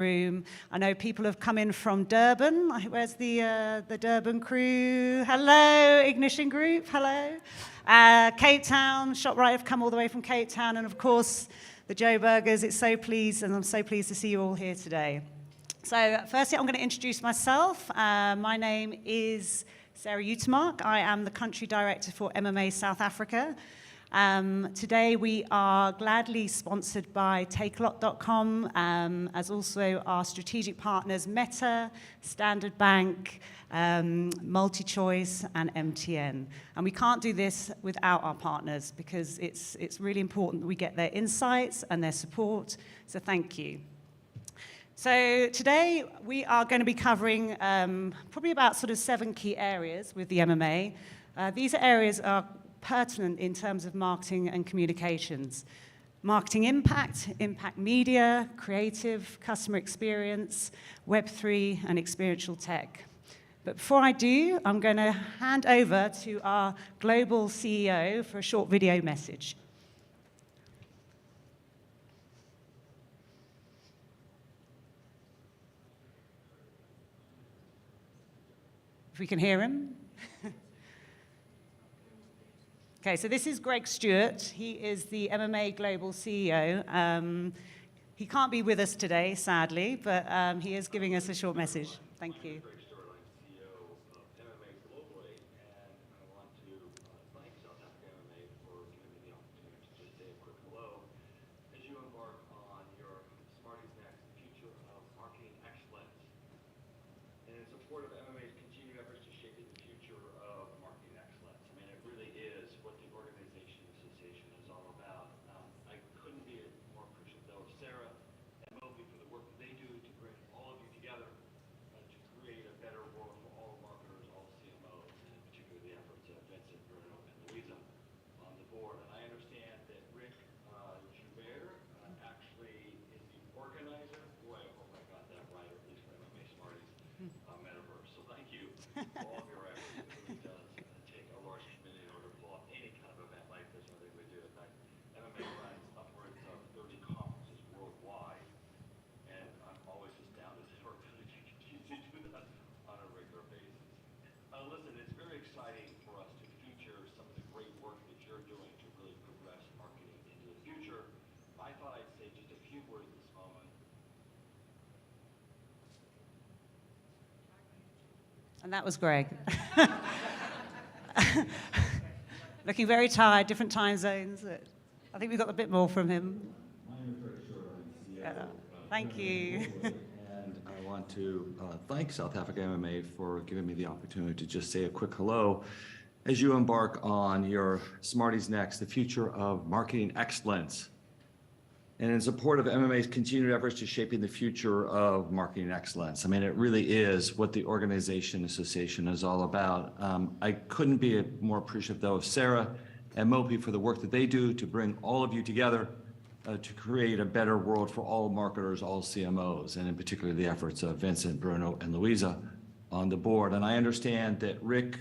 room. I know people have come in from Durban. Where's the Durban crew? Hello, Ignition Group. Hello. Cape Town, ShopRite have come all the way from Cape Town, and of course, the Joe Burgers. I'm so pleased to see you all here today. So firstly, I'm going to introduce myself. My name is Sarah Utermark. I am the Country Director for MMA South Africa. Today we are gladly sponsored by Takealot.com, as also our strategic partners Meta, Standard Bank, MultiChoice, and MTN. And we can't do this without our partners because it's really important that we get their insights and their support. So thank you. So today we are going to be covering probably about sort of 7 key areas with the MMA. These areas are pertinent in terms of marketing and communications. Marketing impact, impact media, creative, customer experience, Web3, and experiential tech. But before I do, I'm going to hand over to our global CEO for a short video message. If we can hear him. Okay, so this is Greg Stewart. He is the MMA Global CEO. He can't be with us today, sadly, but he is giving us a short message. Thank you. Greg Stewart, I'm CEO of MMA globally, and I want to thank South Africa MMA for giving me the opportunity to just say a quick hello as you embark on your Smarties NEXT, the future of marketing excellence, and in support of MMA's continued efforts to shape the future of marketing excellence. I mean, it really is what the organization association is all about. I couldn't be more appreciative, though, of Sarah and Moby for the work that they do to bring all of you together to create a better world for all marketers, all CMOs, and in particular the efforts of Vincent, Bruno, and Louisa on the board. And I understand that Rick Joubert actually is the organizer. Boy, I hope I got that right, or at least for MMA Smarties Metaverse. So thank you for all of your efforts. It really does take a large community in order to pull off any kind of event like this. I think we do. In fact, MMA runs upwards of 30 conferences worldwide, and I'm always astounded at our ability to continue to do that on a regular basis. Listen, it's very exciting for us to feature some of the great work that you're doing to really progress marketing into the future. I thought I'd say just a few words this moment. And that was Greg. Looking very tired, different time zones. I think we got a bit more from him. My name is Greg Stewart. I'm CEO. Thank you. And I want to thank South Africa MMA for giving me the opportunity to just say a quick hello as you embark on your Smarties NEXT, the future of marketing excellence. And in support of MMA's continued efforts to shaping the future of marketing excellence. I mean, it really is what the organization association is all about. I couldn't be more appreciative, though, of Sarah and Mopi for the work that they do to bring all of you together to create a better world for all marketers, all CMOs, and in particular the efforts of Vincent, Bruno, and Louisa on the board. And I understand that Rick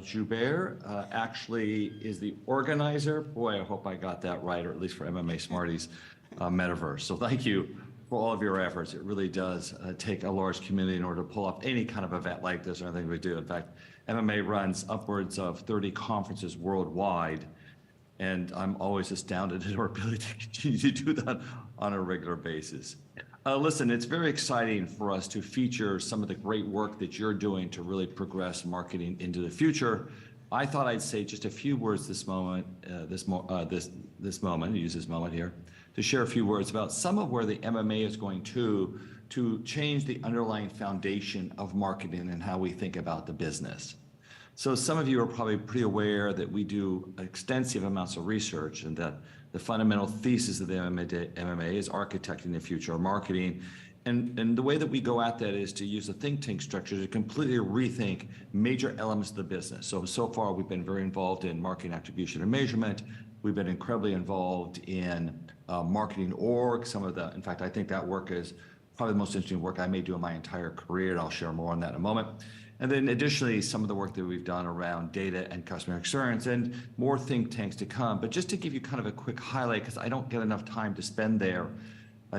Joubert actually is the organizer. Boy, I hope I got that right, or at least for MMA Smarties Metaverse. So thank you for all of your efforts. It really does take a large community in order to pull off any kind of event like this or anything we do. In fact, MMA runs upwards of 30 conferences worldwide, and I'm always astounded at our ability to continue to do that on a regular basis. Listen, it's very exciting for us to feature some of the great work that you're doing to really progress marketing into the future. I thought I'd say just a few words this moment, use this moment here, to share a few words about some of where the MMA is going to change the underlying foundation of marketing and how we think about the business. So some of you are probably pretty aware that we do extensive amounts of research and that the fundamental thesis of the MMA is architecting the future of marketing. And the way that we go at that is to use a think tank structure to completely rethink major elements of the business. So far we've been very involved in marketing attribution and measurement. We've been incredibly involved in marketing org. In fact, I think that work is probably the most interesting work I may do in my entire career, and I'll share more on that in a moment. And then additionally, some of the work that we've done around data and customer experience, and more think tanks to come. But just to give you kind of a quick highlight, because I don't get enough time to spend there,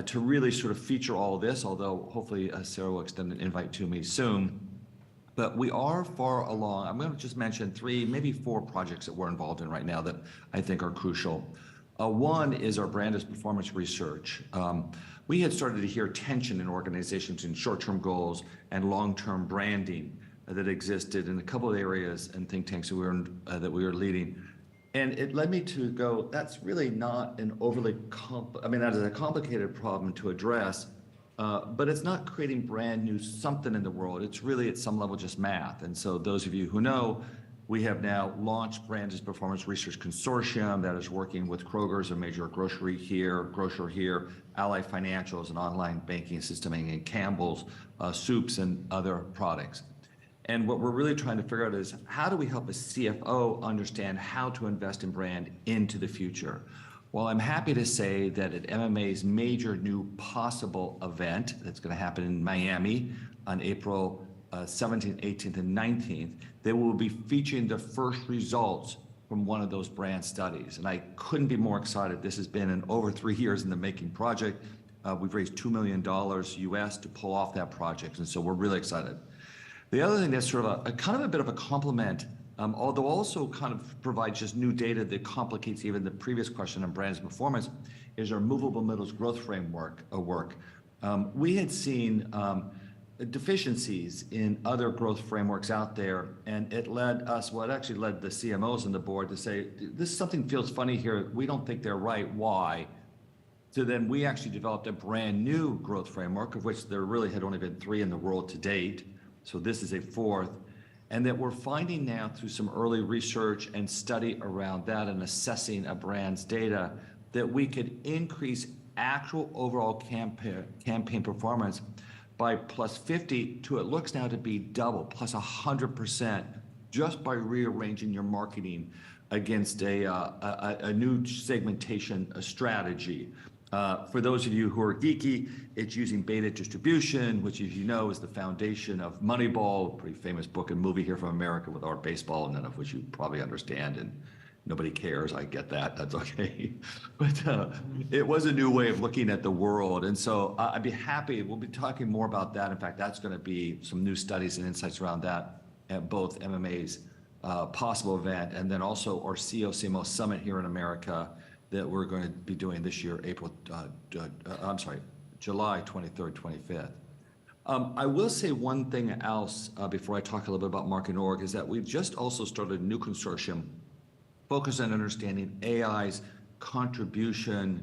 to really sort of feature all of this, although hopefully Sarah will extend an invite to me soon. But we are far along. I'm going to just mention 3, maybe 4 projects that we're involved in right now that I think are crucial. One is our brand as performance research. We had started to hear tension in organizations in short-term goals and long-term branding that existed in a couple of areas and think tanks that we were leading. And it led me to go, that's really not an overly, that is a complicated problem to address, but it's not creating brand new something in the world. It's really at some level just math. And so those of you who know, we have now launched Brand as Performance Research Consortium that is working with Kroger's, a major grocer here, Ally Financials, an online banking system, and Campbell's soups and other products. And what we're really trying to figure out is how do we help a CFO understand how to invest in brand into the future? Well, I'm happy to say that at MMA's major new possible event that's going to happen in Miami on April 17th, 18th, and 19th, they will be featuring the first results from one of those brand studies. And I couldn't be more excited. This has been an over 3 years in the making project. We've raised $2 million US to pull off that project. And so we're really excited. The other thing that's sort of a kind of a bit of a compliment, although also kind of provides just new data that complicates even the previous question on brands performance, is our movable middles growth framework work. We had seen deficiencies in other growth frameworks out there, and it led us, well, it actually led the CMOs on the board to say, this something feels funny here. We don't think they're right. Why? So then we actually developed a brand new growth framework, of which there really had only been 3 in the world to date. So this is a 4th. And that we're finding now through some early research and study around that and assessing a brand's data that we could increase actual overall campaign performance by +50 to, it looks now to be double, +100%, just by rearranging your marketing against a new segmentation strategy. For those of you who are geeky, it's using beta distribution, which, as you know, is the foundation of Moneyball, a pretty famous book and movie here from America with Art Baseball, and none of which you probably understand, and nobody cares. I get that. That's okay. But it was a new way of looking at the world. And so I'd be happy. We'll be talking more about that. In fact, that's going to be some new studies and insights around that at both MMA's possible event and then also our CMO Summit here in America that we're going to be doing this year, July 23rd, 25th. I will say one thing else before I talk a little bit about marketing org is that we've just also started a new consortium focused on understanding AI's contribution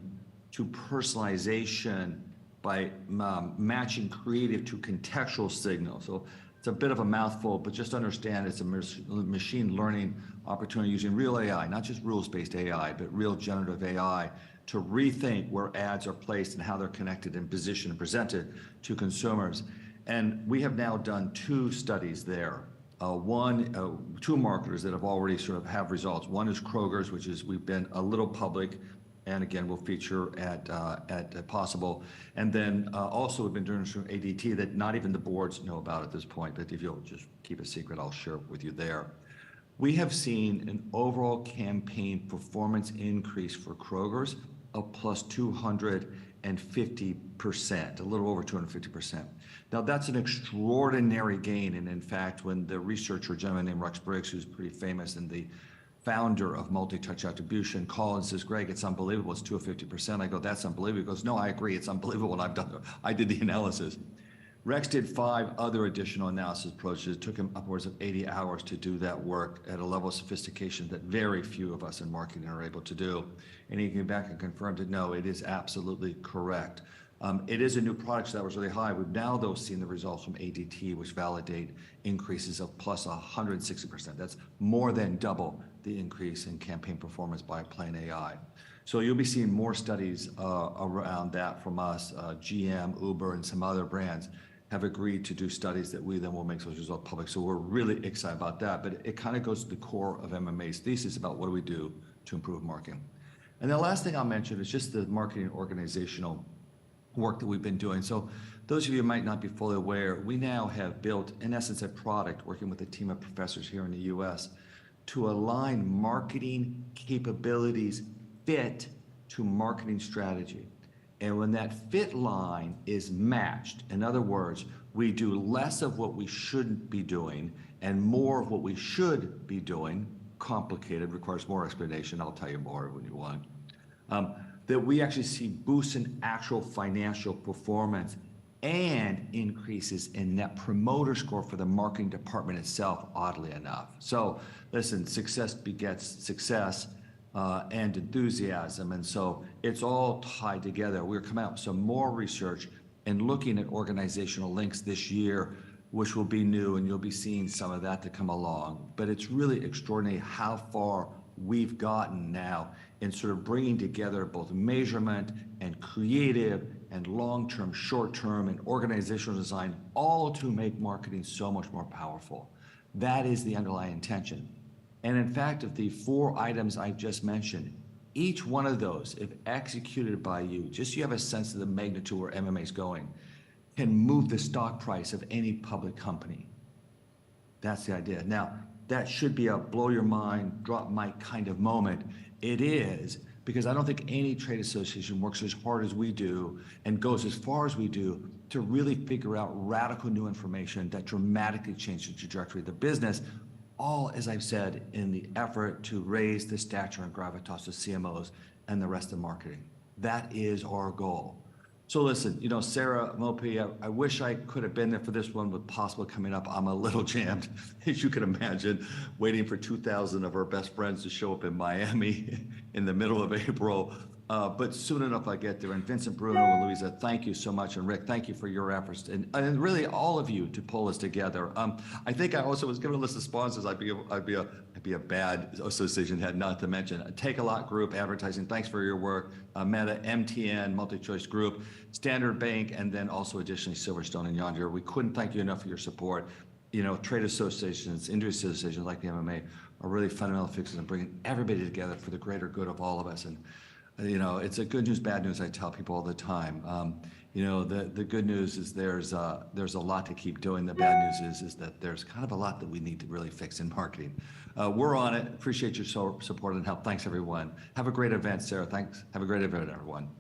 to personalization by matching creative to contextual signals. So it's a bit of a mouthful, but just understand it's a machine learning opportunity using real AI, not just rules-based AI, but real generative AI to rethink where ads are placed and how they're connected and positioned and presented to consumers. And we have now done 2 studies there. 2 marketers that have already sort of have results. One is Kroger's, which is we've been a little public, and again, we'll feature at Possible. And then also we've been doing some ADT that not even the boards know about at this point, but if you'll just keep it secret, I'll share it with you there. We have seen an overall campaign performance increase for Kroger's of +250%, a little over 250%. Now that's an extraordinary gain. And in fact, when the researcher, a gentleman named Rex Briggs, who's pretty famous and the founder of multi-touch attribution, calls and says, Greg, it's unbelievable, it's 250%. I go, that's unbelievable. He goes, no, I agree, it's unbelievable, and I did the analysis. Rex did 5 other additional analysis approaches. It took him upwards of 80 hours to do that work at a level of sophistication that very few of us in marketing are able to do. And he came back and confirmed that, no, it is absolutely correct. It is a new product, so that was really high. We've now, though, seen the results from ADT, which validate increases of +160%. That's more than double the increase in campaign performance by plain AI. So you'll be seeing more studies around that from us. GM, Uber, and some other brands have agreed to do studies that we then will make those results public. So we're really excited about that. But it kind of goes to the core of MMA's thesis about what do we do to improve marketing. And the last thing I'll mention is just the marketing organizational work that we've been doing. So those of you who might not be fully aware, we now have built, in essence, a product working with a team of professors here in the US to align marketing capabilities fit to marketing strategy. And when that fit line is matched, in other words, we do less of what we shouldn't be doing and more of what we should be doing, complicated, requires more explanation, I'll tell you more when you want, that we actually see boosts in actual financial performance and increases in net promoter score for the marketing department itself, oddly enough. So listen, success begets success and enthusiasm. And so it's all tied together. We're coming out with some more research and looking at organizational links this year, which will be new, and you'll be seeing some of that to come along. But it's really extraordinary how far we've gotten now in sort of bringing together both measurement and creative and long-term, short-term, and organizational design, all to make marketing so much more powerful. That is the underlying intention. And in fact, of the 4 items I've just mentioned, each one of those, if executed by you, just so you have a sense of the magnitude where MMA is going, can move the stock price of any public company. That's the idea. Now, that should be a blow your mind, drop mic kind of moment. It is, because I don't think any trade association works as hard as we do and goes as far as we do to really figure out radical new information that dramatically changes the trajectory of the business, all, as I've said, in the effort to raise the stature and gravitas of CMOs and the rest of marketing. That is our goal. So listen, you know, Sarah Mopi, I wish I could have been there for this one with possible coming up. I'm a little jammed, as you can imagine, waiting for 2,000 of our best friends to show up in Miami in the middle of April. But soon enough I get there. And Vincent, Bruno, and Louisa, thank you so much. And Rick, thank you for your efforts. And really all of you to pull us together. I think I also was given a list of sponsors. I'd be a bad association head not to mention Take a Lot Group, Advertising, thanks for your work. Meta, MTN, MultiChoice Group, Standard Bank, and then also additionally Silverstone and Yonder. We couldn't thank you enough for your support. You know, trade associations, industry associations like the MMA are really fundamental fixes in bringing everybody together for the greater good of all of us. And you know, it's a good news, bad news, I tell people all the time. You know, the good news is there's a lot to keep doing. The bad news is that there's kind of a lot that we need to really fix in marketing. We're on it. Appreciate your support and help. Thanks, everyone. Have a great event, Sarah. Thanks. Have a great event, everyone.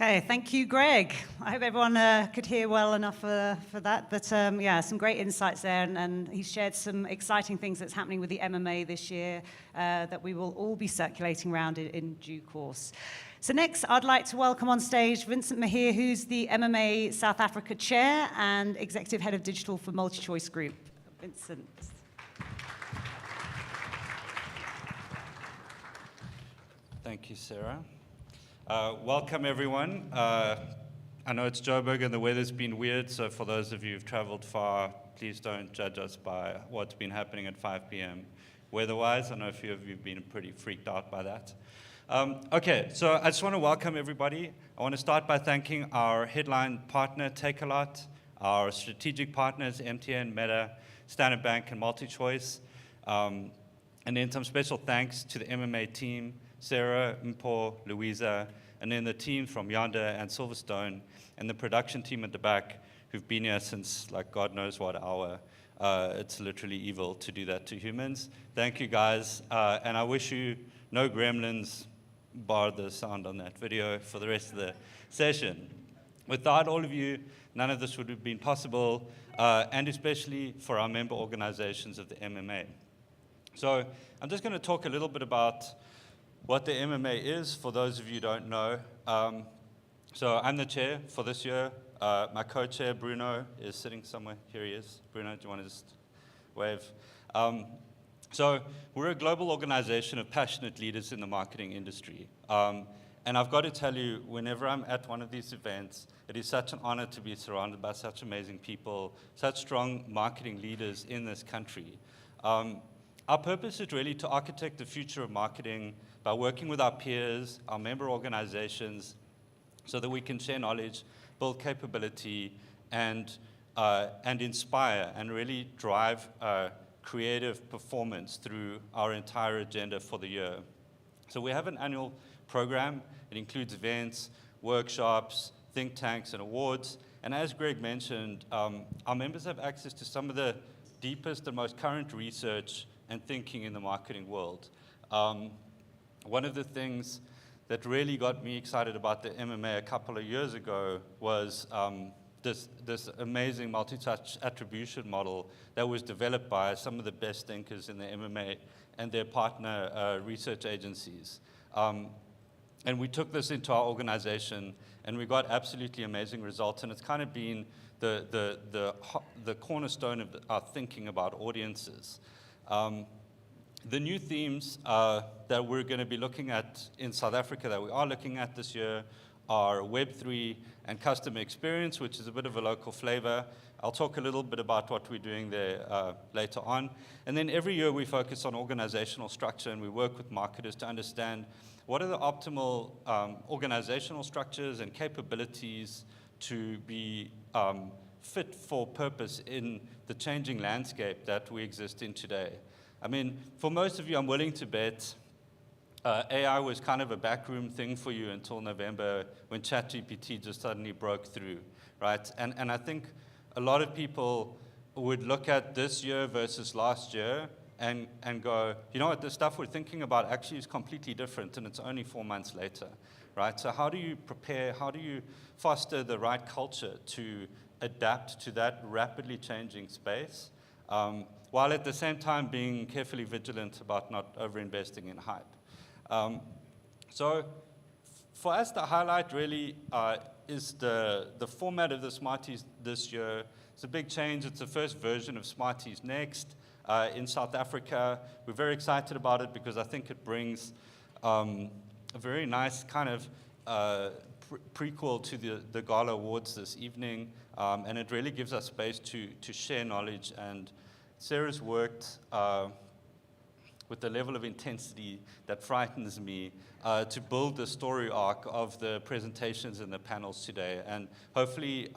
Okay, thank you, Greg. I hope everyone could hear well enough for that. But yeah, some great insights there, and he shared some exciting things that's happening with the MMA this year that we will all be circulating around in due course. So next, I'd like to welcome on stage Vincent Mahir, who's the MMA South Africa Chair and Executive Head of Digital for MultiChoice Group. Vincent. Thank you, Sarah. Welcome, everyone. I know it's Joburg and the weather's been weird, so for those of you who've traveled far, please don't judge us by what's been happening at 5 p.m. weather-wise. I know a few of you have been pretty freaked out by that. Okay, so I just want to welcome everybody. I want to start by thanking our headline partner, Take a Lot, our strategic partners, MTN, Meta, Standard Bank, and MultiChoice, and then some special thanks to the MMA team, Sarah, Mpo, Louisa, and then the team from Yonder and Silverstone, and the production team at the back who've been here since, like, God knows what hour. It's literally evil to do that to humans. Thank you, guys, and I wish you no gremlins, bar the sound on that video, for the rest of the session. Without all of you, none of this would have been possible, and especially for our member organizations of the MMA. So I'm just going to talk a little bit about what the MMA is, for those of you who don't know. So I'm the chair for this year. My co-chair, Bruno, is sitting somewhere. Here he is. Bruno, do you want to just wave? So we're a global organization of passionate leaders in the marketing industry. And I've got to tell you, whenever I'm at one of these events, it is such an honor to be surrounded by such amazing people, such strong marketing leaders in this country. Our purpose is really to architect the future of marketing by working with our peers, our member organizations, so that we can share knowledge, build capability, and inspire and really drive creative performance through our entire agenda for the year. So we have an annual program. It includes events, workshops, think tanks, and awards. And as Greg mentioned, our members have access to some of the deepest and most current research and thinking in the marketing world. One of the things that really got me excited about the MMA a couple of years ago was this amazing multi-touch attribution model that was developed by some of the best thinkers in the MMA and their partner research agencies. And we took this into our organization, and we got absolutely amazing results. And it's kind of been the cornerstone of our thinking about audiences. The new themes that we're going to be looking at in South Africa, that we are looking at this year, are Web3 and customer experience, which is a bit of a local flavor. I'll talk a little bit about what we're doing there later on. And then every year we focus on organizational structure, and we work with marketers to understand what are the optimal organizational structures and capabilities to be fit for purpose in the changing landscape that we exist in today. I mean, for most of you, I'm willing to bet AI was kind of a backroom thing for you until November, when ChatGPT just suddenly broke through, right? And I think a lot of people would look at this year versus last year and go, you know what, the stuff we're thinking about actually is completely different, and it's only 4 months later, right? So how do you prepare, how do you foster the right culture to adapt to that rapidly changing space, while at the same time being carefully vigilant about not overinvesting in hype? So for us, the highlight really is the format of the Smarties this year. It's a big change. It's the first version of Smarties NEXT in South Africa. We're very excited about it because I think it brings a very nice kind of prequel to the Gala Awards this evening, and it really gives us space to share knowledge. And Sarah's worked with a level of intensity that frightens me to build the story arc of the presentations and the panels today. And hopefully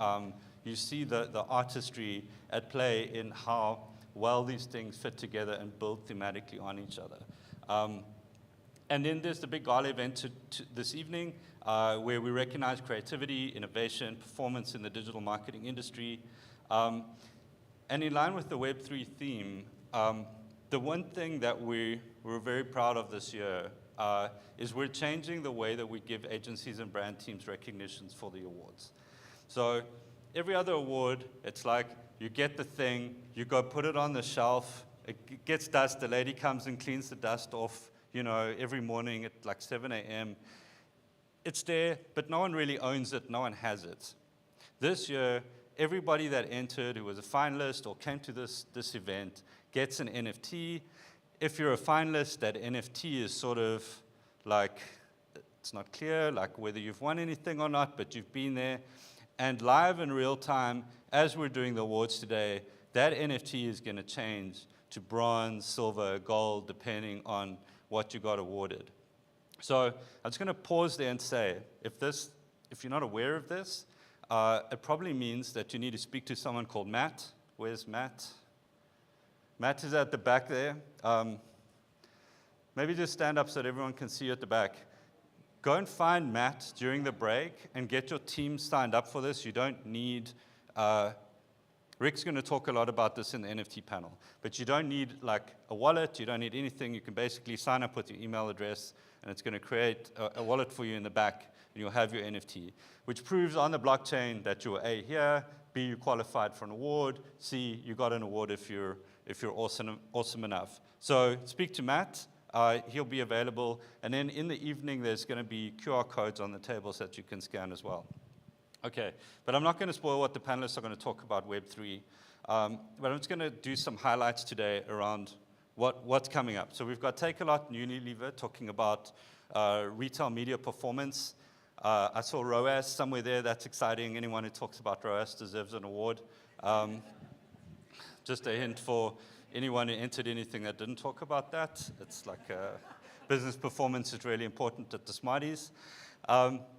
you see the artistry at play in how well these things fit together and build thematically on each other. And then there's the big gala event this evening, where we recognize creativity, innovation, performance in the digital marketing industry. And in line with the Web3 theme, the one thing that we're very proud of this year is we're changing the way that we give agencies and brand teams recognitions for the awards. So every other award, it's like you get the thing, you go put it on the shelf, it gets dust, the lady comes and cleans the dust off, you know, every morning at like 7 a.m. It's there, but no one really owns it, no one has it. This year, everybody that entered who was a finalist or came to this event gets an NFT. If you're a finalist, that NFT is sort of like, it's not clear like whether you've won anything or not, but you've been there. And live in real time, as we're doing the awards today, that NFT is going to change to bronze, silver, gold, depending on what you got awarded. So I'm just going to pause there and say, if you're not aware of this, it probably means that you need to speak to someone called Matt. Where's Matt? Matt is at the back there. Maybe just stand up so that everyone can see you at the back. Go and find Matt during the break and get your team signed up for this. You don't need, Rick's going to talk a lot about this in the NFT panel, but you don't need like a wallet, you don't need anything. You can basically sign up with your email address, and it's going to create a wallet for you in the back, and you'll have your NFT, which proves on the blockchain that you're A, here, B, you qualified for an award, C, you got an award if you're awesome enough. So speak to Matt. He'll be available. And then in the evening, there's going to be QR codes on the tables that you can scan as well. Okay, but I'm not going to spoil what the panelists are going to talk about Web3. But I'm just going to do some highlights today around what's coming up. So we've got Takealot and Unilever talking about retail media performance. I saw ROAS somewhere there. That's exciting. Anyone who talks about ROAS deserves an award. Just a hint for anyone who entered anything that didn't talk about that. It's like business performance is really important at the Smarties.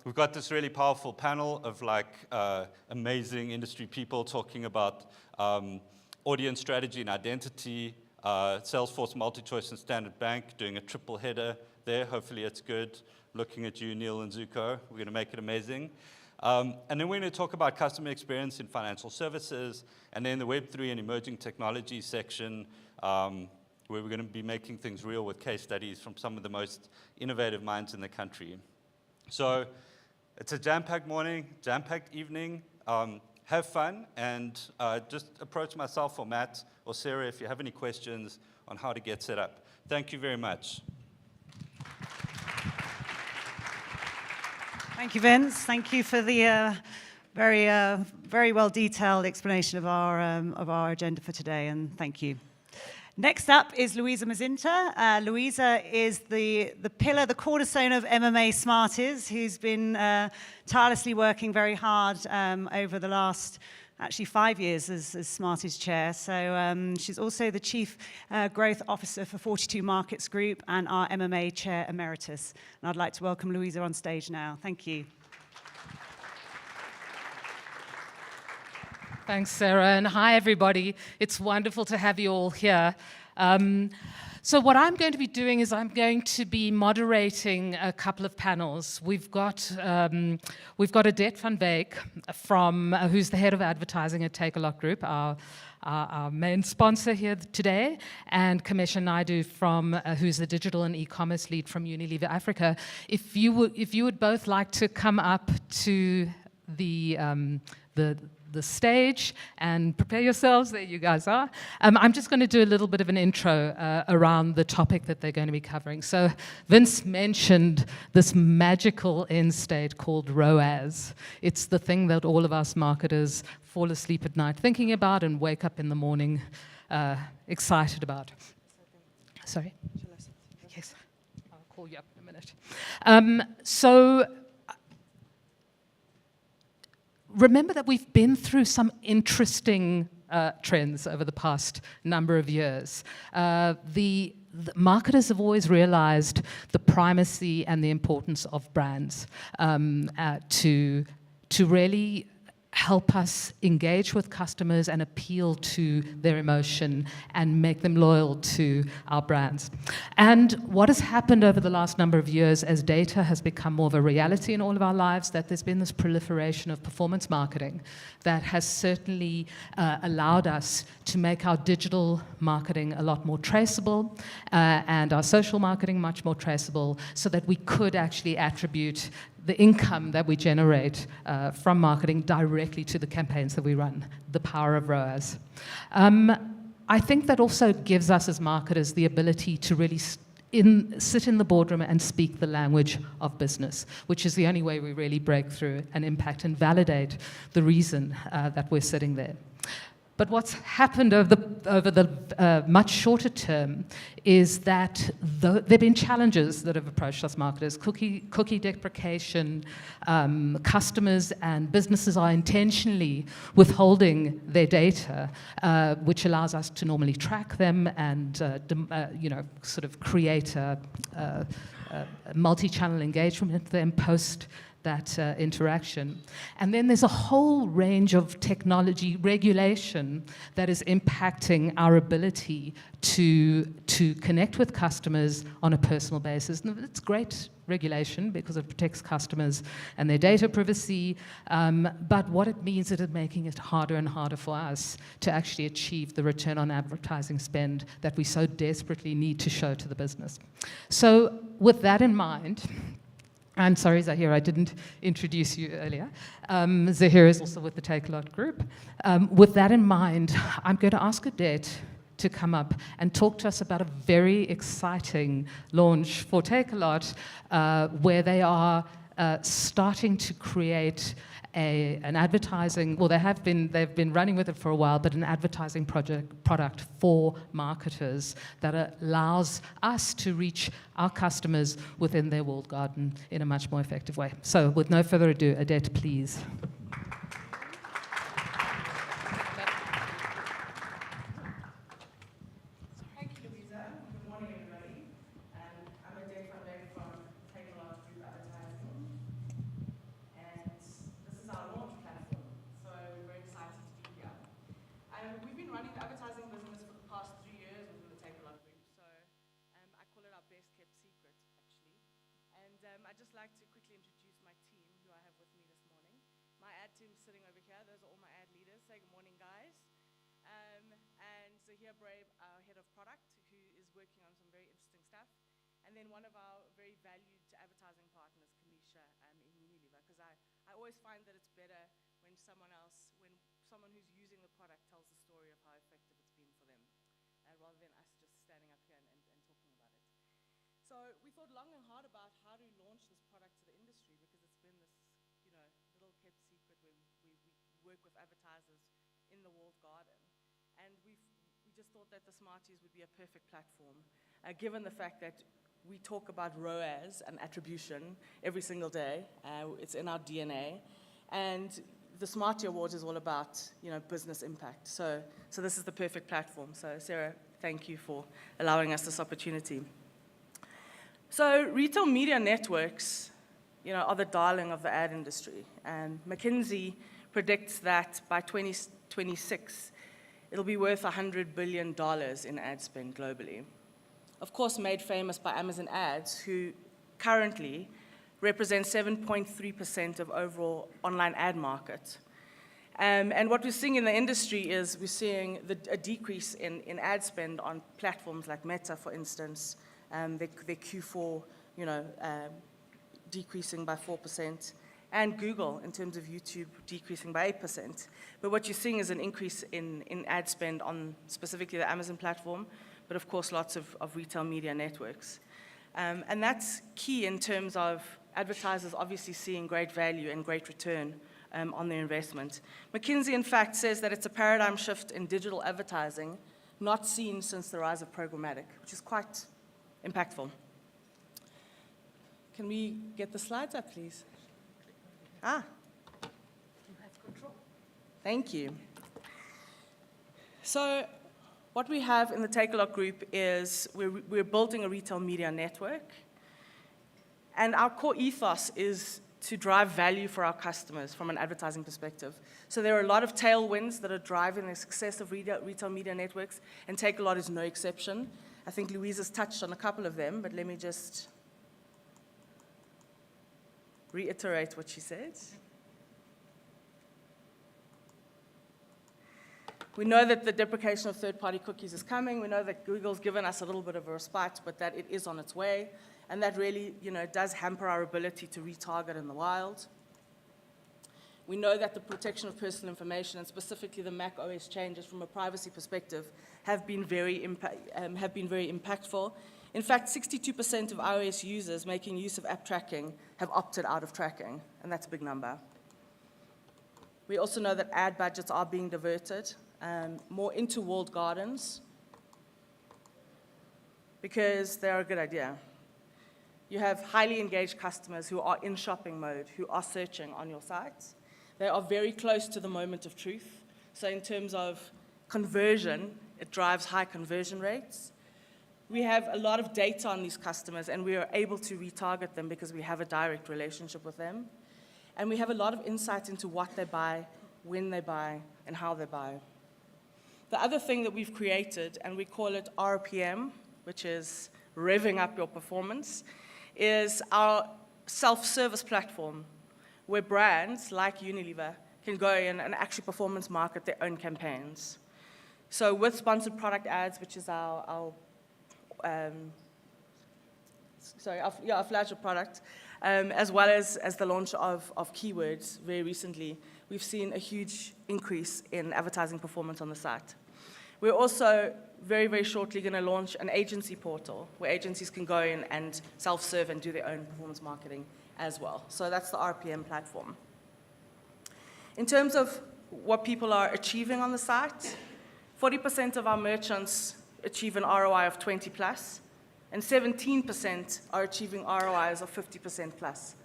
We've got this really powerful panel of like amazing industry people talking about audience strategy and identity, Salesforce, MultiChoice, and Standard Bank doing a triple header there. Hopefully it's good. Looking at you, Neil and Zuko. We're going to make it amazing. And then we're going to talk about customer experience in financial services, and then the Web3 and emerging technology section, where we're going to be making things real with case studies from some of the most innovative minds in the country. So it's a jam-packed morning, jam-packed evening. Have fun, and just approach myself or Matt or Sarah if you have any questions on how to get set up. Thank you very much. Thank you, Vince. Thank you for the very well detailed explanation of our agenda for today, and thank you. Next up is Louisa Mazinta. Louisa is the pillar, the cornerstone of MMA Smarties, who's been tirelessly working very hard over the last, actually 5 years as Smarties chair. So she's also the Chief Growth Officer for 42 Markets Group and our MMA Chair Emeritus. And I'd like to welcome Louisa on stage now. Thank you. Thanks, Sarah, and hi, everybody. It's wonderful to have you all here. So what I'm going to be doing is I'm going to be moderating a couple of panels. We've got Odette van Beek who's the head of advertising at Take A Lot Group, our main sponsor here today, and Kamesh Naidu who's the digital and e-commerce lead from Unilever Africa. If you would both like to come up to the stage and prepare yourselves. There you guys are. I'm just going to do a little bit of an intro around the topic that they're going to be covering. So Vince mentioned this magical end state called ROAS. It's the thing that all of us marketers fall asleep at night thinking about and wake up in the morning excited about. Sorry? Yes. I'll call you up in a minute. Remember that we've been through some interesting trends over the past number of years. The marketers have always realized the primacy and the importance of brands to really help us engage with customers and appeal to their emotion and make them loyal to our brands. And what has happened over the last number of years as data has become more of a reality in all of our lives, that there's been this proliferation of performance marketing that has certainly allowed us to make our digital marketing a lot more traceable and our social marketing much more traceable, so that we could actually attribute the income that we generate from marketing directly to the campaigns that we run, the power of ROAS. I think that also gives us as marketers the ability to really sit in the boardroom and speak the language of business, which is the only way we really break through and impact and validate the reason that we're sitting there. But what's happened over the much shorter term is that there have been challenges that have approached us marketers. Cookie deprecation, customers and businesses are intentionally withholding their data, which allows us to normally track them and sort of create a multi-channel engagement with them post that interaction. And then there's a whole range of technology regulation that is impacting our ability to connect with customers on a personal basis. And it's great regulation because it protects customers and their data privacy, but what it means is it's making it harder and harder for us to actually achieve the return on advertising spend that we so desperately need to show to the business. So with that in mind, I'm sorry, Zahira, I didn't introduce you earlier. Zahira is also with the Take A Lot Group. With that in mind, I'm going to ask Odette to come up and talk to us about a very exciting launch for Take A Lot, where they are starting to create an advertising, well, they've been running with it for a while, but an advertising product for marketers that allows us to reach our customers within their walled garden in a much more effective way. So with no further ado, Odette, please. Thank you, Louisa. Good morning, everybody. I'm Odette van Beek from Take A Lot Group Advertising. And this is our launch platform, so we're very excited to be here. We've been running the advertising business for the past 3 years within the Take A Lot Group, so I call it our best kept secret, actually. And I'd just like to quickly introduce my team, who I have with me this morning. My ad team is sitting over here. Those are all my ad leaders. Say good morning, guys. And Zahir Brave, our head of product, who is working on some very interesting stuff. And then one of our very valued advertising partners, Kamesh because I always find that it's better when someone who's using the product tells the story of how effective it's been for them, rather than us just standing up here and talking about it. So we thought long and hard about how to launch this product to the industry, because it's been this, little kept secret where we work with advertisers in the walled garden. And we just thought that the Smarties would be a perfect platform, given the fact that we talk about ROAS and attribution every single day. It's in our DNA. And the Smartie Awards is all about, business impact. So this is the perfect platform. So Sarah, thank you for allowing us this opportunity. So retail media networks, are the darling of the ad industry. And McKinsey predicts that by 2026, it'll be worth $100 billion in ad spend globally. Of course, made famous by Amazon Ads, who currently represent 7.3% of overall online ad market. And what we're seeing in the industry is we're seeing a decrease in ad spend on platforms like Meta, for instance, their Q4, decreasing by 4%, and Google, in terms of YouTube, decreasing by 8%. But what you're seeing is an increase in ad spend on specifically the Amazon platform, but of course lots of retail media networks. And that's key in terms of advertisers obviously seeing great value and great return on their investment. McKinsey, in fact, says that it's a paradigm shift in digital advertising not seen since the rise of programmatic, which is quite impactful. Can we get the slides up, please? You have control. Thank you. So what we have in the Takealot Group is we're building a retail media network, and our core ethos is to drive value for our customers from an advertising perspective. So there are a lot of tailwinds that are driving the success of retail media networks, and Takealot is no exception. I think Louise has touched on a couple of them, but let me just reiterate what she said. We know that the deprecation of third-party cookies is coming. We know that Google's given us a little bit of a respite, but that it is on its way. And that really, does hamper our ability to retarget in the wild. We know that the protection of personal information, and specifically the Mac OS changes from a privacy perspective, have been very impactful. In fact, 62% of iOS users making use of app tracking have opted out of tracking, and that's a big number. We also know that ad budgets are being diverted more into walled gardens because they're a good idea. You have highly engaged customers who are in shopping mode, who are searching on your sites. They are very close to the moment of truth. So in terms of conversion, it drives high conversion rates. We have a lot of data on these customers, and we are able to retarget them because we have a direct relationship with them. And we have a lot of insight into what they buy, when they buy, and how they buy. The other thing that we've created, and we call it RPM, which is revving up your performance, is our self-service platform where brands like Unilever can go in and actually performance market their own campaigns. So with sponsored product ads, which is our flagship product, as well as the launch of keywords very recently, we've seen a huge increase in advertising performance on the site. We're also very, very shortly going to launch an agency portal where agencies can go in and self-serve and do their own performance marketing as well. So that's the RPM platform. In terms of what people are achieving on the site, 40% of our merchants achieve an ROI of 20 plus, and 17% are achieving ROIs of 50% plus.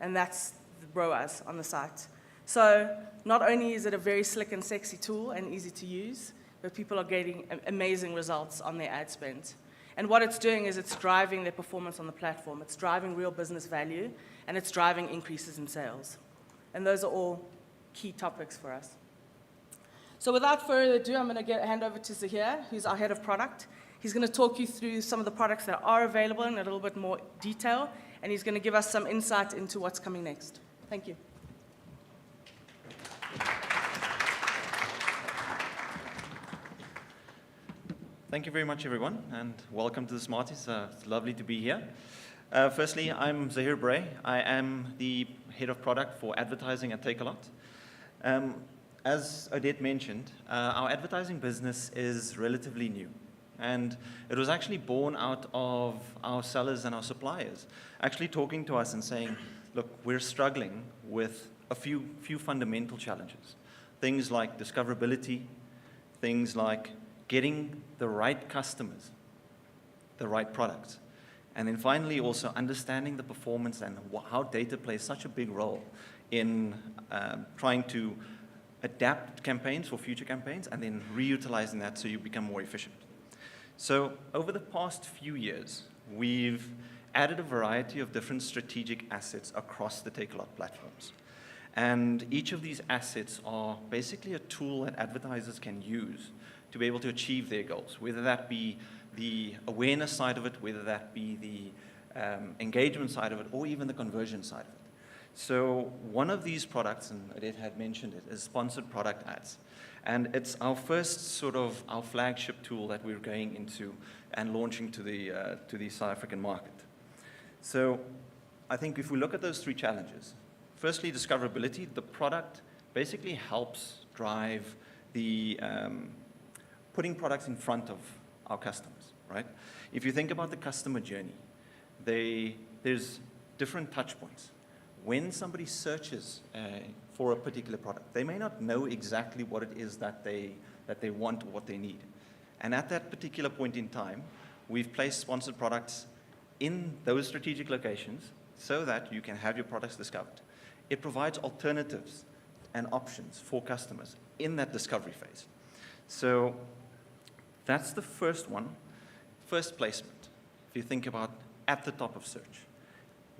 And that's the ROAS on the site. So not only is it a very slick and sexy tool and easy to use, but people are getting amazing results on their ad spend. And what it's doing is it's driving their performance on the platform. It's driving real business value, and it's driving increases in sales. And those are all key topics for us. So without further ado, I'm going to hand over to Zahir, who's our head of product. He's going to talk you through some of the products that are available in a little bit more detail, and he's going to give us some insight into what's coming next. Thank you. Thank you very much, everyone, and welcome to the Smarties. It's lovely to be here. Firstly, I'm Zahir Bray. I am the Head of Product for Advertising at Takealot. As Odette mentioned, our advertising business is relatively new. And it was actually born out of our sellers and our suppliers actually talking to us and saying, look, we're struggling with a few fundamental challenges. Things like discoverability, things like getting the right customers, the right products. And then finally also understanding the performance and how data plays such a big role in trying to adapt campaigns for future campaigns and then reutilizing that so you become more efficient. So over the past few years, we've added a variety of different strategic assets across the Takealot platforms. And each of these assets are basically a tool that advertisers can use to be able to achieve their goals, whether that be the awareness side of it, whether that be the engagement side of it, or even the conversion side of it. So one of these products, and Odette had mentioned it, is sponsored product ads. And it's our first sort of our flagship tool that we're going into and launching to the South African market. So I think if we look at those three challenges, firstly, discoverability, the product basically helps drive the putting products in front of our customers, right? If you think about the customer journey, there's different touch points. When somebody searches for a particular product, they may not know exactly what it is that they want or what they need. And at that particular point in time, we've placed sponsored products in those strategic locations so that you can have your products discovered. It provides alternatives and options for customers in that discovery phase. So that's the first one, first placement. If you think about at the top of search.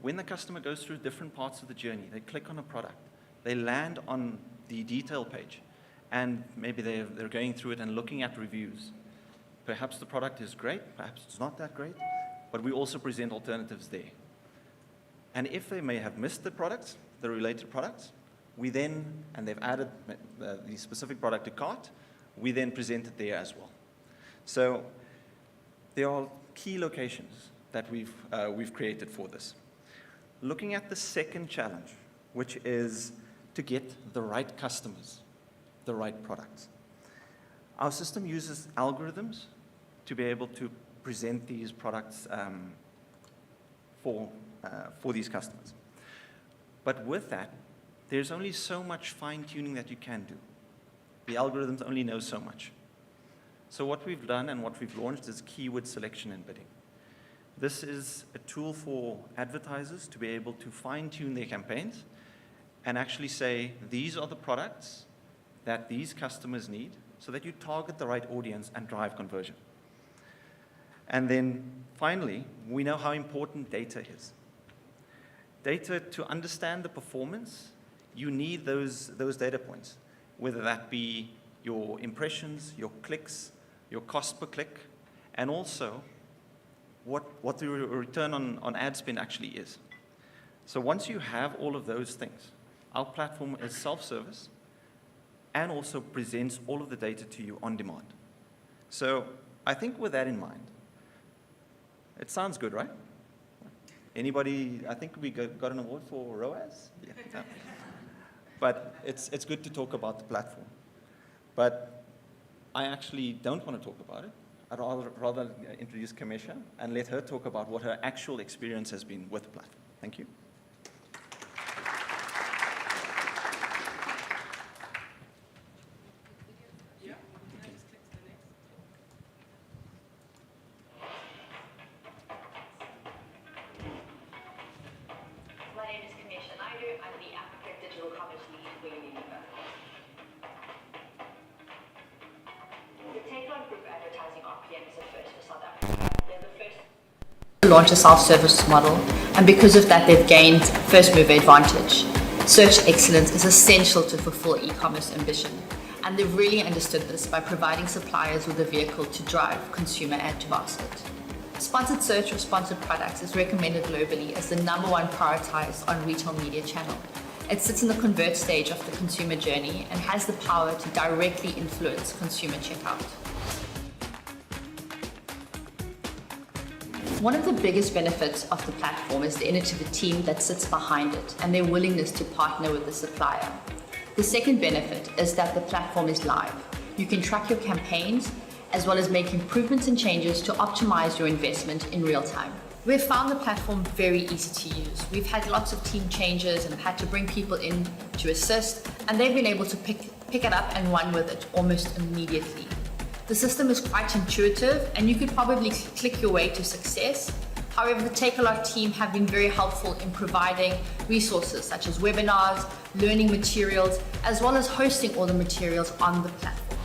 When the customer goes through different parts of the journey, they click on a product, they land on the detail page, and maybe they're going through it and looking at reviews. Perhaps the product is great, perhaps it's not that great, but we also present alternatives there. And if they may have missed the products, the related products, we then, and they've added the specific product to cart, we then present it there as well. So there are key locations that we've created for this. Looking at the second challenge, which is to get the right customers, the right products. Our system uses algorithms to be able to present these products for these customers. But with that, there's only so much fine-tuning that you can do. The algorithms only know so much. So what we've done and what we've launched is keyword selection and bidding. This is a tool for advertisers to be able to fine-tune their campaigns and actually say, these are the products that these customers need so that you target the right audience and drive conversion. And then finally, we know how important data is. Data, to understand the performance, you need those data points, whether that be your impressions, your clicks, your cost per click, and also what the return on ad spend actually is. So once you have all of those things, our platform is self-service and also presents all of the data to you on demand. So I think with that in mind, it sounds good, right? Anybody, I think we got an award for ROAS? Yeah. But it's good to talk about the platform. But I actually don't want to talk about it. I'd rather introduce Kamesha and let her talk about what her actual experience has been with the platform. Thank you. My name is Kamesha Naidu. I'm the Africa Digital Commerce Lead for Unilever. The Takealot Group advertising RPM is a first for South Africa. They're the first to launch a self-service model, and because of that, they've gained first-mover advantage. Search excellence is essential to fulfill e-commerce ambition, and they've really understood this by providing suppliers with a vehicle to drive consumer add to basket. Sponsored search or sponsored products is recommended globally as the #1 prioritized on retail media channel. It sits in the convert stage of the consumer journey and has the power to directly influence consumer checkout. One of the biggest benefits of the platform is the innovative team that sits behind it and their willingness to partner with the supplier. The second benefit is that the platform is live. You can track your campaigns as well as make improvements and changes to optimize your investment in real time. We've found the platform very easy to use. We've had lots of team changes and have had to bring people in to assist, and they've been able to pick it up and run with it almost immediately. The system is quite intuitive and you could probably click your way to success. However, the Take A Lot team have been very helpful in providing resources such as webinars, learning materials, as well as hosting all the materials on the platform.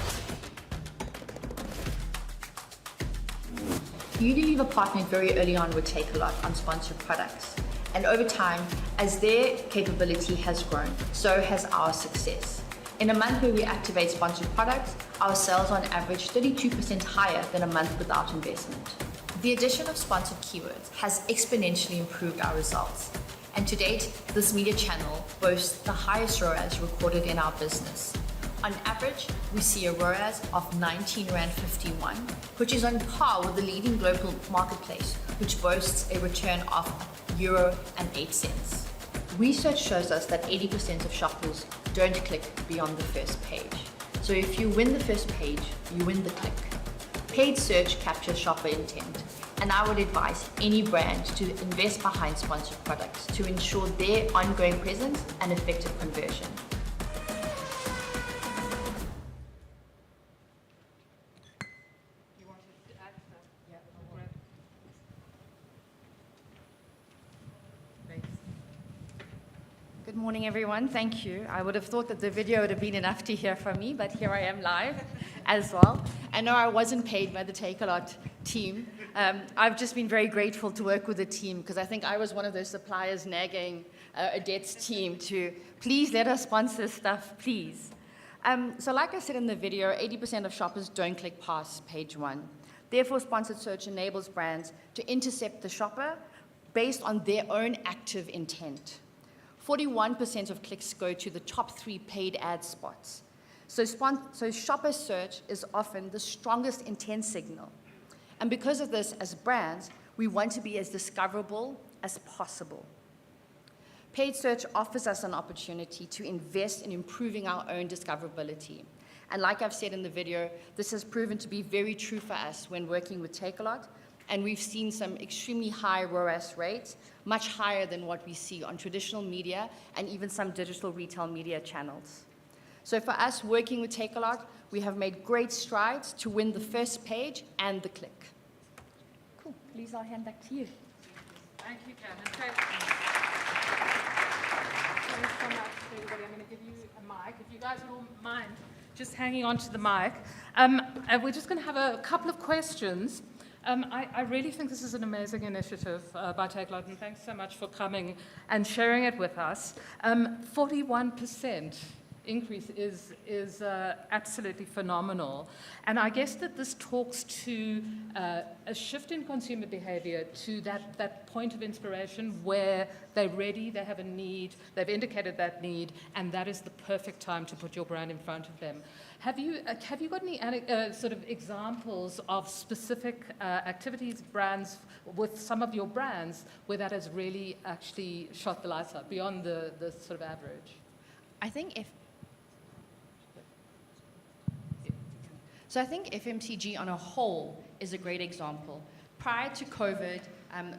Unilever partnered very early on with Take A Lot on sponsored products. And over time, as their capability has grown, so has our success. In a month where we activate sponsored products, our sales on average 32% higher than a month without investment. The addition of sponsored keywords has exponentially improved our results. And to date, this media channel boasts the highest ROAS recorded in our business. On average, we see a ROAS of 19.51 Rand, which is on par with the leading global marketplace, which boasts a return of €0.08. Research shows us that 80% of shoppers don't click beyond the first page. So if you win the first page, you win the click. Paid search captures shopper intent, and I would advise any brand to invest behind sponsored products to ensure their ongoing presence and effective conversion. Good morning, everyone. Thank you. I would have thought that the video would have been enough to hear from me, but here I am live as well. I know I wasn't paid by the Take A Lot team. I've just been very grateful to work with the team because I think I was one of those suppliers nagging Odette's team to please let us sponsor stuff, please. So like I said in the video, 80% of shoppers don't click past page 1. Therefore, sponsored search enables brands to intercept the shopper based on their own active intent. 41% of clicks go to the top 3 paid ad spots. So shopper search is often the strongest intent signal. And because of this, as brands, we want to be as discoverable as possible. Paid search offers us an opportunity to invest in improving our own discoverability. And like I've said in the video, this has proven to be very true for us when working with Take A Lot. And we've seen some extremely high ROAS rates, much higher than what we see on traditional media and even some digital retail media channels. So for us, working with Take A Lot, we have made great strides to win the first page and the click. Cool. Please, I'll hand back to you. Thank you, Karen. Thanks so much, everybody. I'm going to give you a mic. If you guys would all mind just hanging on to the mic. We're just going to have a couple of questions. I really think this is an amazing initiative by Take A Lot, and thanks so much for coming and sharing it with us. 41% increase is absolutely phenomenal. And I guess that this talks to a shift in consumer behavior to that point of inspiration where they're ready, they have a need, they've indicated that need, and that is the perfect time to put your brand in front of them. Have you got any sort of examples of specific activities, brands, with some of your brands where that has really actually shot the lights up beyond the sort of average? I think FMCG on a whole is a great example. Prior to COVID,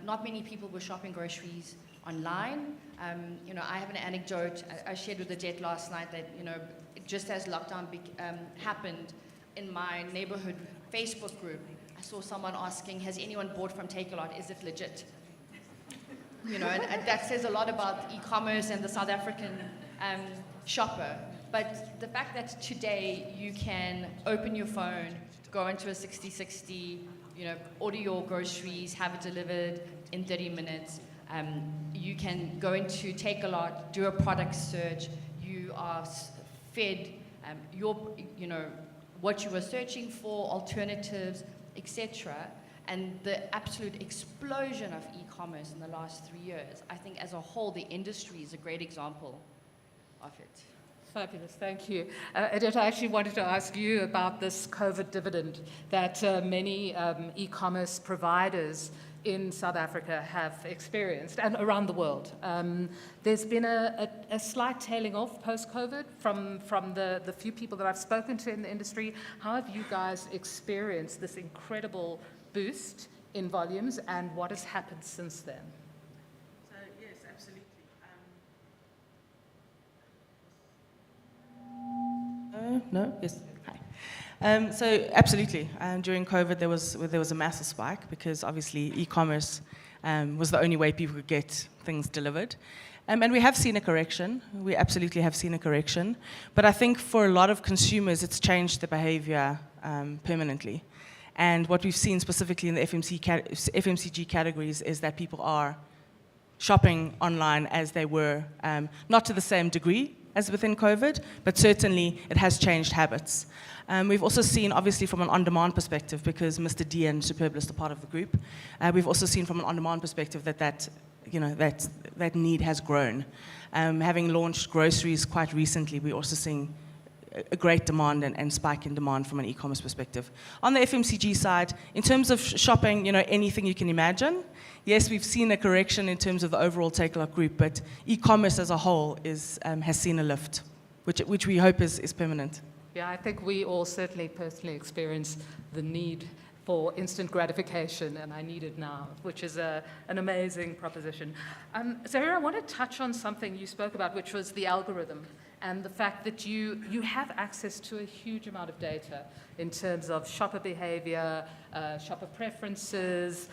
not many people were shopping groceries online. I have an anecdote I shared with Odette last night that, just as lockdown happened, in my neighborhood Facebook group, I saw someone asking, has anyone bought from Take A Lot? Is it legit? And that says a lot about e-commerce and the South African shopper. But the fact that today you can open your phone, go into a 60/60, order your groceries, have it delivered in 30 minutes. You can go into Take A Lot, do a product search. You are fed what you were searching for, alternatives, etc. And the absolute explosion of e-commerce in the last 3 years, I think as a whole, the industry is a great example of it. Fabulous, thank you. Odette, I actually wanted to ask you about this COVID dividend that many e-commerce providers in South Africa have experienced, and around the world. There's been a slight tailing off post-COVID from the few people that I've spoken to in the industry. How have you guys experienced this incredible boost in volumes, and what has happened since then? So yes, absolutely. No, yes. Hi. So absolutely, during COVID there was a massive spike because obviously e-commerce was the only way people could get things delivered. And we have seen a correction. We absolutely have seen a correction. But I think for a lot of consumers, it's changed the behavior permanently. And what we've seen specifically in the FMCG categories is that people are shopping online as they were, not to the same degree as within COVID, but certainly it has changed habits. We've also seen, obviously, from an on-demand perspective, because Mr. D and Superbalist are part of the group, we've also seen from an on-demand perspective that need has grown. Having launched groceries quite recently, we're also seeing a great demand and spike in demand from an e-commerce perspective. On the FMCG side, in terms of shopping, anything you can imagine, yes, we've seen a correction in terms of the overall Takealot group, but e-commerce as a whole has seen a lift, which we hope is permanent. Yeah, I think we all certainly personally experience the need for instant gratification, and I need it now, which is an amazing proposition. Zahira, I want to touch on something you spoke about, which was the algorithm, and the fact that you have access to a huge amount of data in terms of shopper behavior, shopper preferences,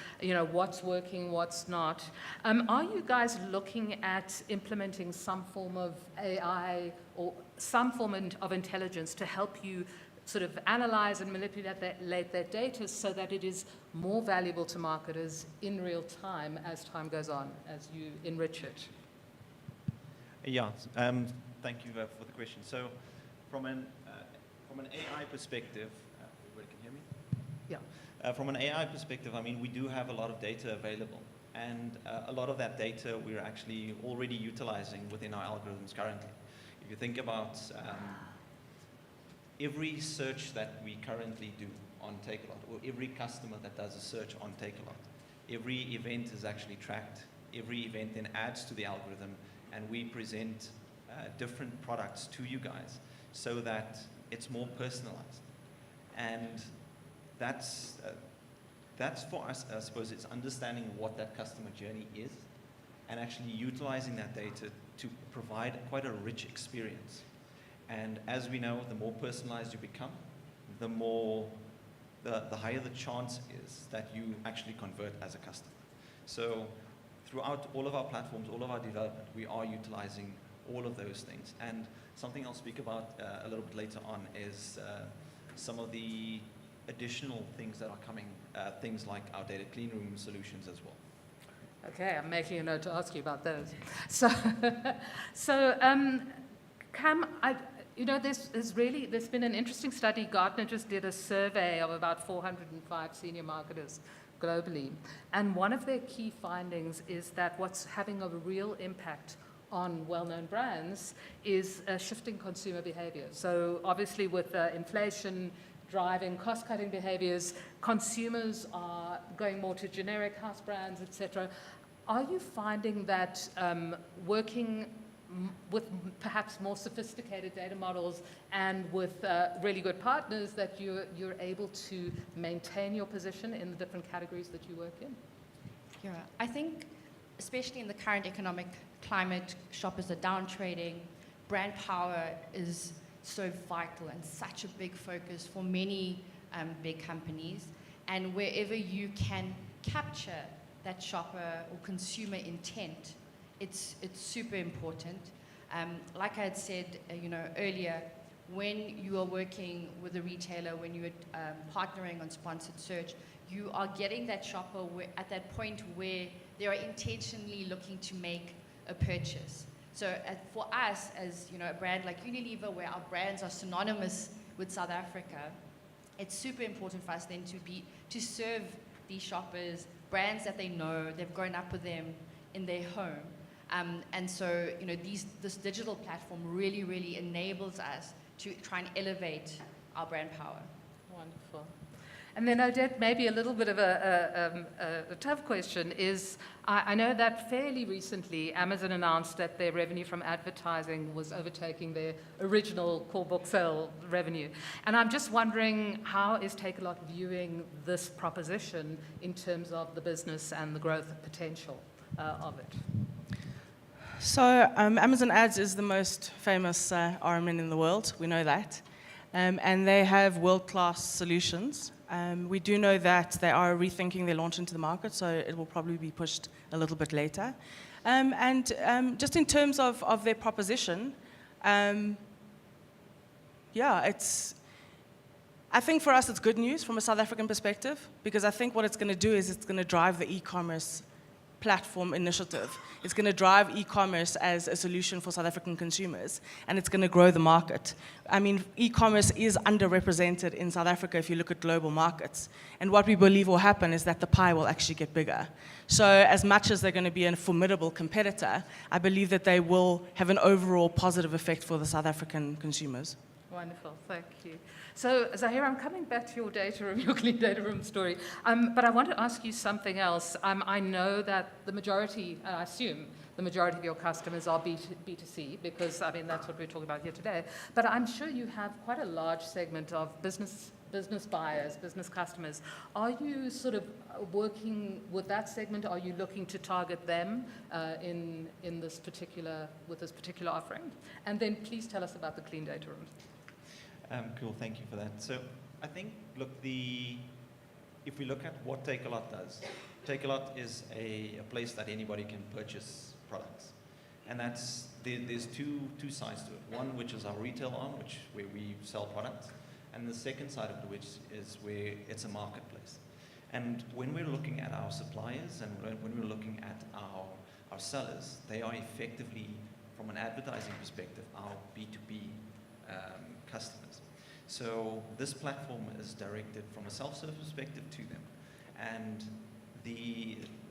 what's working, what's not. Are you guys looking at implementing some form of AI or some form of intelligence to help you sort of analyze and manipulate that data so that it is more valuable to marketers in real time as time goes on, as you enrich it? Yeah, thank you for the question. So from an AI perspective, everybody can hear me? Yeah. From an AI perspective, I mean, we do have a lot of data available. And a lot of that data we're actually already utilizing within our algorithms currently. If you think about every search that we currently do on Takealot, or every customer that does a search on Takealot, every event is actually tracked. Every event then adds to the algorithm, and we present different products to you guys so that it's more personalized. And that's for us, I suppose, it's understanding what that customer journey is and actually utilizing that data to provide quite a rich experience. And as we know, the more personalized you become, the higher the chance is that you actually convert as a customer. So throughout all of our platforms, all of our development, we are utilizing all of those things. And something I'll speak about a little bit later on is some of the additional things that are coming, things like our data clean room solutions as well. Okay, I'm making a note to ask you about those. So Cam, there's been an interesting study. Gartner just did a survey of about 405 senior marketers globally. And one of their key findings is that what's having a real impact on well-known brands is shifting consumer behavior. So obviously with inflation driving cost-cutting behaviors, consumers are going more to generic house brands, etc. Are you finding that working with perhaps more sophisticated data models and with really good partners that you're able to maintain your position in the different categories that you work in? Yeah, I think especially in the current economic climate, shoppers are downtrading, brand power is so vital and such a big focus for many big companies. And wherever you can capture that shopper or consumer intent, it's super important. Like I had said, earlier, when you are working with a retailer, when you are partnering on sponsored search, you are getting that shopper at that point where they are intentionally looking to make a purchase. So for us, as a brand like Unilever, where our brands are synonymous with South Africa, it's super important for us then to serve these shoppers brands that they know, they've grown up with them in their home. And so, this digital platform really, really enables us to try and elevate our brand power. Wonderful. And then, Odette, maybe a little bit of a tough question is, I know that fairly recently Amazon announced that their revenue from advertising was overtaking their original core book sale revenue. And I'm just wondering, how is Takealot viewing this proposition in terms of the business and the growth potential of it? So Amazon Ads is the most famous RMN in the world. We know that. And they have world-class solutions. We do know that they are rethinking their launch into the market, so it will probably be pushed a little bit later. Just in terms of their proposition, I think for us it's good news from a South African perspective, because I think what it's going to do is it's going to drive the e-commerce platform initiative. It's going to drive e-commerce as a solution for South African consumers, and it's going to grow the market. I mean, e-commerce is underrepresented in South Africa if you look at global markets. And what we believe will happen is that the pie will actually get bigger. So as much as they're going to be a formidable competitor, I believe that they will have an overall positive effect for the South African consumers. Wonderful, thank you. So, Zahira, I'm coming back to your data room, your clean data room story, but I want to ask you something else. I know that the majority, I assume, the majority of your customers are B2C, because, I mean, that's what we're talking about here today. But I'm sure you have quite a large segment of business buyers, business customers. Are you sort of working with that segment? Are you looking to target them in this particular, with this particular offering? And then please tell us about the clean data rooms. Cool, thank you for that. So I think, look, if we look at what Takealot does, Takealot is a place that anybody can purchase products. And there's two sides to it. One, which is our retail arm, where we sell products. And the second side of it, which is where it's a marketplace. And when we're looking at our suppliers and when we're looking at our sellers, they are effectively, from an advertising perspective, our B2B customers. So this platform is directed from a self-serve perspective to them. And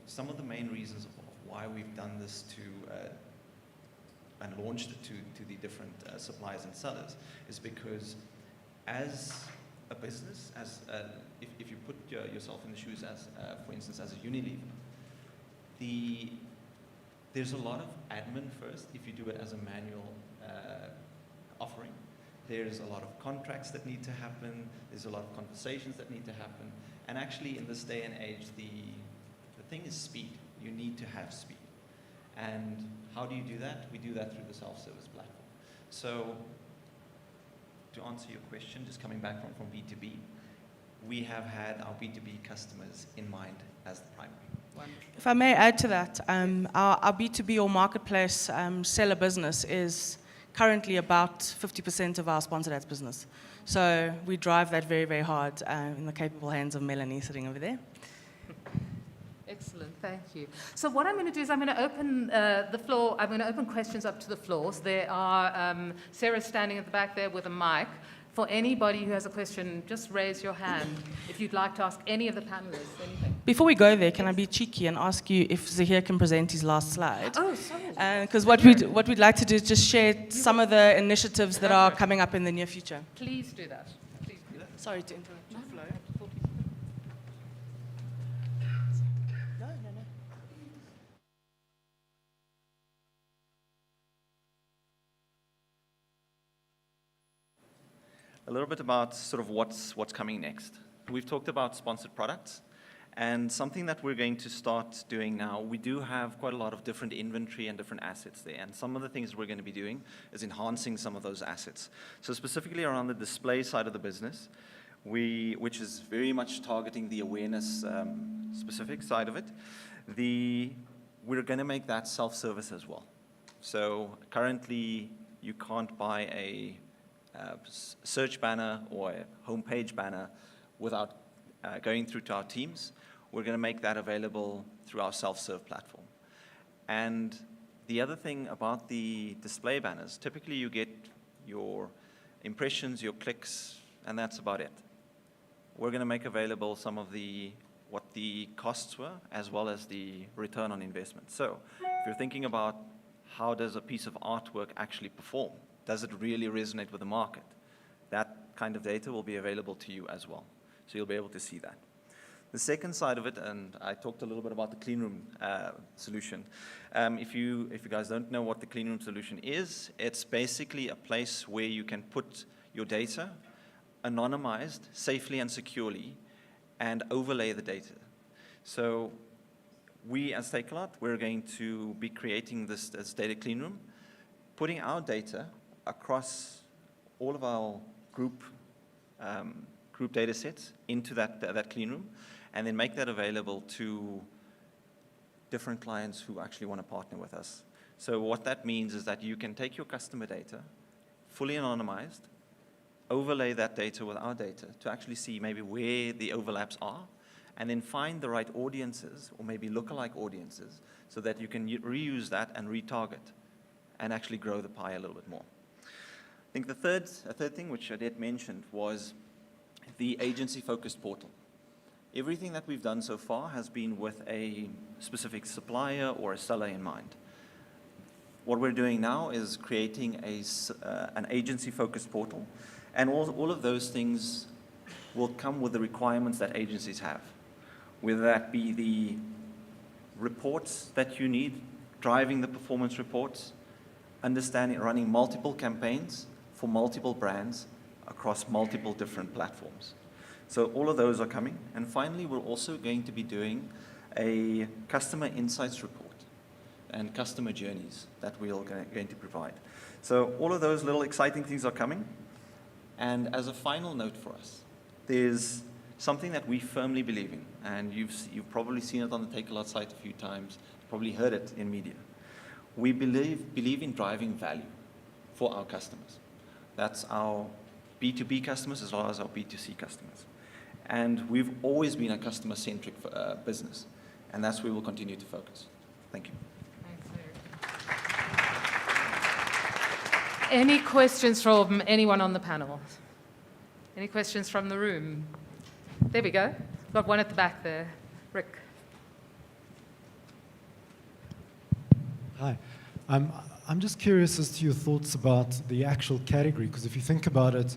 some of the main reasons of why we've done this and launched it to the different suppliers and sellers is because as a business, if you put yourself in the shoes as, for instance, as a Unilever, there's a lot of admin first if you do it as a manual offering. There's a lot of contracts that need to happen. There's a lot of conversations that need to happen. And actually, in this day and age, the thing is speed. You need to have speed. And how do you do that? We do that through the self-service platform. So to answer your question, just coming back from B2B, we have had our B2B customers in mind as the primary. Wonderful. If I may add to that, our B2B or marketplace seller business is currently about 50% of our sponsored ads business. So we drive that very, very hard in the capable hands of Melanie sitting over there. Excellent, thank you. So what I'm going to do is I'm going to open the floor, I'm going to open questions up to the floors. There are, Sarah's standing at the back there with a mic. For anybody who has a question, just raise your hand if you'd like to ask any of the panelists anything. Before we go there, can I be cheeky and ask you if Zahir can present his last slide? Oh, sorry. Because what we'd like to do is just share some of the initiatives that are coming up in the near future. Please do that. Please do that. Sorry to interrupt your flow. No. A little bit about sort of what's coming next. We've talked about sponsored products, and something that we're going to start doing now, we do have quite a lot of different inventory and different assets there, and some of the things we're going to be doing is enhancing some of those assets. So specifically around the display side of the business, which is very much targeting the awareness specific side of it, we're going to make that self-service as well. So currently, you can't buy a search banner or a homepage banner without going through to our teams. We're going to make that available through our self-serve platform. And the other thing about the display banners, typically you get your impressions, your clicks, and that's about it. We're going to make available some of what the costs were, as well as the return on investment. So if you're thinking about how does a piece of artwork actually perform, does it really resonate with the market? That kind of data will be available to you as well. So you'll be able to see that. The second side of it, and I talked a little bit about the clean room solution. If you guys don't know what the clean room solution is, it's basically a place where you can put your data anonymized, safely and securely, and overlay the data. So we as Takealot, we're going to be creating this data clean room, putting our data across all of our group data sets into that clean room, and then make that available to different clients who actually want to partner with us. So what that means is that you can take your customer data, fully anonymized, overlay that data with our data to actually see maybe where the overlaps are, and then find the right audiences, or maybe lookalike audiences, so that you can reuse that and retarget, and actually grow the pie a little bit more. I think the third thing, which Odette mentioned, was the agency-focused portal. Everything that we've done so far has been with a specific supplier or a seller in mind. What we're doing now is creating an agency-focused portal, and all of those things will come with the requirements that agencies have, whether that be the reports that you need, driving the performance reports, understanding running multiple campaigns for multiple brands across multiple different platforms. So all of those are coming. And finally, we're also going to be doing a customer insights report and customer journeys that we are going to provide. So all of those little exciting things are coming. And as a final note for us, there's something that we firmly believe in, and you've probably seen it on the Takealot site a few times, probably heard it in media. We believe in driving value for our customers. That's our B2B customers as well as our B2C customers. And we've always been a customer-centric business, and that's where we'll continue to focus. Thank you. Any questions from anyone on the panel? Any questions from the room? There we go. Got one at the back there. Rick. Hi. I'm just curious as to your thoughts about the actual category, because if you think about it,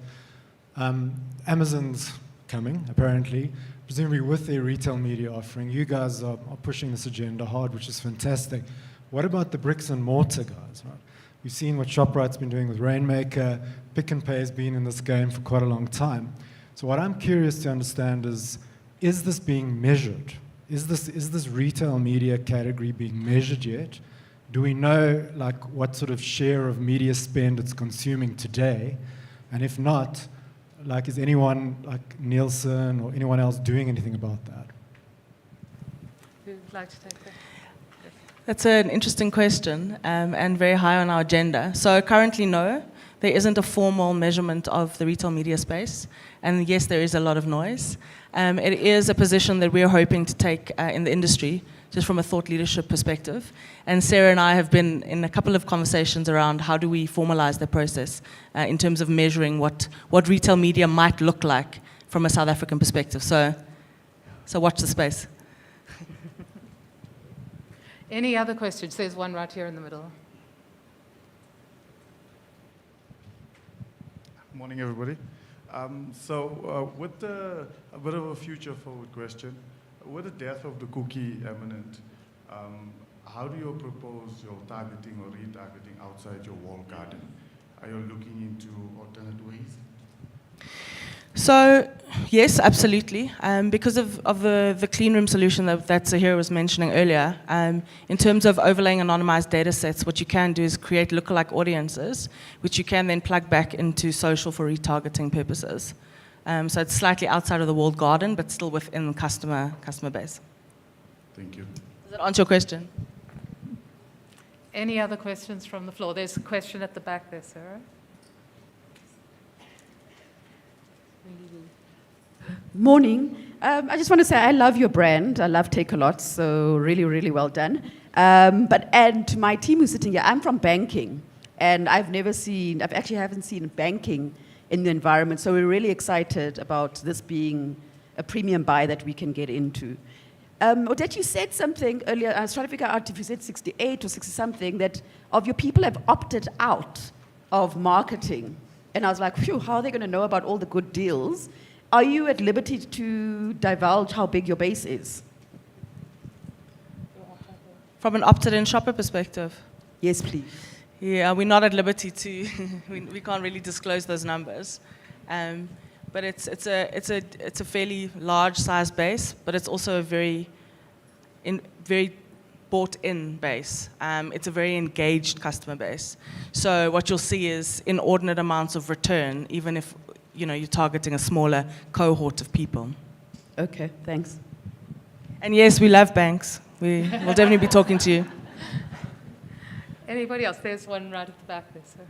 Amazon's coming, apparently, presumably with their retail media offering. You guys are pushing this agenda hard, which is fantastic. What about the bricks and mortar guys, right? We've seen what ShopRite's been doing with Rainmaker. Pick n Pay has been in this game for quite a long time. So what I'm curious to understand is this being measured? Is this retail media category being measured yet? Do we know like what sort of share of media spend it's consuming today? And if not, like is anyone like Nielsen or anyone else doing anything about that? Who'd like to take that? That's an interesting question and very high on our agenda. So currently, no, there isn't a formal measurement of the retail media space. And yes, there is a lot of noise. It is a position that we're hoping to take in the industry, just from a thought leadership perspective. And Sarah and I have been in a couple of conversations around how do we formalize the process in terms of measuring what retail media might look like from a South African perspective. So watch the space. Any other questions? There's one right here in the middle. Morning, everybody. With a bit of a future-forward question, with the death of the cookie imminent, how do you propose your targeting or retargeting outside your walled garden? Are you looking into alternate ways? So, yes, absolutely. Because of the clean room solution that Zahira was mentioning earlier, in terms of overlaying anonymized data sets, what you can do is create lookalike audiences, which you can then plug back into social for retargeting purposes. So it's slightly outside of the walled garden, but still within the customer base. Thank you. Does that answer your question? Any other questions from the floor? There's a question at the back there, Sarah. Morning. I just want to say I love your brand. I love Takealot, so really, really well done. And to my team who's sitting here, I'm from banking, and I actually haven't seen banking in the environment, so we're really excited about this being a premium buy that we can get into. Odette, you said something earlier, I was trying to figure out if you said 68 or 60 something, that of your people have opted out of marketing. And I was like, phew, how are they going to know about all the good deals? Are you at liberty to divulge how big your base is? From an opted-in shopper perspective, Yes, please. yeah, we're not at liberty to. we can't really disclose those numbers, but it's a fairly large size base, but it's also a very bought-in base. It's a very engaged customer base. So what you'll see is inordinate amounts of return, even if you're targeting a smaller cohort of people. Okay, thanks. And yes, we love banks. We'll definitely be talking to you. Anybody else? There's one right at the back there, sir.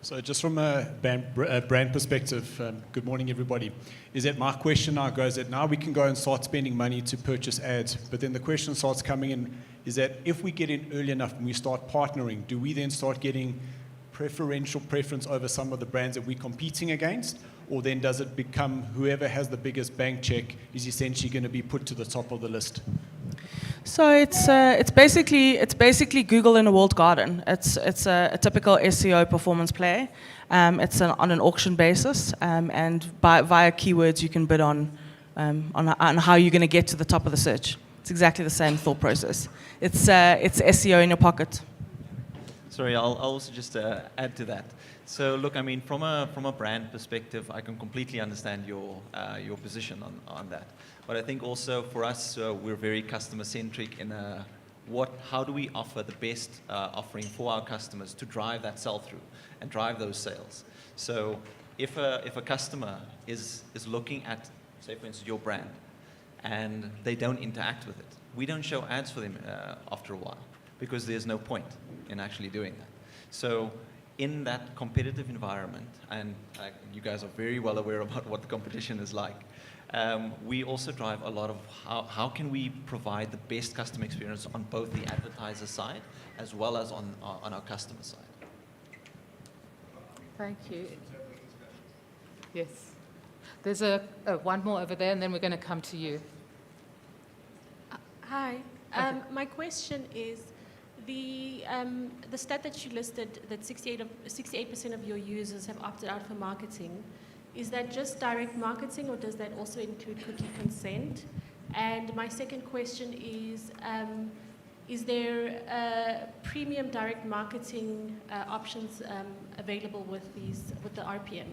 So just from a brand perspective, good morning, everybody. Is that my question now goes that now we can go and start spending money to purchase ads, but then the question starts coming in is that if we get in early enough and we start partnering, do we then start getting preferential preference over some of the brands that we're competing against? Or then does it become whoever has the biggest bank check is essentially going to be put to the top of the list? So it's basically Google in a walled garden. It's a typical SEO performance play. It's on an auction basis, and via keywords you can bid on how you're going to get to the top of the search. It's exactly the same thought process. It's SEO in your pocket. Sorry, I'll also just add to that. So look, I mean, from a brand perspective, I can completely understand your position on that. But I think also for us, we're very customer centric in how do we offer the best offering for our customers to drive that sell through and drive those sales. So if a customer is looking at, say for instance, your brand, and they don't interact with it, we don't show ads for them after a while, because there's no point in actually doing that. So in that competitive environment, and you guys are very well aware about what the competition is like, we also drive a lot of how can we provide the best customer experience on both the advertiser side as well as on our customer side. Thank you. Yes. There's one more over there, and then we're going to come to you. Hi. My question is, the stat that you listed, that 68% of your users have opted out for marketing, is that just direct marketing, or does that also include cookie consent? And my second question is there premium direct marketing options available with the RPM?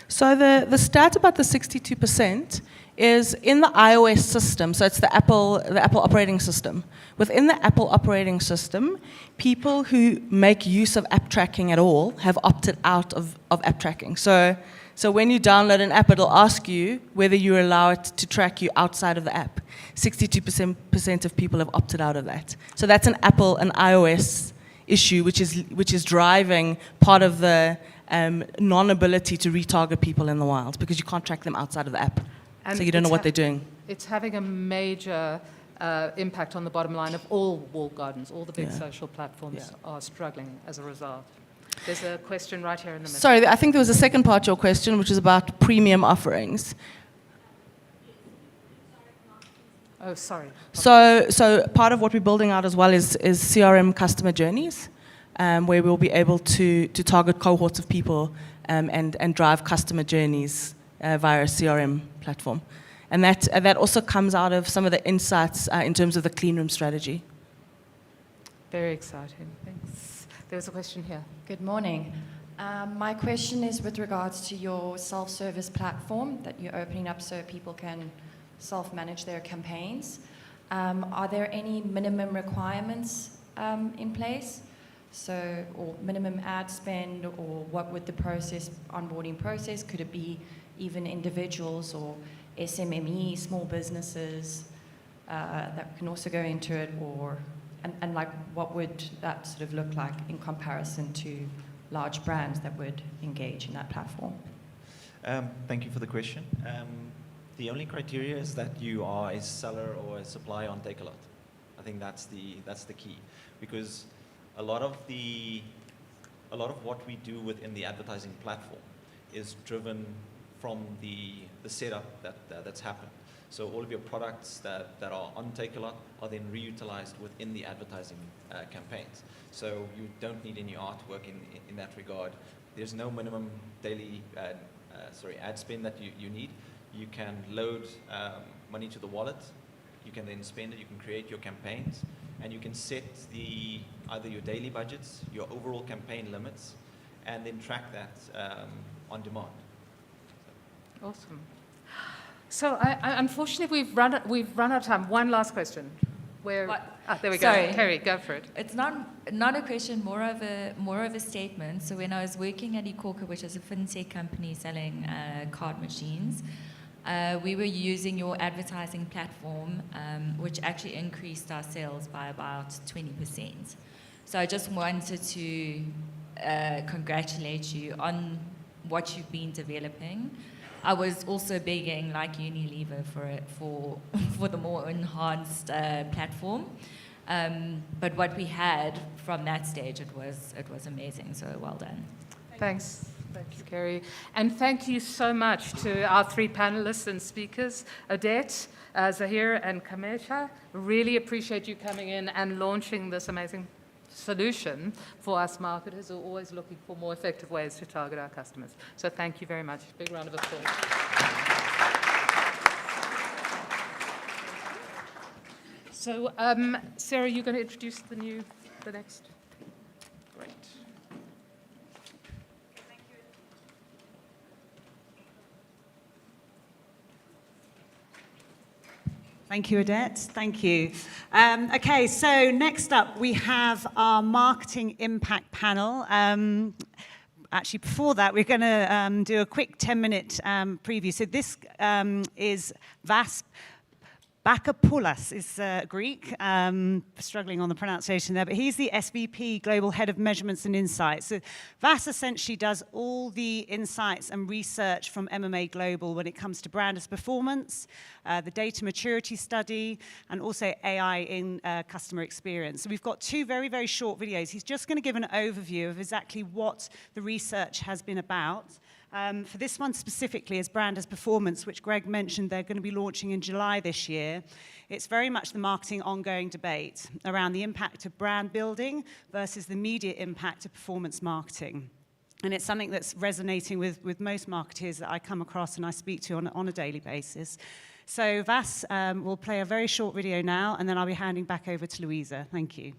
So the stat about the 62% is in the iOS system, so it's the Apple operating system. Within the Apple operating system, people who make use of app tracking at all have opted out of app tracking. So when you download an app, it'll ask you whether you allow it to track you outside of the app. 62% of people have opted out of that. So that's an Apple and iOS issue, which is driving part of the non-ability to retarget people in the wild, because you can't track them outside of the app. And so you don't know what they're doing. It's having a major impact on the bottom line of all walled gardens. All the big social platforms are struggling as a result. There's a question right here in the middle. Sorry, I think there was a second part to your question, which is about premium offerings. Oh, sorry. So part of what we're building out as well is CRM customer journeys, where we'll be able to target cohorts of people and drive customer journeys via a CRM platform. And that also comes out of some of the insights in terms of the clean room strategy. Very exciting. Thanks. There was a question here. Good morning. My question is with regards to your self-service platform that you're opening up so people can self-manage their campaigns. Are there any minimum requirements in place? So, or minimum ad spend, or what would the onboarding process? Could it be even individuals or SMME, small businesses that can also go into it, and like what would that sort of look like in comparison to large brands that would engage in that platform? Thank you for the question. The only criteria is that you are a seller or a supplier on Takealot. I think that's the key, because a lot of what we do within the advertising platform is driven from the setup that's happened. So all of your products that are on Takealot are then reutilized within the advertising campaigns. So you don't need any artwork in that regard. there's no minimum daily ad spend that you need. You can load money to the wallet. You can then spend it. You can create your campaigns, and you can set either your daily budgets, your overall campaign limits, and then track that on demand. Awesome. So unfortunately, we've run out of time. One last question. There we go. Sorry. Harry, go for it. It's not a question, more of a statement. So when I was working at eCorker, which is a fintech company selling card machines, we were using your advertising platform, which actually increased our sales by about 20%. So I just wanted to congratulate you on what you've been developing. I was also begging, like Unilever, for the more enhanced platform. But what we had from that stage, it was amazing. So well done. Thanks. Thanks, Kerry. And thank you so much to our three panelists and speakers, Odette, Zahir, and Kamesha. Really appreciate you coming in and launching this amazing solution for us marketers who are always looking for more effective ways to target our customers. So thank you very much. Big round of applause. So, Sarah, you're going to introduce the next. Great. Thank you, Odette. Thank you. Okay, so next up we have our marketing impact panel. Actually, before that, we're going to do a quick 10-minute preview. So this is Vas Bakopoulos, is Greek, struggling on the pronunciation there, but he's the SVP Global Head of Measurements and Insights. So Vas essentially does all the insights and research from MMA Global when it comes to brand as performance, the data maturity study, and also AI in customer experience. So we've got two very, very short videos. He's just going to give an overview of exactly what the research has been about. For this one specifically is brand as performance, which Greg mentioned they're going to be launching in July this year. It's very much the marketing ongoing debate around the impact of brand building versus the immediate impact of performance marketing. And it's something that's resonating with most marketers that I come across and I speak to on a daily basis. So Vas will play a very short video now, and then I'll be handing back over to Louisa. Thank you.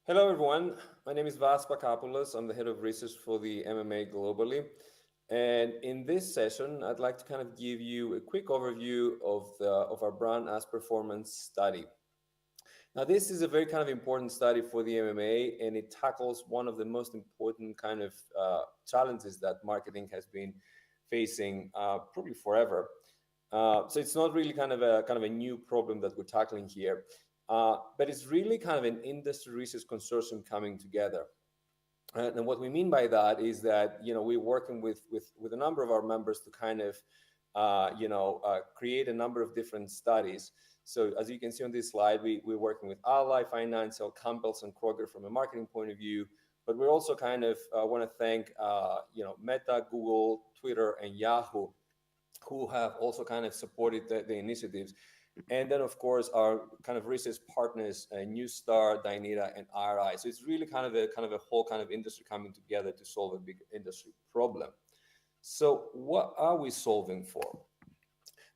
Hello, everyone. My name is Vas Bakopoulos. I'm the head of research for the MMA globally. And in this session, I'd like to kind of give you a quick overview of our brand as performance study. Now, this is a very kind of important study for the MMA, and it tackles one of the most important kind of challenges that marketing has been facing probably forever. So it's not really kind of a new problem that we're tackling here. But it's really kind of an industry research consortium coming together. And what we mean by that is that, we're working with a number of our members to kind of, create a number of different studies. So as you can see on this slide, we're working with Ally Financial, Campbell's and Kroger from a marketing point of view. But we're also kind of want to thank, Meta, Google, Twitter, and Yahoo, who have also kind of supported the initiatives. And then, of course, our kind of research partners, Newstar, Dyneta, and RI. So it's really kind of a whole kind of industry coming together to solve a big industry problem. So what are we solving for?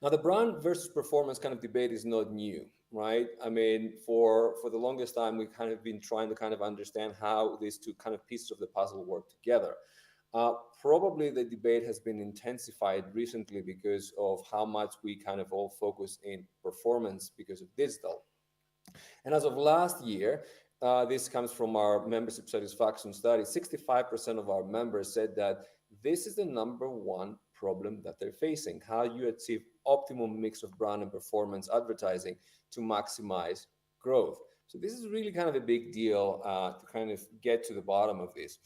Now, the brand versus performance kind of debate is not new, right? I mean, for the longest time, we've kind of been trying to kind of understand how these two kind of pieces of the puzzle work together. Probably the debate has been intensified recently because of how much we kind of all focus in performance because of digital. And as of last year, this comes from our membership satisfaction study, 65% of our members said that this is the number one problem that they're facing, how you achieve optimum mix of brand and performance advertising to maximize growth. So this is really kind of a big deal to kind of get to the bottom of this.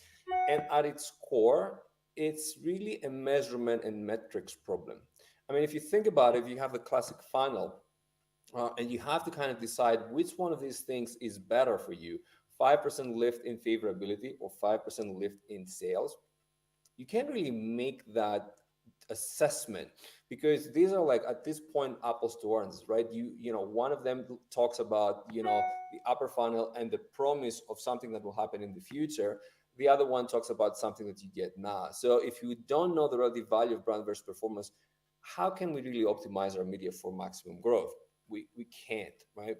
And at its core, it's really a measurement and metrics problem. I mean, if you think about it, if you have the classic funnel and you have to kind of decide which one of these things is better for you, 5% lift in favorability or 5% lift in sales, you can't really make that assessment, because these are like at this point apples to oranges, right? You know, one of them talks about, you know, the upper funnel and the promise of something that will happen in the future. The other one talks about something that you get now. So if you don't know the relative value of brand versus performance, how can we really optimize our media for maximum growth? We can't, right?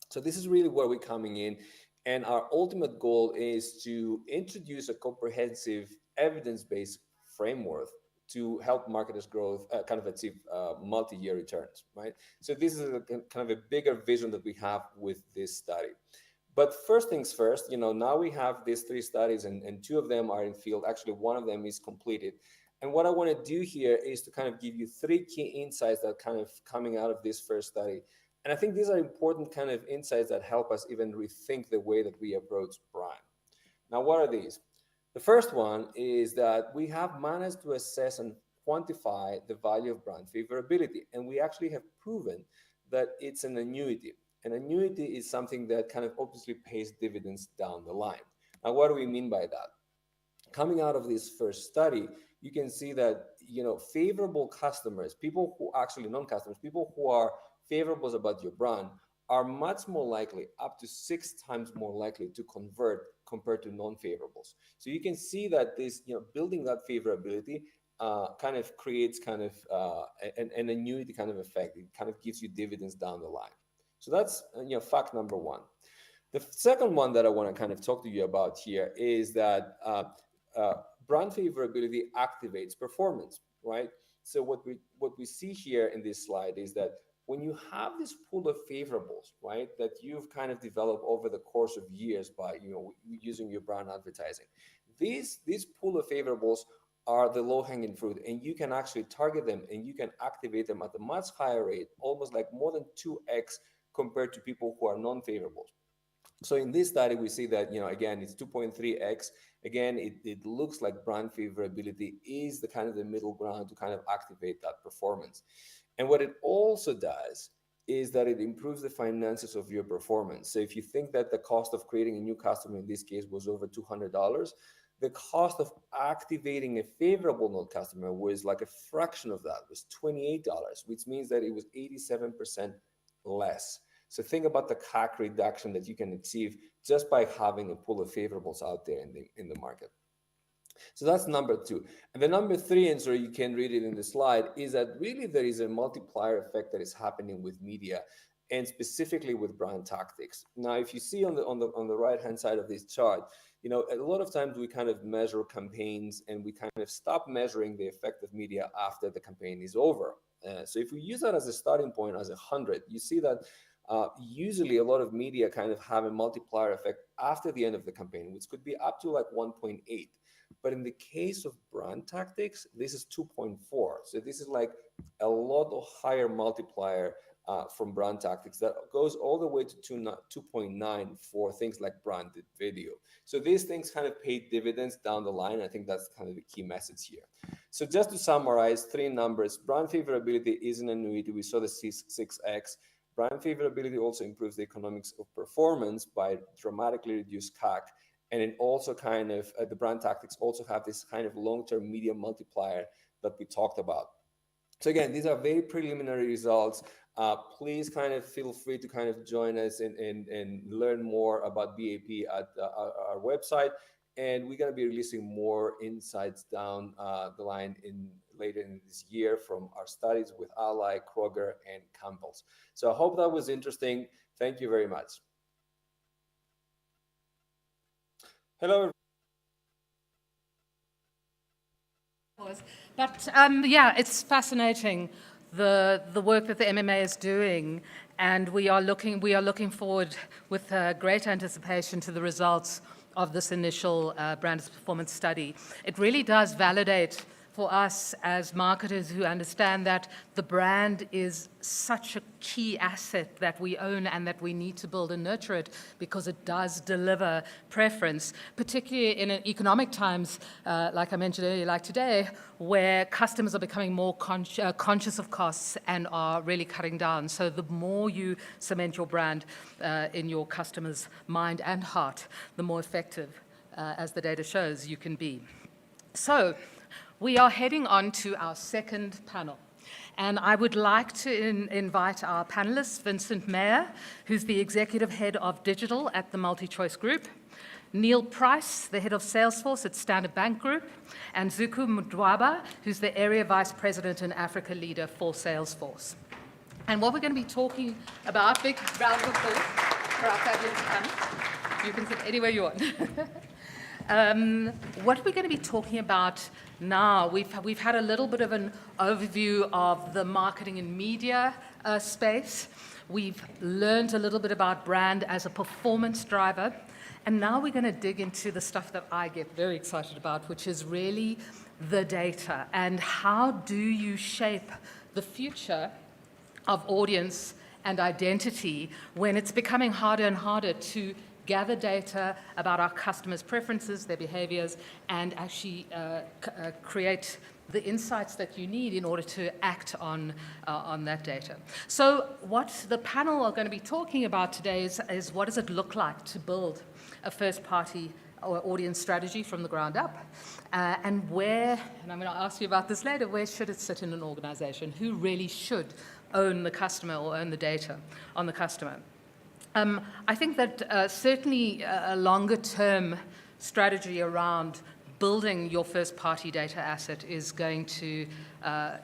So this is really where we're coming in. And our ultimate goal is to introduce a comprehensive evidence-based framework to help marketers growth kind of achieve multi-year returns, right? So this is a kind of a bigger vision that we have with this study. But first things first, you know, now we have these 3 studies and 2 of them are in field. Actually, 1 of them is completed. And what I want to do here is to kind of give you 3 key insights that kind of coming out of this first study. And I think these are important kind of insights that help us even rethink the way that we approach brand. Now, what are these? The first one is that we have managed to assess and quantify the value of brand favorability. And we actually have proven that it's an annuity. An annuity is something that kind of obviously pays dividends down the line. Now, what do we mean by that? Coming out of this first study, you can see that, you know, favorable customers, people who actually non-customers, people who are favorables about your brand are much more likely, up to 6 times more likely to convert compared to non-favorables. So you can see that this, you know, building that favorability kind of creates kind of an annuity kind of effect. It kind of gives you dividends down the line. So that's, you know, fact number 1. The second one that I want to kind of talk to you about here is that brand favorability activates performance, right? So what we see here in this slide is that when you have this pool of favorables, right, that you've kind of developed over the course of years by, you know, using your brand advertising, these pool of favorables are the low-hanging fruit, and you can actually target them and you can activate them at a much higher rate, almost like more than 2x compared to people who are non-favorables. So in this study, we see that, you know, again, it's 2.3x. Again, it looks like brand favorability is the kind of the middle ground to kind of activate that performance. And what it also does is that it improves the finances of your performance. So if you think that the cost of creating a new customer in this case was over $200, the cost of activating a favorable non customer was like a fraction of that, was $28, which means that it was 87% less. So think about the CAC reduction that you can achieve just by having a pool of favorables out there in the market. So that's number 2. And the number 3, and so you can read it in the slide, is that really there is a multiplier effect that is happening with media and specifically with brand tactics. Now, if you see on the right-hand side of this chart, you know, a lot of times we kind of measure campaigns and we kind of stop measuring the effect of media after the campaign is over. So if we use that as a starting point, as 100, you see that usually a lot of media kind of have a multiplier effect after the end of the campaign, which could be up to like 1.8. But in the case of brand tactics, this is 2.4. So this is like a lot of higher multiplier from brand tactics that goes all the way to 2.9 for things like branded video. So these things kind of pay dividends down the line. I think that's kind of the key message here. So just to summarize, 3 numbers. Brand favorability is an annuity. We saw the 6x. Brand favorability also improves the economics of performance by dramatically reduced CAC. And it also kind of, the brand tactics also have this kind of long-term media multiplier that we talked about. So again, these are very preliminary results. Please kind of feel free to kind of join us and learn more about BAP at our website. And we're going to be releasing more insights down the line later in this year from our studies with Ally, Kroger, and Campbell's. So I hope that was interesting. Thank you very much. Hello. But yeah, it's fascinating the work that the MMA is doing, and we are looking forward with great anticipation to the results of this initial brand performance study. It really does validate for us as marketers who understand that the brand is such a key asset that we own and that we need to build and nurture it because it does deliver preference, particularly in economic times, like I mentioned earlier, like today, where customers are becoming more conscious of costs and are really cutting down. So the more you cement your brand in your customer's mind and heart, the more effective, as the data shows, you can be. So We are heading on to our second panel. And I would like to invite our panelists, Vincent Mayer, who's the Executive Head of Digital at the MultiChoice Group, Neil Price, the Head of Salesforce at Standard Bank Group, and Zuku Mdwaba, who's the Area Vice President and Africa Leader for Salesforce. And what we're going to be talking about, big round of applause for our fabulous panel. You can sit anywhere you want. What we're going to be talking about now, we've had a little bit of an overview of the marketing and media space. We've learned a little bit about brand as a performance driver. And now we're going to dig into the stuff that I get very excited about, which is really the data and how do you shape the future of audience and identity when it's becoming harder and harder to gather data about our customers' preferences, their behaviors, and actually create the insights that you need in order to act on that data. So what the panel are going to be talking about today is what does it look like to build a first-party or audience strategy from the ground up, and where, and I'm going to ask you about this later, where should it sit in an organization? Who really should own the customer or own the data on the customer? I think that certainly a longer-term strategy around building your first-party data asset is going to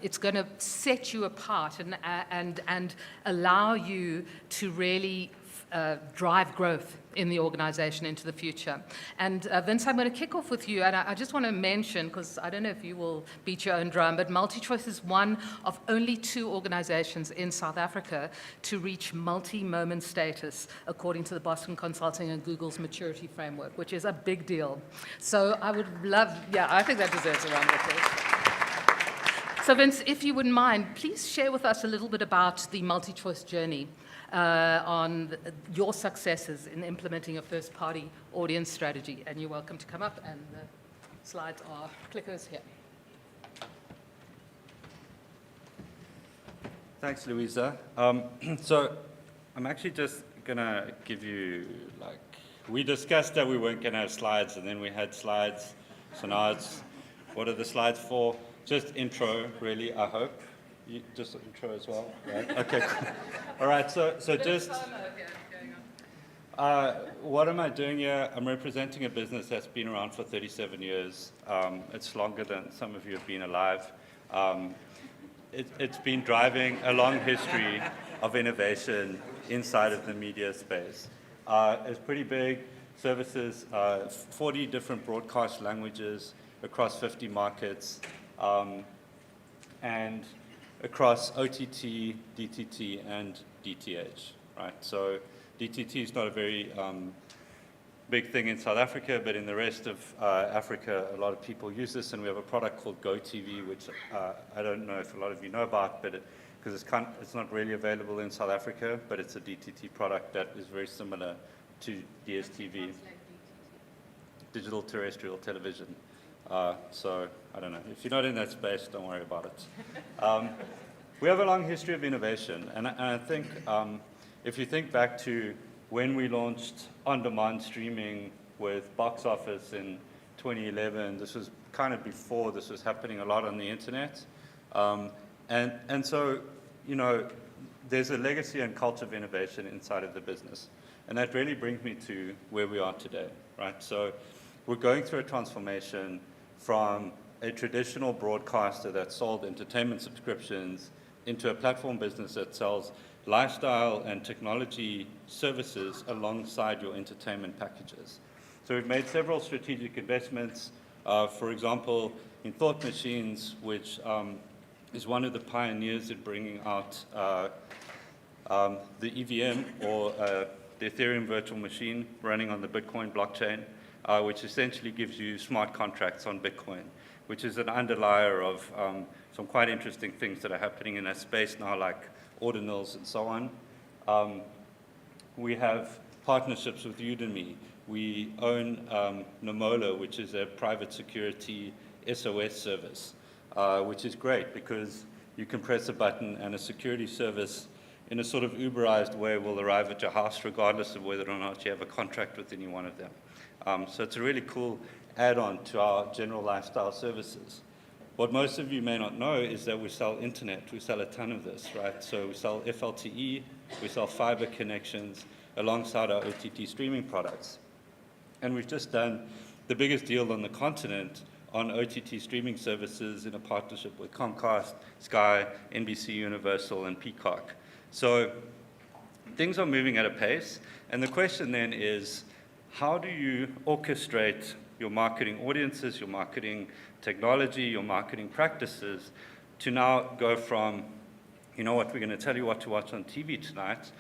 it's going to set you apart and allow you to really drive growth in the organization into the future. And Vince, I'm going to kick off with you, and I just want to mention, because I don't know if you will beat your own drum, but MultiChoice is one of only 2 organizations in South Africa to reach multi-moment status, according to the Boston Consulting and Google's maturity framework, which is a big deal. So I would love, I think that deserves a round of applause. So Vince, if you wouldn't mind, please share with us a little bit about the MultiChoice journey on your successes in implementing a first-party audience strategy. And you're welcome to come up, and the slides are clickers here. Thanks, Louisa. So I'm actually just going to give you, we discussed that we weren't going to have slides, and then we had slides. So now it's, what are the slides for? Just intro, really, I hope. Just intro as well, right? Okay. All right, so just, what am I doing here? I'm representing a business that's been around for 37 years. It's longer than some of you have been alive. It's been driving a long history of innovation inside of the media space. It's pretty big, services 40 different broadcast languages across 50 markets, and across OTT, DTT, and DTH, right? So DTT is not a very big thing in South Africa, but in the rest of Africa, a lot of people use this, and we have a product called GoTV, which I don't know if a lot of you know about, but because it's not really available in South Africa, but it's a DTT product that is very similar to DSTV, digital terrestrial television. So I don't know. If you're not in that space, don't worry about it. We have a long history of innovation, and I think if you think back to when we launched on-demand streaming with Box Office in 2011, this was kind of before this was happening a lot on the internet. And so, you know, there's a legacy and culture of innovation inside of the business. And that really brings me to where we are today, right? So we're going through a transformation from a traditional broadcaster that sold entertainment subscriptions into a platform business that sells lifestyle and technology services alongside your entertainment packages. So we've made several strategic investments, for example, in Thought Machines, which is one of the pioneers in bringing out the EVM, or the Ethereum virtual machine running on the Bitcoin blockchain, which essentially gives you smart contracts on Bitcoin, which is an underlier of some quite interesting things that are happening in that space now, like ordinals and so on. We have partnerships with Udemy. We own Nomola, which is a private security SOS service, which is great because you can press a button and a security service in a sort of Uberized way will arrive at your house regardless of whether or not you have a contract with any one of them. So it's a really cool add-on to our general lifestyle services. What most of you may not know is that we sell internet. We sell a ton of this, right? So we sell FLTE, we sell fiber connections alongside our OTT streaming products. And we've just done the biggest deal on the continent on OTT streaming services in a partnership with Comcast, Sky, NBC Universal, and Peacock. So things are moving at a pace. And the question then is, how do you orchestrate your marketing audiences, your marketing technology, your marketing practices to now go from, you know what, we're going to tell you what to watch on TV tonight,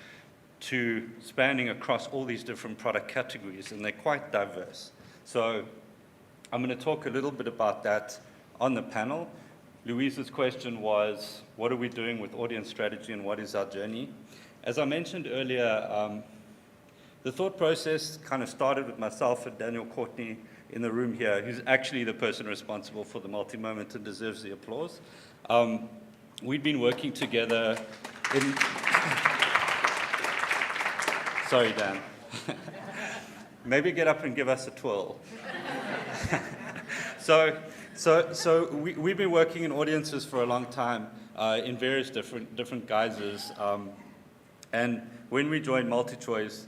to spanning across all these different product categories, and they're quite diverse. So I'm going to talk a little bit about that on the panel. Louise's question was, what are we doing with audience strategy and what is our journey? As I mentioned earlier, the thought process kind of started with myself and Daniel Courtney in the room here, who's actually the person responsible for the multi-moment and deserves the applause. We'd been working together in... Sorry, Dan. Maybe get up and give us a twirl. So we've been working in audiences for a long time in various different guises. And when we joined MultiChoice,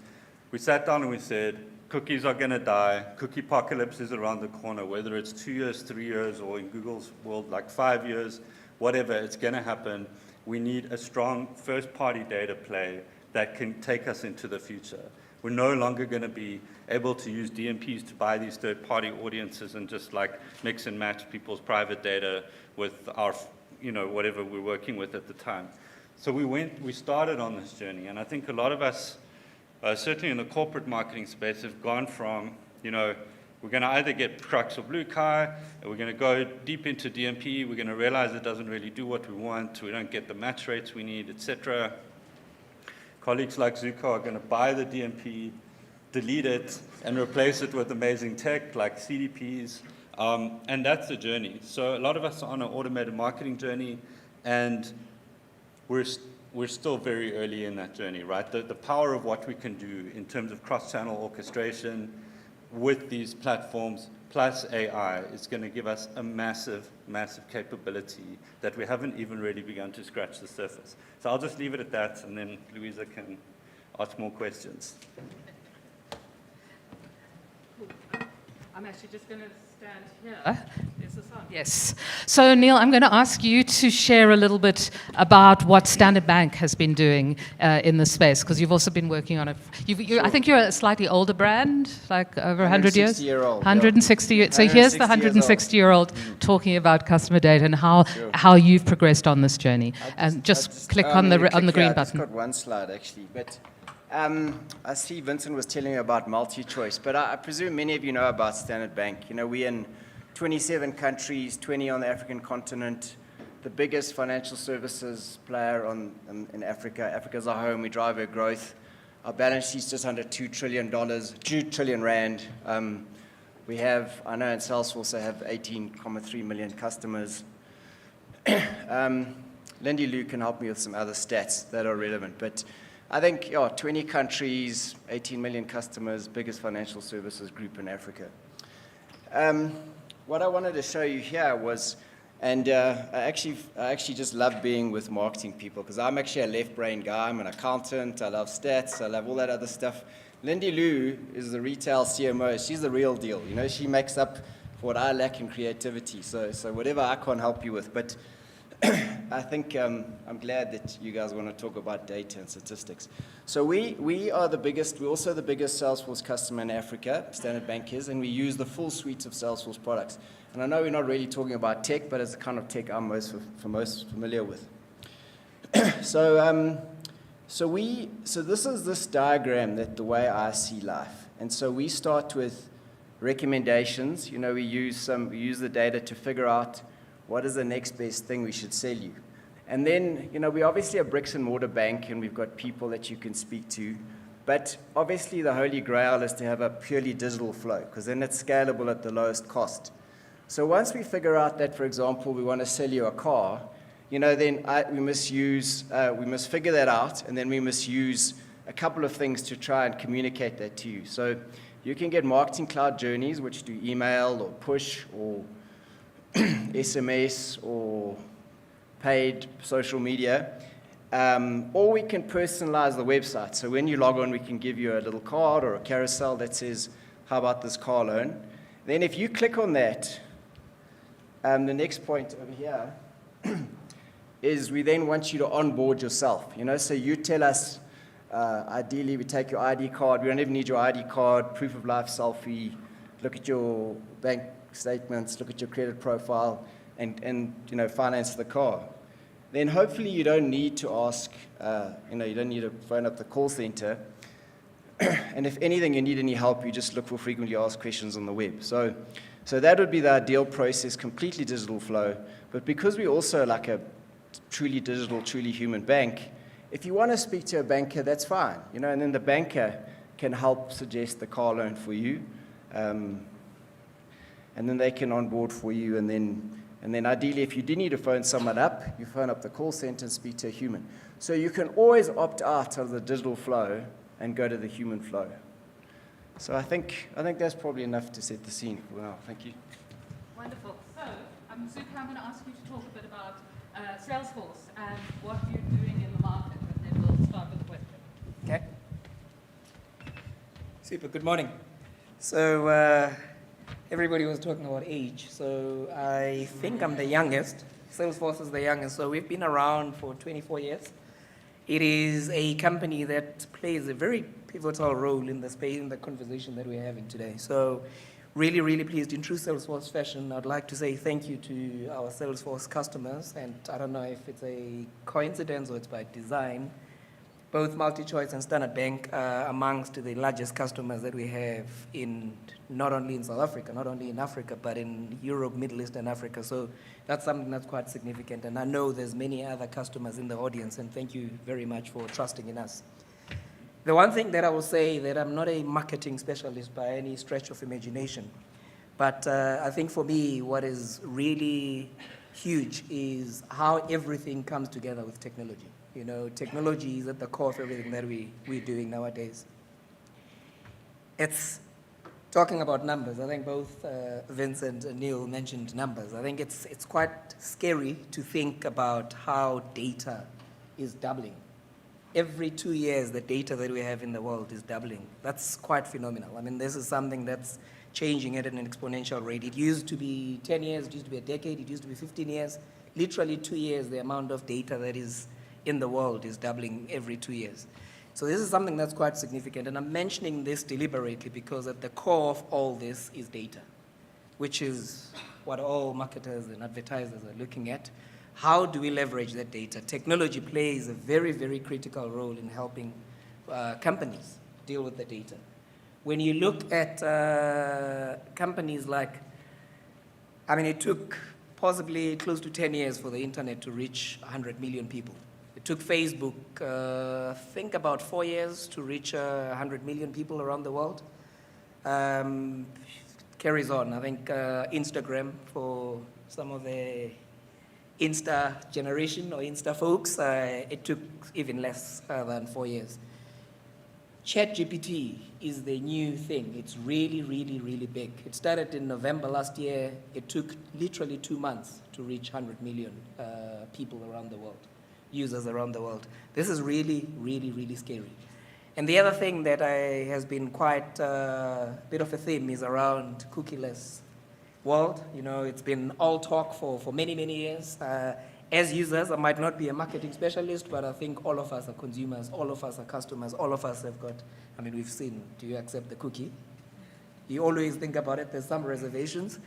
we sat down and we said, cookies are going to die. Cookie apocalypse is around the corner, whether it's 2 years, 3 years, or in Google's world, like 5 years, whatever, it's going to happen. We need a strong first-party data play that can take us into the future. We're no longer going to be able to use DMPs to buy these third-party audiences and just like mix and match people's private data with our, whatever we're working with at the time. So we started on this journey, and I think a lot of us, certainly in the corporate marketing space, have gone from, we're going to either get Crux or Blue Kai, and we're going to go deep into DMP, we're going to realize it doesn't really do what we want, we don't get the match rates we need, etc. Colleagues like Zuko are going to buy the DMP, delete it, and replace it with amazing tech like CDPs, and that's the journey. So a lot of us are on an automated marketing journey, and we're still very early in that journey, right? The power of what we can do in terms of cross-channel orchestration with these platforms plus AI is going to give us a massive, massive capability that we haven't even really begun to scratch the surface. So I'll just leave it at that, and then Louisa can ask more questions. I'm actually just going to stand here. There's the sound. Yes. So, Neil, I'm going to ask you to share a little bit about what Standard Bank has been doing in this space, because you've also been working on it. I think you're a slightly older brand, like over 100 years? 160-year-old. 160 years. So here's the 160-year-old talking about customer data and how you've progressed on this journey. And just click on the green button. I've just got one slide, actually. But I see Vincent was telling you about MultiChoice, but I presume many of you know about Standard Bank. We're in 27 countries, 20 on the African continent, the biggest financial services player in Africa. Africa's our home. We drive our growth. Our balance sheet's just under $2 trillion. We have, I know in Salesforce, I have 18.3 million customers. Lindy Liu can help me with some other stats that are relevant, but I think 20 countries, 18 million customers, biggest financial services group in Africa. What I wanted to show you here was, and I actually just love being with marketing people, because I'm actually a left-brain guy. I'm an accountant. I love stats. I love all that other stuff. Lindy Liu is the retail CMO. She's the real deal. She makes up for what I lack in creativity. So whatever I can't help you with, but I think I'm glad that you guys want to talk about data and statistics. So we are the biggest, we're also the biggest Salesforce customer in Africa, Standard Bank is, and we use the full suite of Salesforce products. And I know we're not really talking about tech, but it's the kind of tech I'm most familiar with. So this is this diagram, that the way I see life. And so we start with recommendations. We use the data to figure out what is the next best thing we should sell you. And then, we're obviously a bricks and mortar bank, and we've got people that you can speak to. But obviously the holy grail is to have a purely digital flow, because then it's scalable at the lowest cost. So once we figure out that, for example, we want to sell you a car, then we must figure that out, and then we must use a couple of things to try and communicate that to you. So you can get marketing cloud journeys, which do email or push or SMS or paid social media, or we can personalize the website. So when you log on, we can give you a little card or a carousel that says, how about this car loan? Then if you click on that, the next point over here is we then want you to onboard yourself. So you tell us, ideally we take your ID card. We don't even need your ID card, proof of life selfie, look at your bank statements, look at your credit profile, and finance the car. Then hopefully you don't need to ask, you don't need to phone up the call center. And if anything, you need any help, you just look for frequently asked questions on the web. So that would be the ideal process, completely digital flow. But because we're also like a truly digital, truly human bank, if you want to speak to a banker, that's fine. And then the banker can help suggest the car loan for you. And then they can onboard for you. And then ideally, if you do need to phone someone up, you phone up the call center and speak to a human. So you can always opt out of the digital flow and go to the human flow. So I think that's probably enough to set the scene for now. Thank you. Wonderful. So, Zuka, I'm going to ask you to talk a bit about Salesforce and what you're doing in the market, and then we'll start with the question. Okay. Super. Good morning. So everybody was talking about age. So I think I'm the youngest. Salesforce is the youngest. So we've been around for 24 years. It is a company that plays a very pivotal role in the space, in the conversation that we're having today. So really, really pleased in true Salesforce fashion. I'd like to say thank you to our Salesforce customers. And I don't know if it's a coincidence or it's by design. Both MultiChoice and Standard Bank are amongst the largest customers that we have in not only in South Africa, not only in Africa, but in Europe, Middle East, and Africa. So that's something that's quite significant. And I know there's many other customers in the audience, and thank you very much for trusting in us. The one thing that I will say that I'm not a marketing specialist by any stretch of imagination, but I think for me what is really huge is how everything comes together with technology. Technology is at the core of everything that we're doing nowadays. It's talking about numbers. I think both Vincent and Neil mentioned numbers. I think it's quite scary to think about how data is doubling. Every 2 years, the data that we have in the world is doubling. That's quite phenomenal. I mean, this is something that's changing at an exponential rate. It used to be 10 years, it used to be a decade, it used to be 15 years. Literally 2 years, the amount of data that is in the world is doubling every 2 years. So this is something that's quite significant, and I'm mentioning this deliberately because at the core of all this is data, which is what all marketers and advertisers are looking at. How do we leverage that data? Technology plays a very, very critical role in helping companies deal with the data. When you look at companies like, it took possibly close to 10 years for the internet to reach 100 million people. It took Facebook, I think about 4 years to reach 100 million people around the world. Carries on. I think Instagram, for some of the Insta generation or Insta folks, it took even less than 4 years. ChatGPT is the new thing. It's really, really, really big. It started in November last year. It took literally 2 months to reach 100 million people around the world, users around the world. This is really, really, really scary. And the other thing that has been quite a bit of a theme is around cookieless world. It's been all talk for many, many years. As users, I might not be a marketing specialist, but I think all of us are consumers, all of us are customers, all of us have got, we've seen, do you accept the cookie? You always think about it, there's some reservations.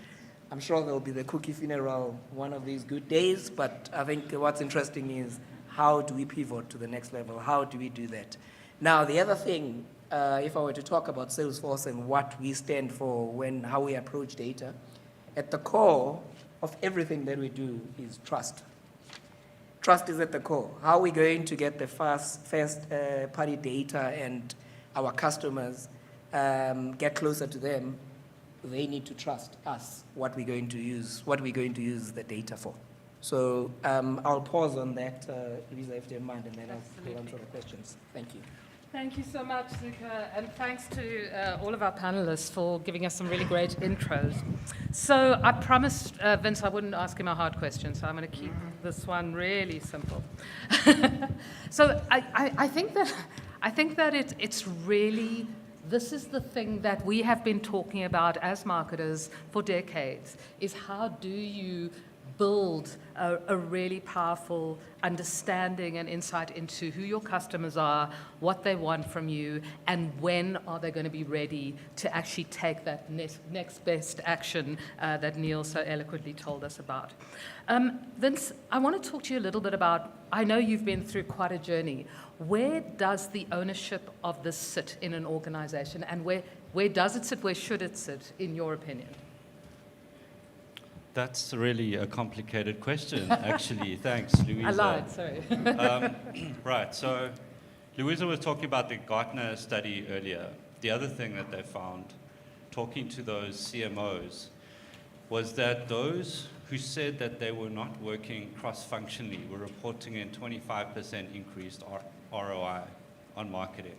I'm sure there'll be the cookie funeral one of these good days, but I think what's interesting is how do we pivot to the next level? How do we do that? Now, the other thing, if I were to talk about Salesforce and what we stand for how we approach data, at the core of everything that we do is trust. Trust is at the core. How are we going to get the first-party data and our customers get closer to them? They need to trust us, what we're going to use the data for. So I'll pause on that, Lisa, if you don't mind, and then I'll answer the questions. Thank you. Thank you so much, Zuka, and thanks to all of our panelists for giving us some really great intros. So I promised Vince I wouldn't ask him a hard question, so I'm going to keep this one really simple. So I think that it's really, this is the thing that we have been talking about as marketers for decades, is how do you build a really powerful understanding and insight into who your customers are, what they want from you, and when are they going to be ready to actually take that next best action that Neil so eloquently told us about. Vince, I want to talk to you a little bit about, I know you've been through quite a journey. Where does the ownership of this sit in an organization, and where does it sit, where should it sit, in your opinion? That's really a complicated question, actually. Thanks, Louisa. I lied, sorry. Right, so Louisa was talking about the Gartner study earlier. The other thing that they found, talking to those CMOs, was that those who said that they were not working cross-functionally were reporting a 25% increased ROI on marketing,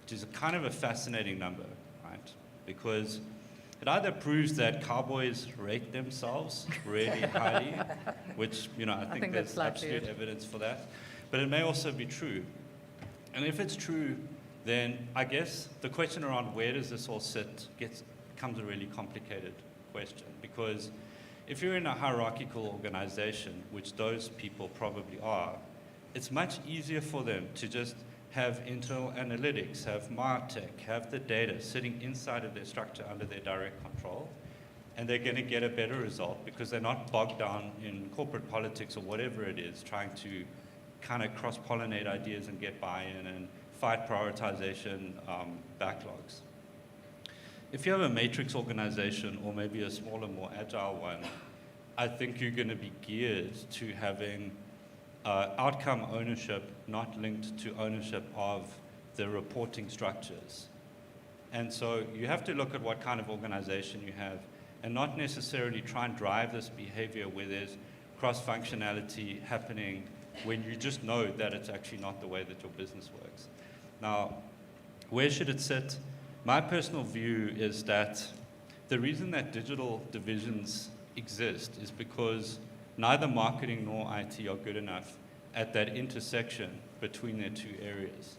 which is a kind of a fascinating number, right? Because it either proves that cowboys rate themselves really highly, which, I think there's absolute evidence for that. But it may also be true. And if it's true, then I guess the question around where does this all sit becomes a really complicated question. Because if you're in a hierarchical organization, which those people probably are, it's much easier for them to just have internal analytics, have MarTech, have the data sitting inside of their structure under their direct control, and they're going to get a better result because they're not bogged down in corporate politics or whatever it is, trying to kind of cross-pollinate ideas and get buy-in and fight prioritization backlogs. If you have a matrix organization or maybe a smaller, more agile one, I think you're going to be geared to having outcome ownership not linked to ownership of the reporting structures. And so you have to look at what kind of organization you have and not necessarily try and drive this behavior where there's cross-functionality happening when you just know that it's actually not the way that your business works. Now, where should it sit? My personal view is that the reason that digital divisions exist is because neither marketing nor IT are good enough at that intersection between their two areas.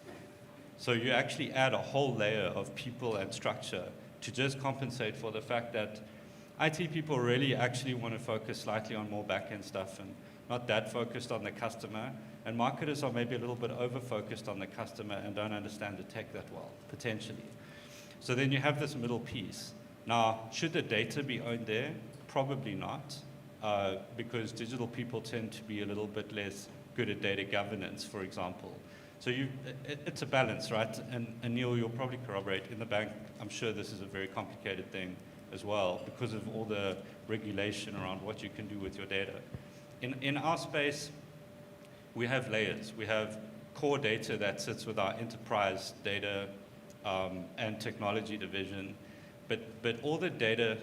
So you actually add a whole layer of people and structure to just compensate for the fact that IT people really actually want to focus slightly on more back-end stuff and not that focused on the customer. And marketers are maybe a little bit over-focused on the customer and don't understand the tech that well, potentially. So then you have this middle piece. Now, should the data be owned there? Probably not. Because digital people tend to be a little bit less good at data governance, for example. So it's a balance, right? And Neil, you'll probably corroborate. In the bank, I'm sure this is a very complicated thing as well because of all the regulation around what you can do with your data. In our space, we have layers. We have core data that sits with our enterprise data and technology division. But all the data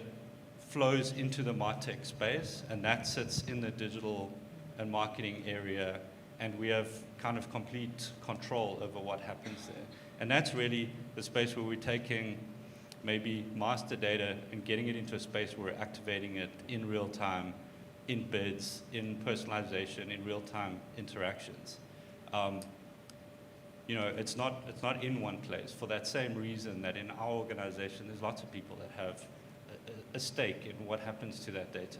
flows into the MarTech space, and that sits in the digital and marketing area, and we have kind of complete control over what happens there. And that's really the space where we're taking maybe master data and getting it into a space where we're activating it in real time, in bids, in personalization, in real-time interactions. It's not in one place for that same reason that in our organization there's lots of people that have a stake in what happens to that data.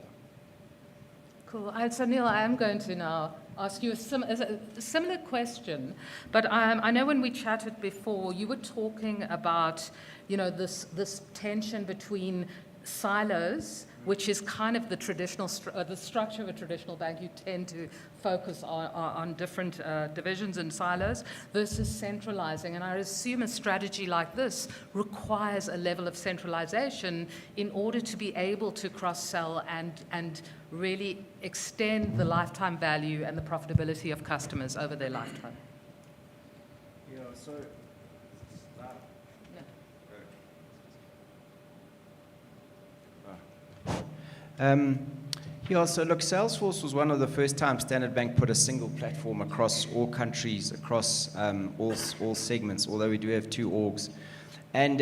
Cool. So Neil, I am going to now ask you a similar question, but I know when we chatted before, you were talking about, this tension between silos, which is kind of the traditional, the structure of a traditional bank. You tend to focus on different divisions and silos versus centralizing. And I assume a strategy like this requires a level of centralization in order to be able to cross-sell and really extend the lifetime value and the profitability of customers over their lifetime. Yeah, so Yeah, so look, Salesforce was one of the first times Standard Bank put a single platform across all countries, across all segments, although we do have 2 orgs. And,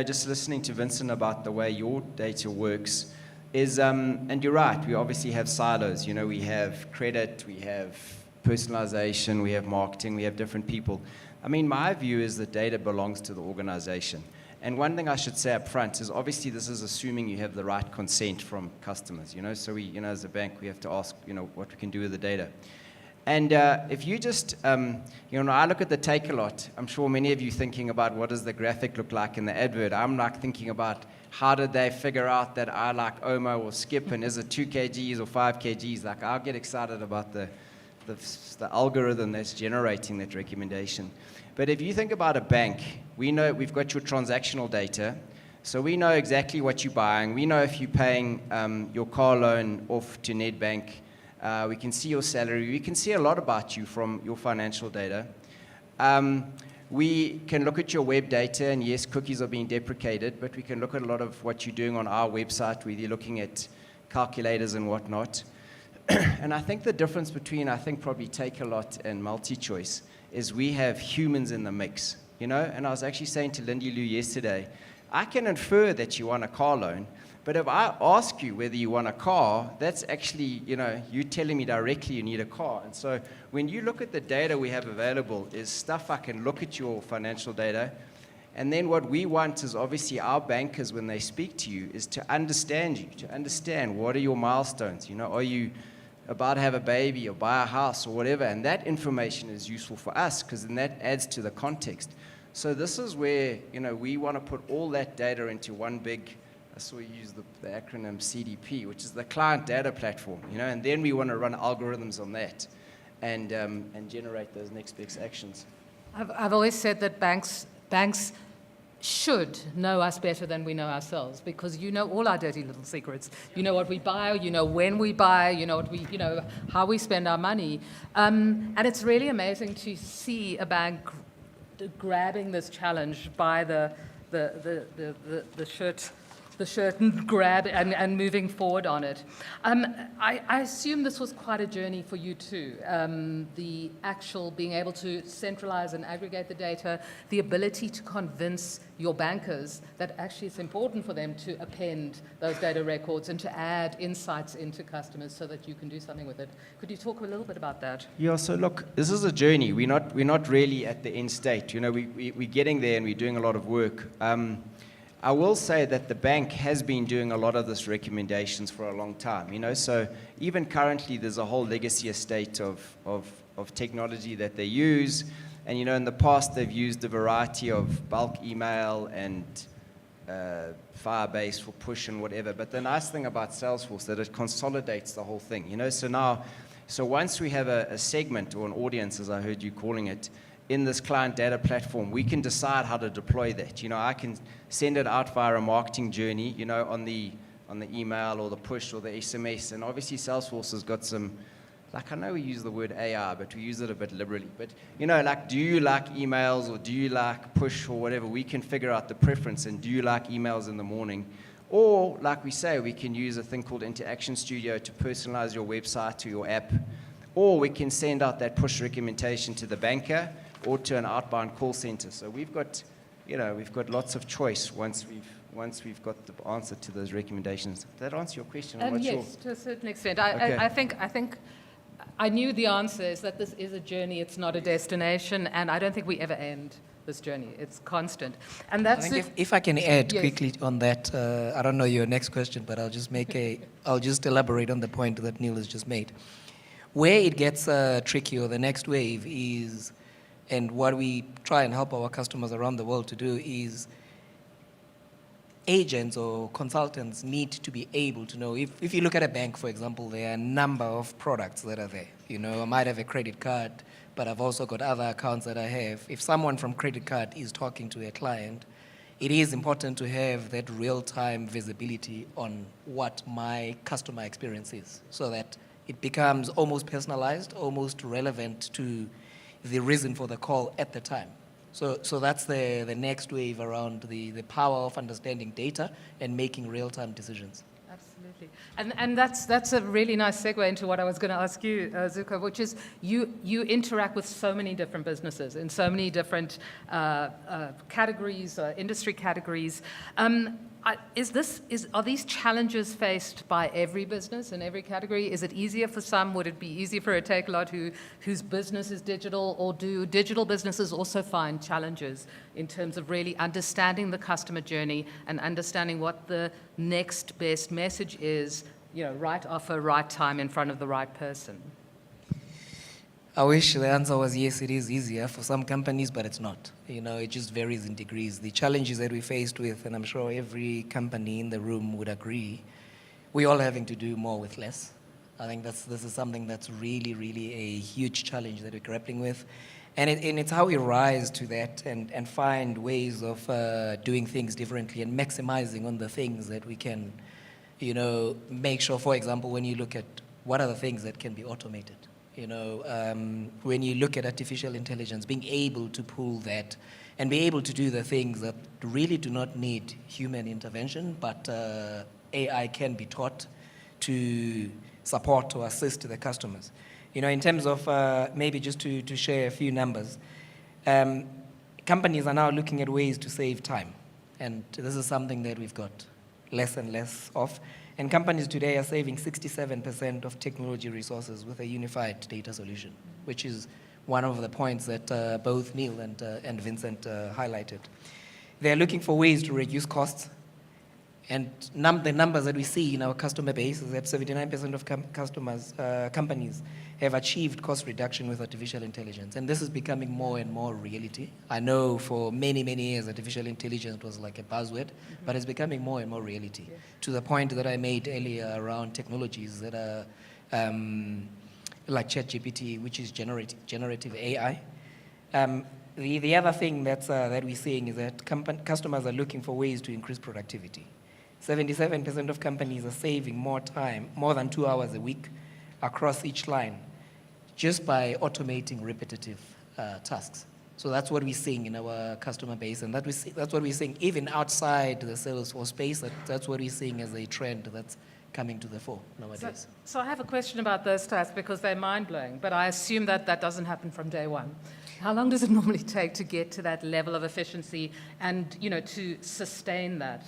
just listening to Vincent about the way your data works is, and you're right, we obviously have silos. We have credit, we have personalization, we have marketing, we have different people. I mean, my view is that data belongs to the organization. And one thing I should say up front is obviously this is assuming you have the right consent from customers, so we, as a bank, we have to ask, what we can do with the data. And if you just, I look at the Take-A-Lot, I'm sure many of you thinking about what does the graphic look like in the advert. I'm like thinking about how did they figure out that I like Omo or Skip, and is it 2 kgs or 5 kgs? Like, I'll get excited about the algorithm that's generating that recommendation. But if you think about a bank, we know we've got your transactional data, so we know exactly what you're buying. We know if you're paying your car loan off to Nedbank. We can see your salary. We can see a lot about you from your financial data. We can look at your web data, and yes, cookies are being deprecated, but we can look at a lot of what you're doing on our website, whether you're looking at calculators and whatnot. And I think the difference between, probably Take-A-Lot and MultiChoice is we have humans in the mix, And I was actually saying to Lindy Lou yesterday, I can infer that you want a car loan, but if I ask you whether you want a car, that's actually, you telling me directly you need a car. And so when you look at the data we have available is stuff I can look at your financial data, and then what we want is obviously our bankers, when they speak to you, is to understand you, to understand what are your milestones. Are you about to have a baby or buy a house or whatever, and that information is useful for us because then that adds to the context. So this is where, we want to put all that data into one big, I saw you use the acronym CDP, which is the client data platform, and then we want to run algorithms on that and generate those next best actions. I've always said that banks should know us better than we know ourselves, because you know all our dirty little secrets. You know what we buy, you know when we buy, you know how we spend our money. And it's really amazing to see a bank grabbing this challenge by the shirt and grab and moving forward on it. I assume this was quite a journey for you too. The actual being able to centralize and aggregate the data, the ability to convince your bankers that actually it's important for them to append those data records and to add insights into customers so that you can do something with it. Could you talk a little bit about that? Yeah, so look, this is a journey. We're not really at the end state. We're getting there and we're doing a lot of work. I will say that the bank has been doing a lot of this recommendations for a long time, so even currently there's a whole legacy estate of technology that they use, and in the past they've used a variety of bulk email and Firebase for push and whatever, but the nice thing about Salesforce that it consolidates the whole thing, so once we have a segment or an audience, as I heard you calling it, in this client data platform, we can decide how to deploy that. I can send it out via a marketing journey, on the email or the push or the SMS. And obviously Salesforce has got some, I know we use the word AI, but we use it a bit liberally. But, do you like emails or do you like push or whatever? We can figure out the preference, and do you like emails in the morning? Or, like we say, we can use a thing called Interaction Studio to personalize your website or your app. Or we can send out that push recommendation to the banker or to an outbound call center. So we've got lots of choice once we've got the answer to those recommendations. Did that answer your question? I'm not yes, sure. to a certain extent. Okay. I think I knew the answer is that this is a journey, it's not a destination, and I don't think we ever end this journey. It's constant. And that's I think if I can add yes. quickly on that, I don't know your next question, but I'll just elaborate on the point that Neil has just made. Where it gets tricky, or the next wave is, and what we try and help our customers around the world to do is agents or consultants need to be able to know, if you look at a bank, for example, there are a number of products that are there. I might have a credit card, but I've also got other accounts that I have. If someone from credit card is talking to a client, it is important to have that real-time visibility on what my customer experience is, so that it becomes almost personalized, almost relevant to the reason for the call at the time. So that's the next wave around the power of understanding data and making real-time decisions. Absolutely. And that's a really nice segue into what I was going to ask you, Zuko, which is you interact with so many different businesses in so many different categories, industry categories. Are these challenges faced by every business in every category? Is it easier for some? Would it be easier for a Takealot whose business is digital, or do digital businesses also find challenges in terms of really understanding the customer journey and understanding what the next best message is, right offer, right time in front of the right person? I wish the answer was yes, it is easier for some companies, but it's not. It just varies in degrees. The challenges that we're faced with, and I'm sure every company in the room would agree, we're all having to do more with less. I think this is something that's really, really a huge challenge that we're grappling with. And it's how we rise to that and find ways of doing things differently and maximizing on the things that we can, make sure, for example, when you look at what are the things that can be automated. When you look at artificial intelligence, being able to pull that and be able to do the things that really do not need human intervention, but AI can be taught to support or assist the customers. In terms of maybe just to share a few numbers, companies are now looking at ways to save time. And this is something that we've got less and less of. And companies today are saving 67% of technology resources with a unified data solution, which is one of the points that both Neil and Vincent highlighted. They're looking for ways to reduce costs. And the numbers that we see in our customer base is that 79% of companies have achieved cost reduction with artificial intelligence. And this is becoming more and more reality. I know for many, many years, artificial intelligence was like a buzzword, but it's becoming more and more reality. Yes. To the point that I made earlier around technologies that are like ChatGPT, which is generative AI. The other thing that we're seeing is that customers are looking for ways to increase productivity. 77% of companies are saving more time, more than 2 hours a week across each line, just by automating repetitive tasks. So that's what we're seeing in our customer base, and that's what we're seeing even outside the Salesforce space. That's what we're seeing as a trend that's coming to the fore nowadays. So I have a question about those stats because they're mind-blowing, but I assume that doesn't happen from day one. How long does it normally take to get to that level of efficiency and, to sustain that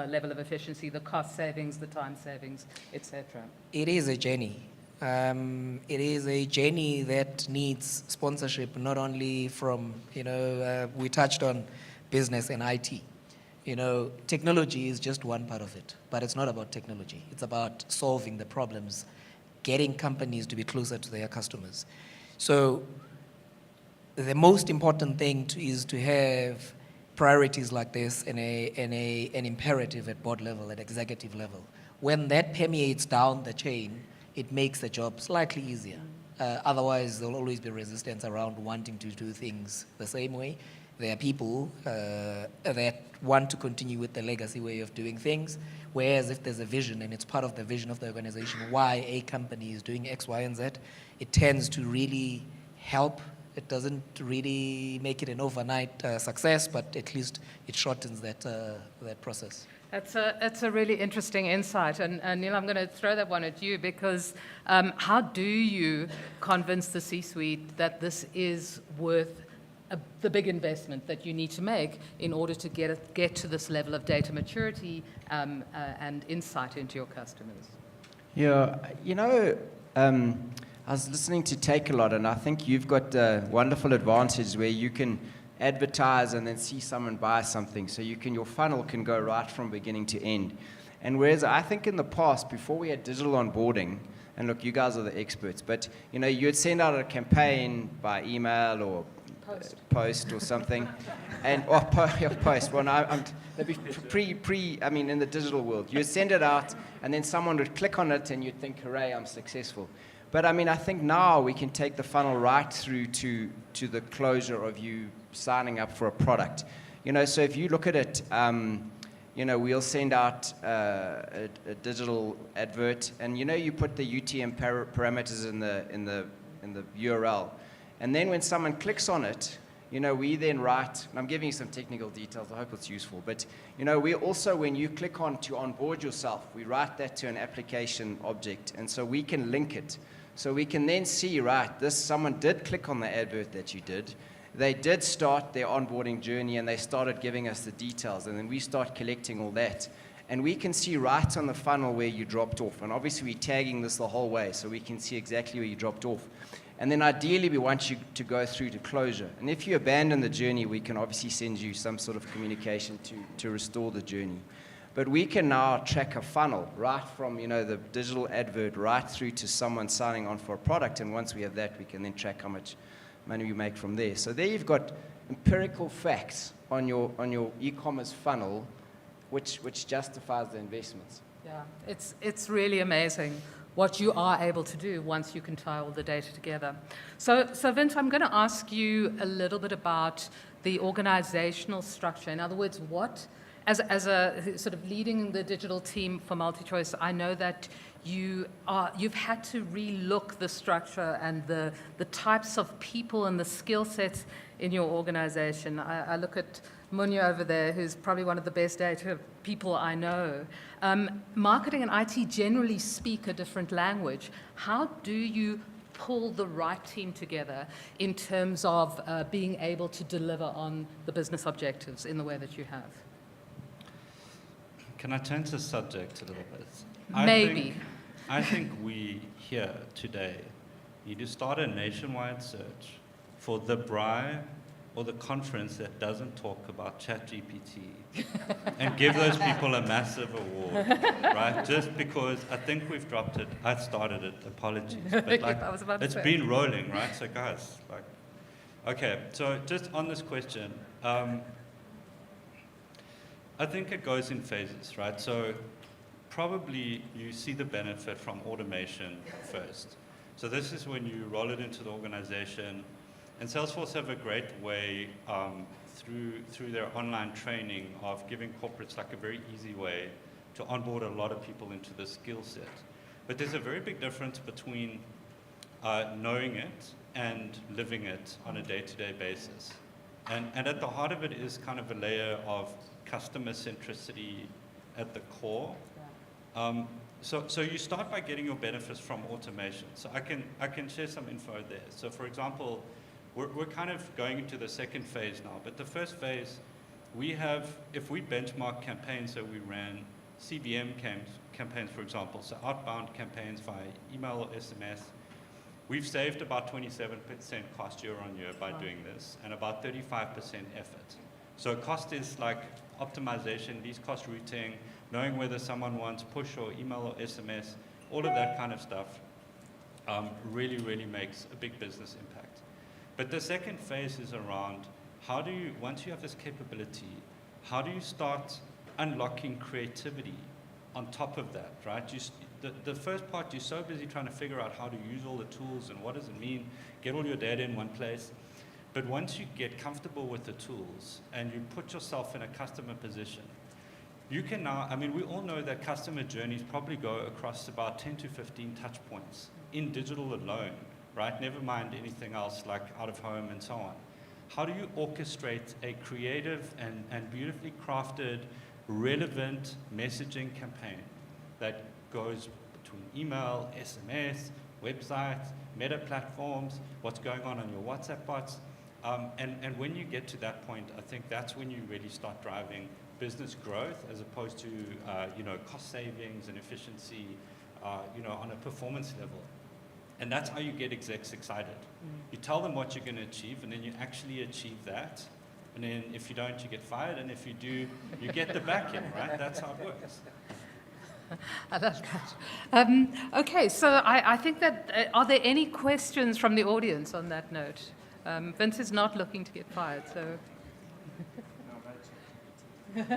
level of efficiency, the cost savings, the time savings, etc.? It is a journey. It is a journey that needs sponsorship, not only from, we touched on business and IT. Technology is just one part of it, but it's not about technology. It's about solving the problems, getting companies to be closer to their customers. So the most important thing is to have priorities like this and an imperative at board level, at executive level. When that permeates down the chain, it makes the job slightly easier. Otherwise, there'll always be resistance around wanting to do things the same way. There are people that want to continue with the legacy way of doing things, whereas if there's a vision and it's part of the vision of the organization, why a company is doing X, Y, and Z, it tends to really help. It doesn't really make it an overnight success, but at least it shortens that process. That's a really interesting insight. And Neil, I'm going to throw that one at you because how do you convince the C-suite that this is worth the big investment that you need to make in order to get to this level of data maturity and insight into your customers? Yeah, I was listening to Takealot, and I think you've got a wonderful advantage where you can advertise and then see someone buy something. So your funnel can go right from beginning to end. And whereas I think in the past, before we had digital onboarding, and look, you guys are the experts, but you'd send out a campaign by email or post or something, and post. Well, I'm in the digital world, you'd send it out, and then someone would click on it, and you'd think, hooray, I'm successful. But I think now we can take the funnel right through to the closure of you signing up for a product. So if you look at it, we'll send out a digital advert, and you put the UTM parameters in the URL, and then when someone clicks on it, we then write, and I'm giving you some technical details, I hope it's useful, but, we also, when you click on to onboard yourself, we write that to an application object, and so we can link it. So we can then see, right, someone did click on the advert that you did, they did start their onboarding journey, and they started giving us the details, and then we start collecting all that. And we can see right on the funnel where you dropped off, and obviously we're tagging this the whole way, so we can see exactly where you dropped off. And then ideally, we want you to go through to closure. And if you abandon the journey, we can obviously send you some sort of communication to restore the journey. But we can now track a funnel right from, the digital advert right through to someone signing on for a product. And once we have that, we can then track how much money we make from there. So there you've got empirical facts on your e-commerce funnel, which justifies the investments. Yeah, it's really amazing what you are able to do once you can tie all the data together. So Vince, I'm going to ask you a little bit about the organizational structure. In other words, as a sort of leading the digital team for MultiChoice, I know that you've had to relook the structure and the types of people and the skill sets in your organization. I look at Munya over there, who's probably one of the best data people I know. Marketing and IT generally speak a different language. How do you pull the right team together in terms of being able to deliver on the business objectives in the way that you have? Can I turn to subject a little bit? Maybe. I think we here today need to start a nationwide search for the BRI or the conference that doesn't talk about ChatGPT and give those people a massive award, right? Just because I think we've dropped it. I started it, apologies. But it's been rolling, right? So guys, okay, so just on this question, I think it goes in phases, right? So probably you see the benefit from automation first. So this is when you roll it into the organization. And Salesforce have a great way through their online training of giving corporates like a very easy way to onboard a lot of people into the skill set. But there's a very big difference between knowing it and living it on a day-to-day basis. And at the heart of it is kind of a layer of customer centricity at the core. So you start by getting your benefits from automation. So I can share some info there. So for example, we're kind of going into the second phase now, but the first phase, if we benchmark campaigns that we ran, CBM campaigns, for example, so outbound campaigns via email or SMS, we've saved about 27% cost year on year by doing this, and about 35% effort. So cost is like optimization, least cost routing, knowing whether someone wants push or email or SMS, all of that kind of stuff really, really makes a big business impact. But the second phase is around once you have this capability, how do you start unlocking creativity on top of that, right? The first part, you're so busy trying to figure out how to use all the tools and what does it mean, get all your data in one place. But once you get comfortable with the tools and you put yourself in a customer position, you can now, we all know that customer journeys probably go across about 10 to 15 touch points in digital alone, right? Never mind anything else like out of home and so on. How do you orchestrate a creative and beautifully crafted, relevant messaging campaign that goes between email, SMS, websites, meta platforms, what's going on your WhatsApp bots? And when you get to that point, I think that's when you really start driving business growth as opposed to cost savings and efficiency on a performance level. And that's how you get execs excited. You tell them what you're going to achieve, and then you actually achieve that. And then if you don't, you get fired, and if you do, you get the back end, right? That's how it works. I love that. Okay, so I think that, are there any questions from the audience on that note? Vince is not looking to get fired, so.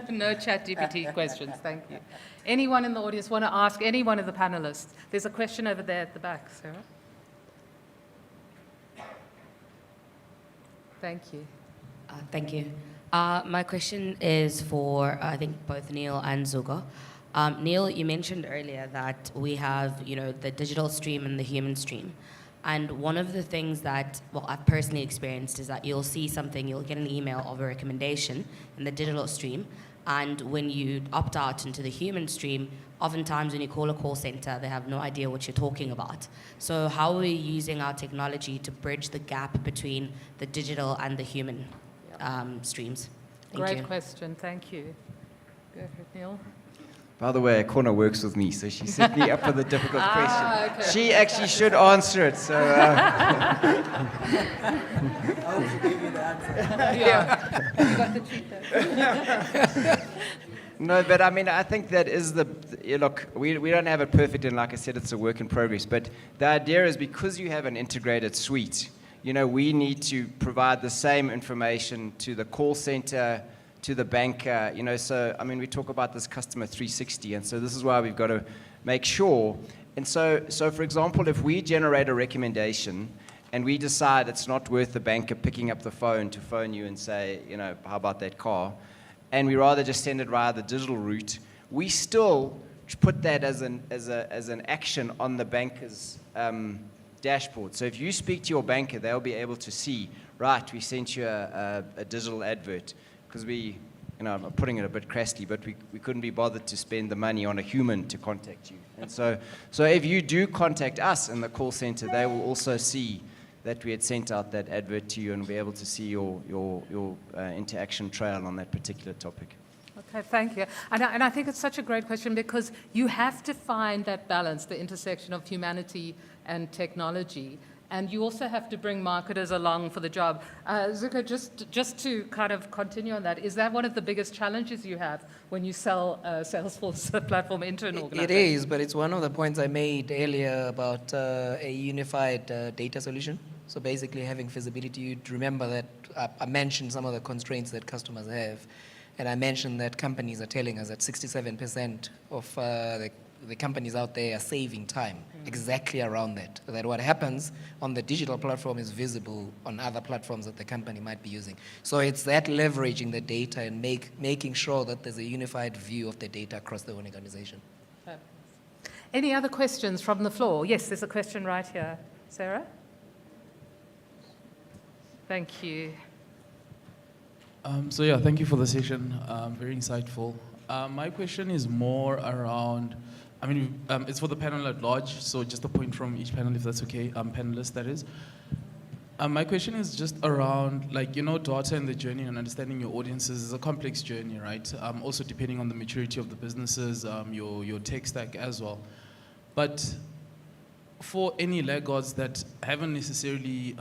No ChatGPT questions, thank you. Anyone in the audience want to ask any one of the panelists? There's a question over there at the back, Sarah. Thank you. Thank you. My question is for, I think, both Neil and Zuga. Neil, you mentioned earlier that we have, the digital stream and the human stream. And one of the things that, well, I've personally experienced is that you'll see something, you'll get an email of a recommendation in the digital stream, and when you opt out into the human stream, oftentimes when you call a call center, they have no idea what you're talking about. So how are we using our technology to bridge the gap between the digital and the human streams? Thank Great you. question. Thank you. Go for it, Neil. By the way, Connor works with me, so she set me up with a difficult question. Okay. She actually should answer it, so... I'll give you the answer. You got the cheater. No, but I mean, I think that is look, we don't have it perfect, and like I said, it's a work in progress, but the idea is because you have an integrated suite, we need to provide the same information to the call center, to the banker, so, I mean, we talk about this customer 360, and so this is why we've got to make sure. And so for example, if we generate a recommendation and we decide it's not worth the banker picking up the phone to phone you and say, how about that car, and we rather just send it via the digital route, we still put that as an action on the banker's dashboard. So if you speak to your banker, they'll be able to see, right, we sent you a digital advert, because I'm putting it a bit crassly, but we couldn't be bothered to spend the money on a human to contact you. And so if you do contact us in the call center, they will also see that we had sent out that advert to you and be able to see your interaction trail on that particular topic. Okay, thank you. And I think it's such a great question because you have to find that balance, the intersection of humanity and technology. And you also have to bring marketers along for the job. Zuko, just to kind of continue on that, is that one of the biggest challenges you have when you sell a Salesforce platform into an organization? It is, but it's one of the points I made earlier about a unified data solution. So basically having visibility, you'd remember that I mentioned some of the constraints that customers have. And I mentioned that companies are telling us that 67% of the companies out there are saving time exactly around that. That what happens on the digital platform is visible on other platforms that the company might be using. So it's that leveraging the data and making sure that there's a unified view of the data across the organization. Any other questions from the floor? Yes, there's a question right here. Sarah? Thank you. Thank you for the session. Very insightful. My question is more around, it's for the panel at large, so just a point from each panel, if that's okay, panelist that is. My question is just around, data and the journey and understanding your audiences is a complex journey, right? Also depending on the maturity of the businesses, your tech stack as well. But for any laggards that haven't necessarily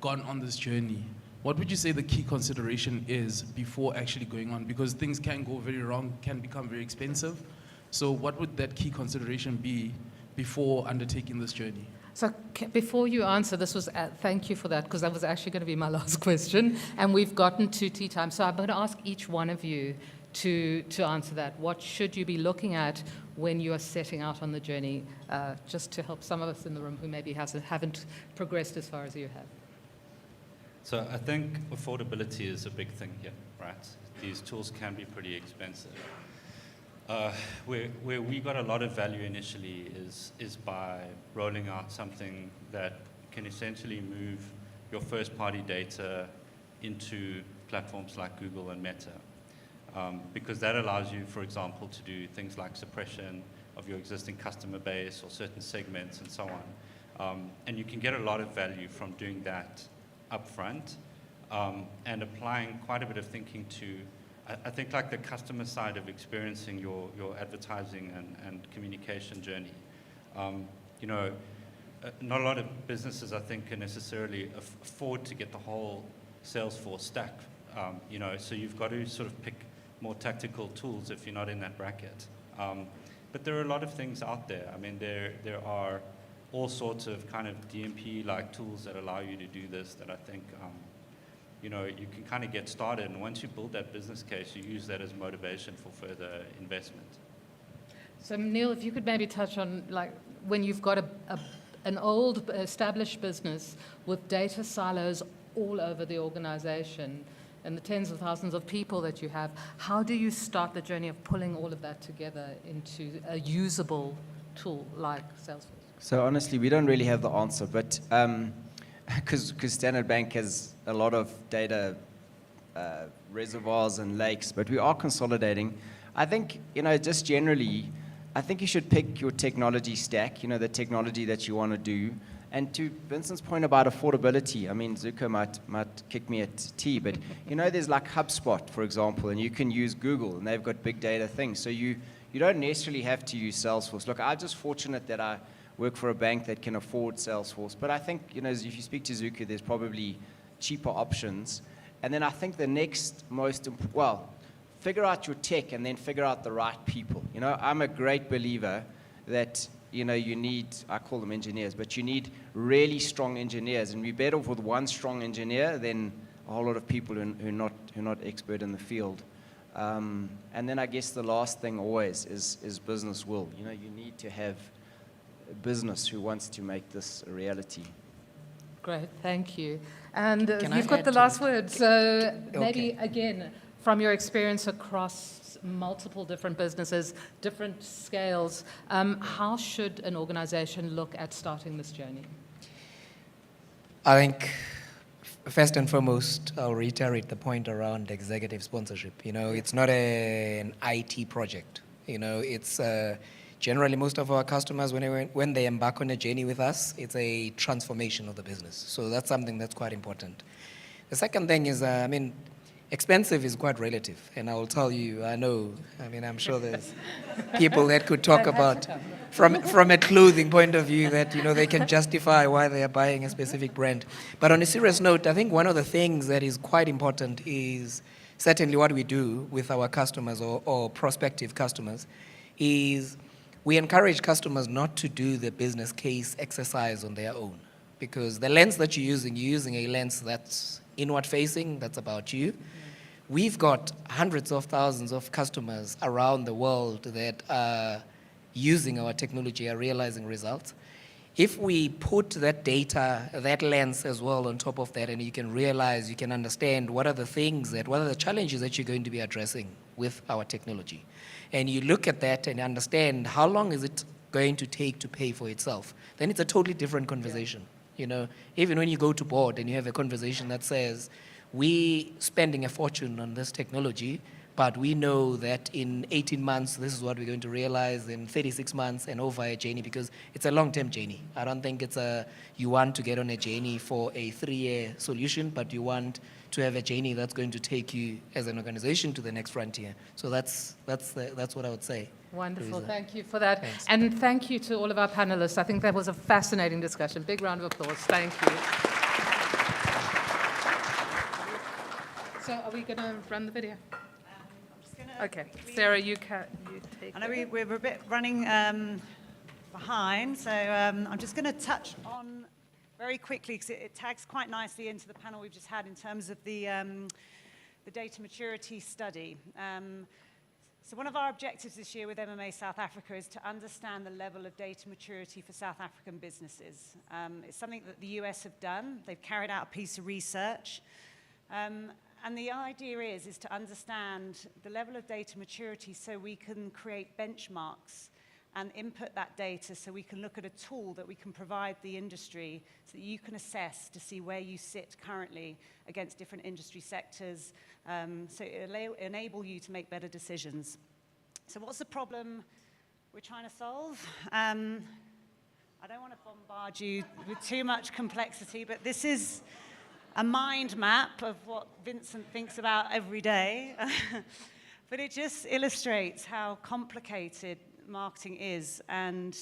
gone on this journey, what would you say the key consideration is before actually going on? Because things can go very wrong, can become very expensive. So what would that key consideration be before undertaking this journey? So before you answer, thank you for that, because that was actually going to be my last question, and we've gotten to tea time. So I'm going to ask each one of you to answer that. What should you be looking at when you are setting out on the journey, just to help some of us in the room who maybe haven't progressed as far as you have? So I think affordability is a big thing here, right? These tools can be pretty expensive. Where we got a lot of value initially is by rolling out something that can essentially move your first-party data into platforms like Google and Meta. Because that allows you, for example, to do things like suppression of your existing customer base or certain segments and so on. And you can get a lot of value from doing that upfront and applying quite a bit of thinking to, I think, like the customer side of experiencing your advertising and communication journey. Not a lot of businesses, I think, can necessarily afford to get the whole Salesforce stack. So you've got to sort of pick more tactical tools if you're not in that bracket. But there are a lot of things out there. I mean, there are all sorts of kind of DMP-like tools that allow you to do this that I think, you can kind of get started. And once you build that business case, you use that as motivation for further investment. So Neil, if you could maybe touch on, when you've got an old established business with data silos all over the organization and the tens of thousands of people that you have, how do you start the journey of pulling all of that together into a usable tool like Salesforce? So honestly, we don't really have the answer, but because Standard Bank has a lot of data reservoirs and lakes, but we are consolidating. I think, just generally, I think you should pick your technology stack, the technology that you want to do. And to Vincent's point about affordability, I mean, Zuko might kick me at tea, but there's like HubSpot, for example, and you can use Google, and they've got big data things. So you don't necessarily have to use Salesforce. Look, I'm just fortunate that I work for a bank that can afford Salesforce. But I think, if you speak to Zuko, there's probably cheaper options. And then I think the next figure out your tech and then figure out the right people. I'm a great believer that, you need, I call them engineers, but you need really strong engineers. And we're better off with one strong engineer than a whole lot of people who are not expert in the field. And then I guess the last thing always is business will. You need to have a business who wants to make this a reality. Great, thank you. And Can you've I got add the to last it? word. So maybe, Okay. again, from your experience across multiple different businesses, different scales, how should an organization look at starting this journey? I think, first and foremost, I'll reiterate the point around executive sponsorship. It's not an IT project. It's generally most of our customers, when they embark on a journey with us, it's a transformation of the business. So that's something that's quite important. The second thing is, expensive is quite relative. And I will tell you, I'm sure there's people that could talk about, from a clothing point of view, that, they can justify why they are buying a specific brand. But on a serious note, I think one of the things that is quite important is certainly what we do with our customers or prospective customers is we encourage customers not to do the business case exercise on their own. Because the lens that you're using a lens that's inward-facing, that's about you. We've got hundreds of thousands of customers around the world that are using our technology, are realizing results. If we put that data, that lens as well on top of that, and you can realize, you can understand what are the challenges that you're going to be addressing with our technology. And you look at that and understand how long is it going to take to pay for itself, then it's a totally different conversation. Even when you go to board and you have a conversation that says, we spending a fortune on this technology, but we know that in 18 months, this is what we're going to realize, in 36 months and over a journey, because it's a long-term journey. I don't think you want to get on a journey for a 3-year solution, but you want to have a journey that's going to take you as an organization to the next frontier. So that's what I would say. Wonderful, Teresa. thank you for that. Thanks. And thank you to all of our panelists. I think that was a fascinating discussion. Big round of applause, thank you. So are we going to run the video? Okay, Sarah, you take I know it. we're a bit running behind, so I'm just going to touch on very quickly, because it tags quite nicely into the panel we've just had in terms of the data maturity study. So one of our objectives this year with MMA South Africa is to understand the level of data maturity for South African businesses. It's something that the US have done. They've carried out a piece of research. And the idea is to understand the level of data maturity so we can create benchmarks and input that data so we can look at a tool that we can provide the industry so that you can assess to see where you sit currently against different industry sectors, so it'll enable you to make better decisions. So what's the problem we're trying to solve? I don't want to bombard you with too much complexity, but this is a mind map of what Vincent thinks about every day. But it just illustrates how complicated marketing is and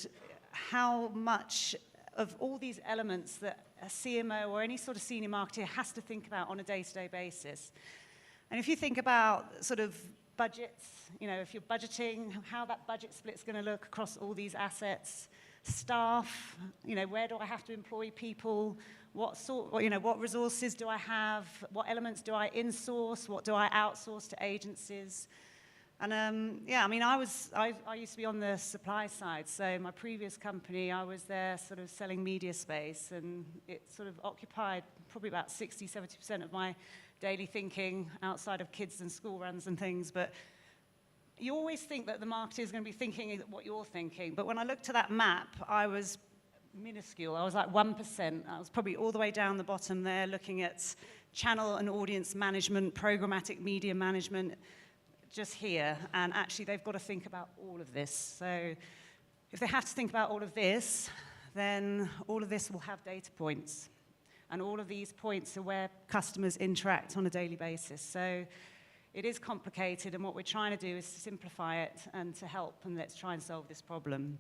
how much of all these elements that a CMO or any sort of senior marketer has to think about on a day-to-day basis. And if you think about sort of budgets, if you're budgeting, how that budget split's going to look across all these assets, staff, where do I have to employ people? What resources do I have? What elements do I insource? What do I outsource to agencies? And I used to be on the supply side. So my previous company, I was there sort of selling media space, and it sort of occupied probably about 60-70% of my daily thinking outside of kids and school runs and things. But you always think that the marketer is going to be thinking what you're thinking. But when I looked at that map, I was minuscule. I was like 1%. I was probably all the way down the bottom there looking at channel and audience management, programmatic media management, just here. And actually, they've got to think about all of this. So if they have to think about all of this, then all of this will have data points. And all of these points are where customers interact on a daily basis. So it is complicated, and what we're trying to do is to simplify it and to help, and let's try and solve this problem.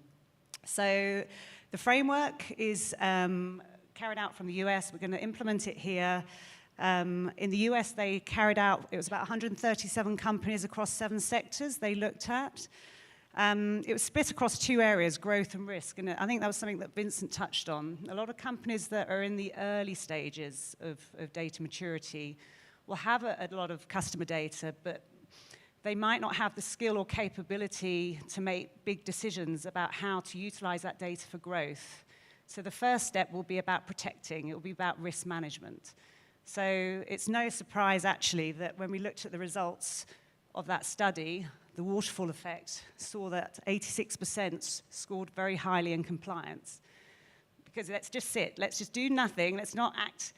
So the framework is carried out from the US. We're going to implement it here. In the US, they carried out, it was about 137 companies across 7 sectors they looked at. It was split across 2 areas, growth and risk, and I think that was something that Vincent touched on. A lot of companies that are in the early stages of data maturity will have a lot of customer data, but they might not have the skill or capability to make big decisions about how to utilize that data for growth. So the first step will be about protecting. It will be about risk management. So it's no surprise, actually, that when we looked at the results of that study, the waterfall effect saw that 86% scored very highly in compliance. Because let's just sit, let's just do nothing, let's not act,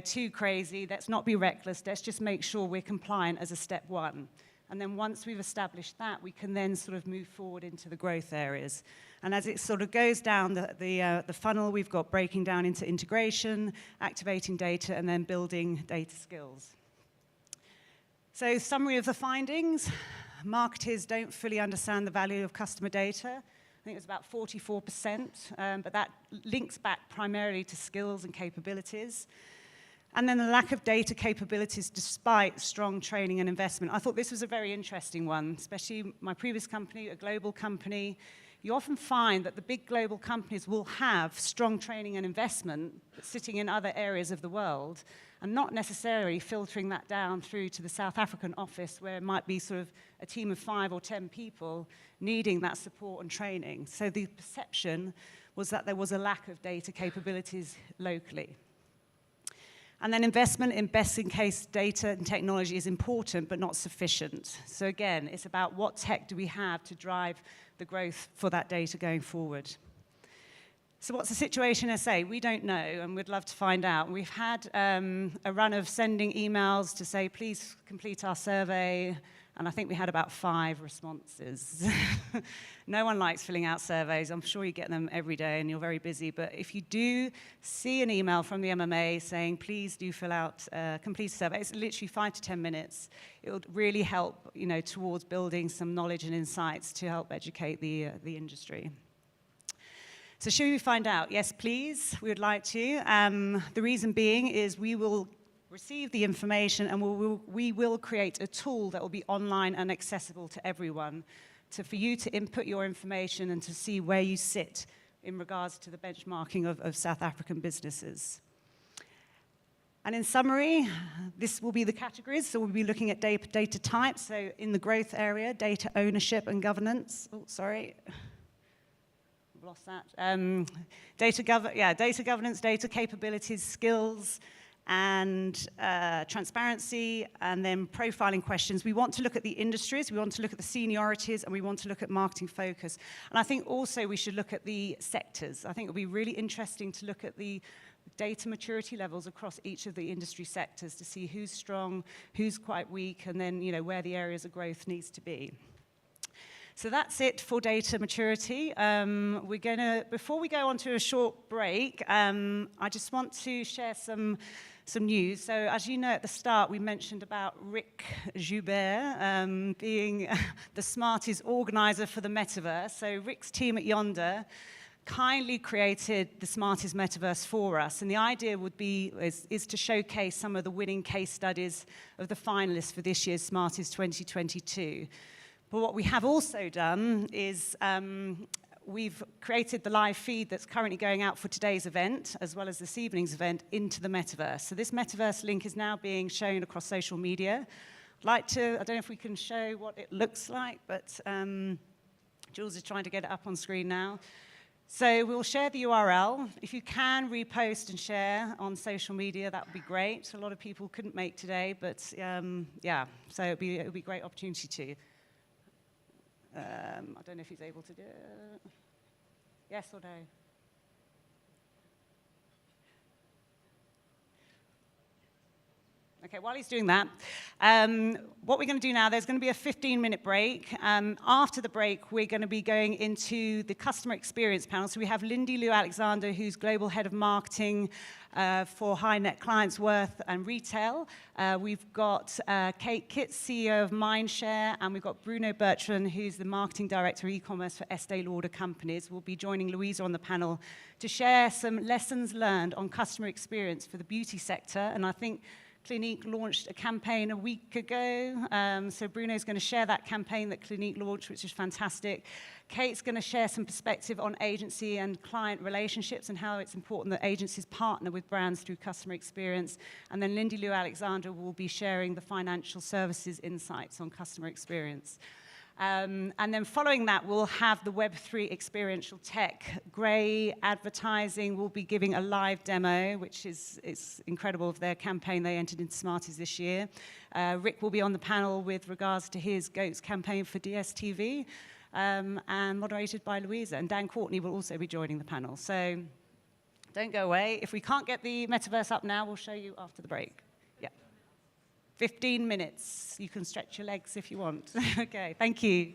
too crazy, let's not be reckless, let's just make sure we're compliant as a step 1. And then once we've established that, we can then sort of move forward into the growth areas. And as it sort of goes down the funnel, we've got breaking down into integration, activating data, and then building data skills. So summary of the findings. Marketers don't fully understand the value of customer data. I think it was about 44%, but that links back primarily to skills and capabilities. And then the lack of data capabilities despite strong training and investment. I thought this was a very interesting one, especially my previous company, a global company. You often find that the big global companies will have strong training and investment sitting in other areas of the world and not necessarily filtering that down through to the South African office where it might be sort of a team of 5 or 10 people needing that support and training. So the perception was that there was a lack of data capabilities locally. And then investment in best-in-case data and technology is important, but not sufficient. So again, it's about what tech do we have to drive the growth for that data going forward. So what's the situation in SA? We don't know, and we'd love to find out. We've had a run of sending emails to say, please complete our survey, and I think we had about 5 responses. No one likes filling out surveys. I'm sure you get them every day, and you're very busy. But if you do see an email from the MMA saying, please do fill out, complete a survey, it's literally 5 to 10 minutes. It would really help, towards building some knowledge and insights to help educate the industry. So should we find out? Yes, please. We would like to. The reason being is we will receive the information and we will create a tool that will be online and accessible to everyone for you to input your information and to see where you sit in regards to the benchmarking of South African businesses. And in summary, this will be the categories. So we'll be looking at data types. So in the growth area, data ownership and governance. Oh, sorry. I've lost that. Data governance, data capabilities, skills, and transparency, and then profiling questions. We want to look at the industries, we want to look at the seniorities, and we want to look at marketing focus. And I think also we should look at the sectors. I think it would be really interesting to look at the data maturity levels across each of the industry sectors to see who's strong, who's quite weak, and then where the areas of growth needs to be. So that's it for data maturity. Before we go on to a short break, I just want to share some news. So as you know, at the start, we mentioned about Rick Joubert being the Smarties organizer for the metaverse. So Rick's team at Yonder kindly created the Smarties metaverse for us. And the idea is to showcase some of the winning case studies of the finalists for this year's Smarties 2022. But what we have also done is we've created the live feed that's currently going out for today's event, as well as this evening's event, into the metaverse. So this metaverse link is now being shown across social media. I don't know if we can show what it looks like, but Jules is trying to get it up on screen now. So we'll share the URL. If you can repost and share on social media, that would be great. A lot of people couldn't make today, but yeah, so it would be a great opportunity to. I don't know if he's able to do it. Yes or no? Okay, while he's doing that, what we're going to do now, there's going to be a 15-minute break. After the break, we're going to be going into the customer experience panel. So we have Lindy Liu Alexander, who's Global Head of Marketing for High Net Clients Worth and Retail. We've got Kate Kitts, CEO of Mindshare, and we've got Bruno Bertrand, who's the Marketing Director of E-commerce for Estee Lauder Companies. We'll be joining Louisa on the panel to share some lessons learned on customer experience for the beauty sector. And I think Clinique launched a campaign a week ago. So Bruno's going to share that campaign that Clinique launched, which is fantastic. Kate's going to share some perspective on agency and client relationships and how it's important that agencies partner with brands through customer experience. And then Lindy Liu Alexander will be sharing the financial services insights on customer experience. And then following that, we'll have the Web3 experiential tech. Grey Advertising will be giving a live demo, which is incredible of their campaign. They entered into Smarties this year. Rick will be on the panel with regards to his GOATS campaign for DSTV, and moderated by Louisa. And Dan Courtney will also be joining the panel. So don't go away. If we can't get the metaverse up now, we'll show you after the break. 15 minutes. You can stretch your legs if you want. Okay, thank you.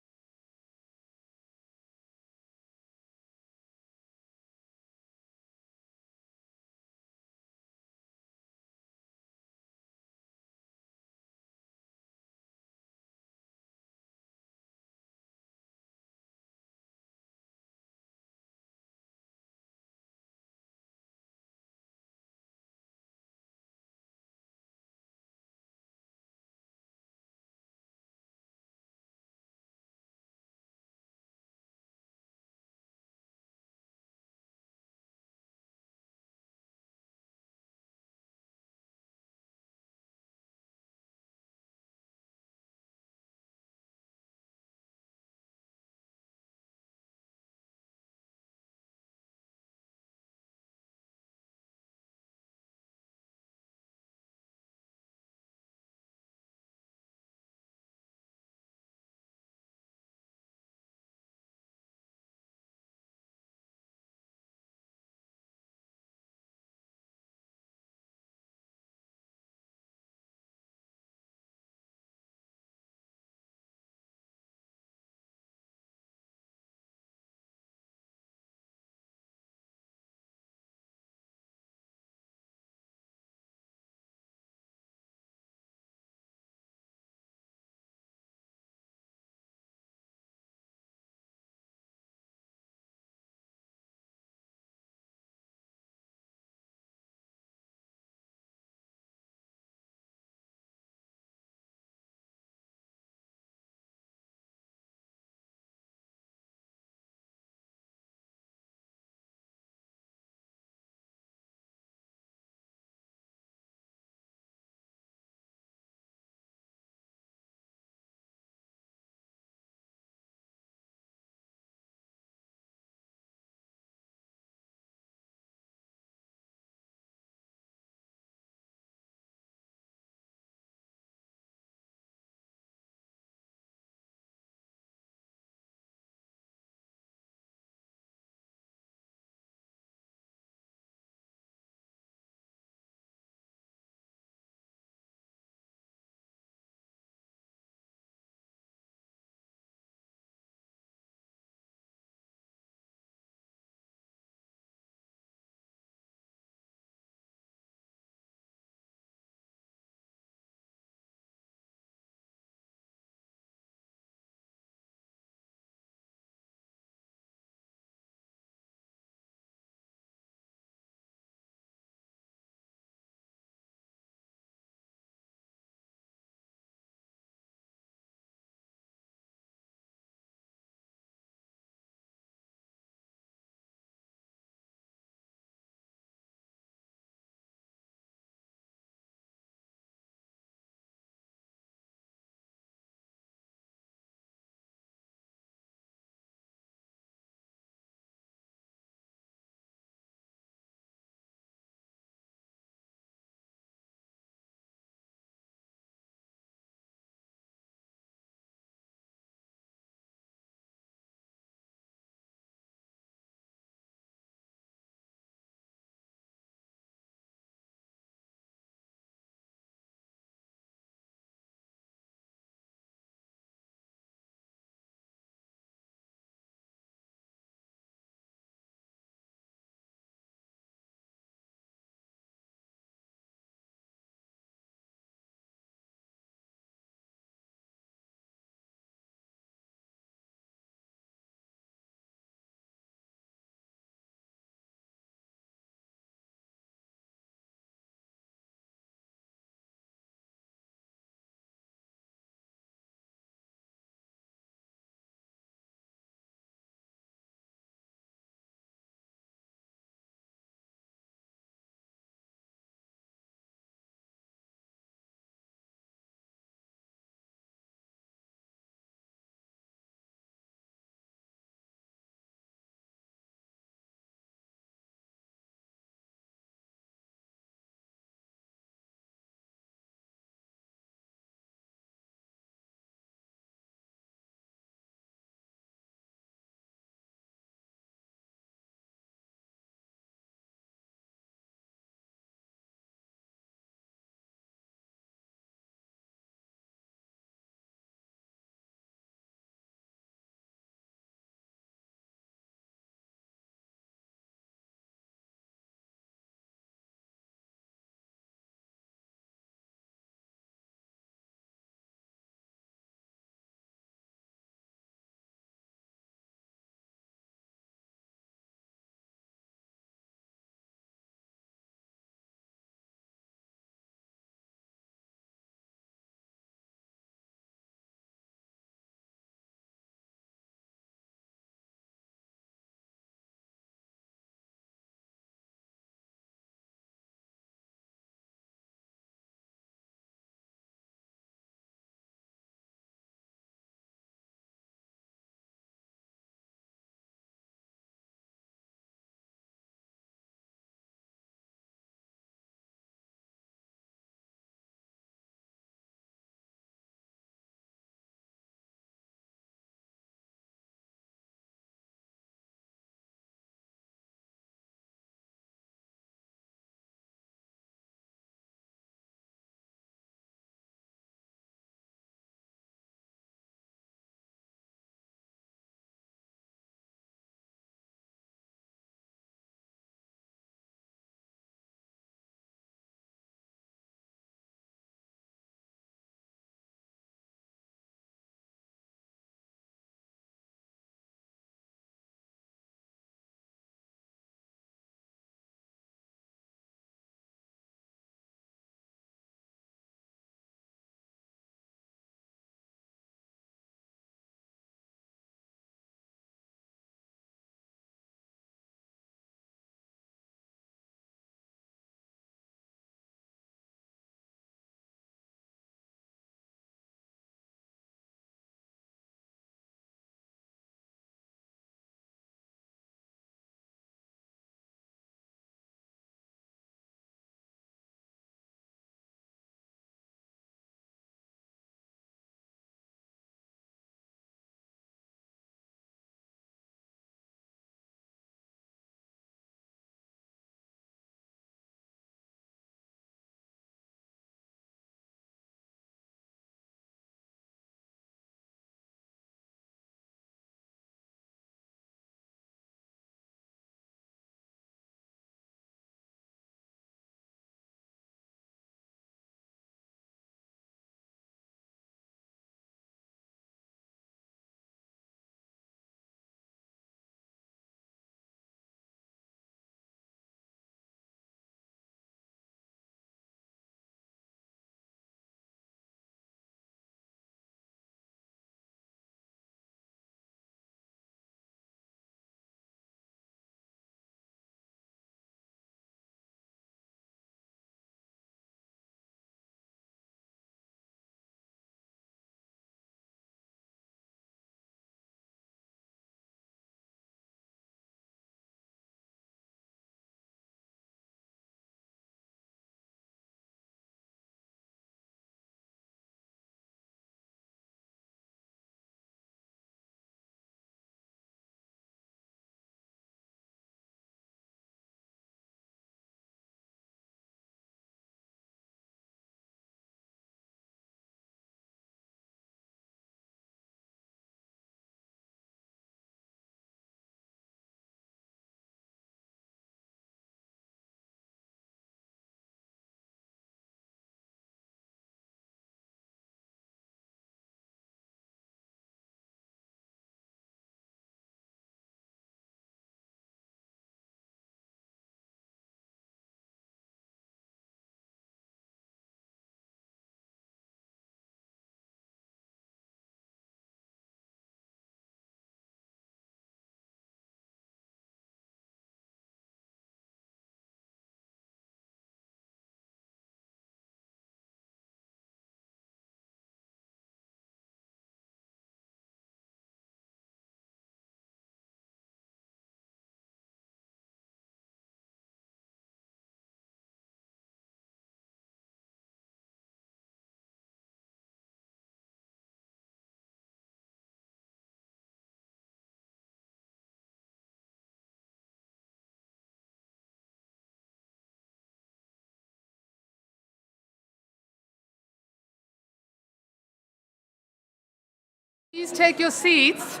Please take your seats.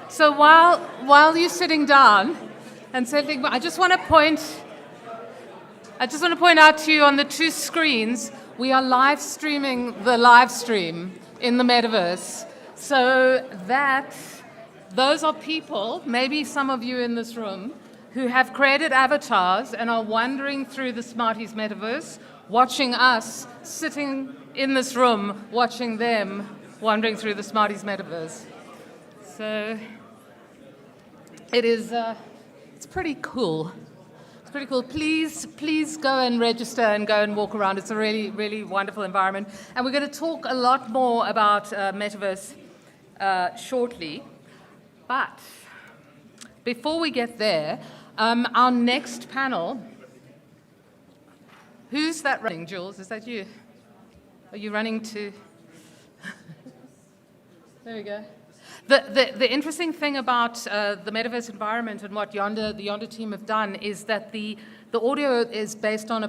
So while you're sitting down and settling, I just want to point out to you on the two screens, we are live streaming the live stream in the metaverse. So those are people, maybe some of you in this room, who have created avatars and are wandering through the Smarties metaverse, watching us sitting in this room, watching them wandering through the Smarties metaverse. So it's pretty cool. It's pretty cool. Please go and register and go and walk around. It's a really, really wonderful environment. And we're going to talk a lot more about metaverse shortly. But before we get there, our next panel, who's that running, Jules? Is that you? Are you running to? There we go. The interesting thing about the metaverse environment and what the Yonder team have done is that the audio is based on a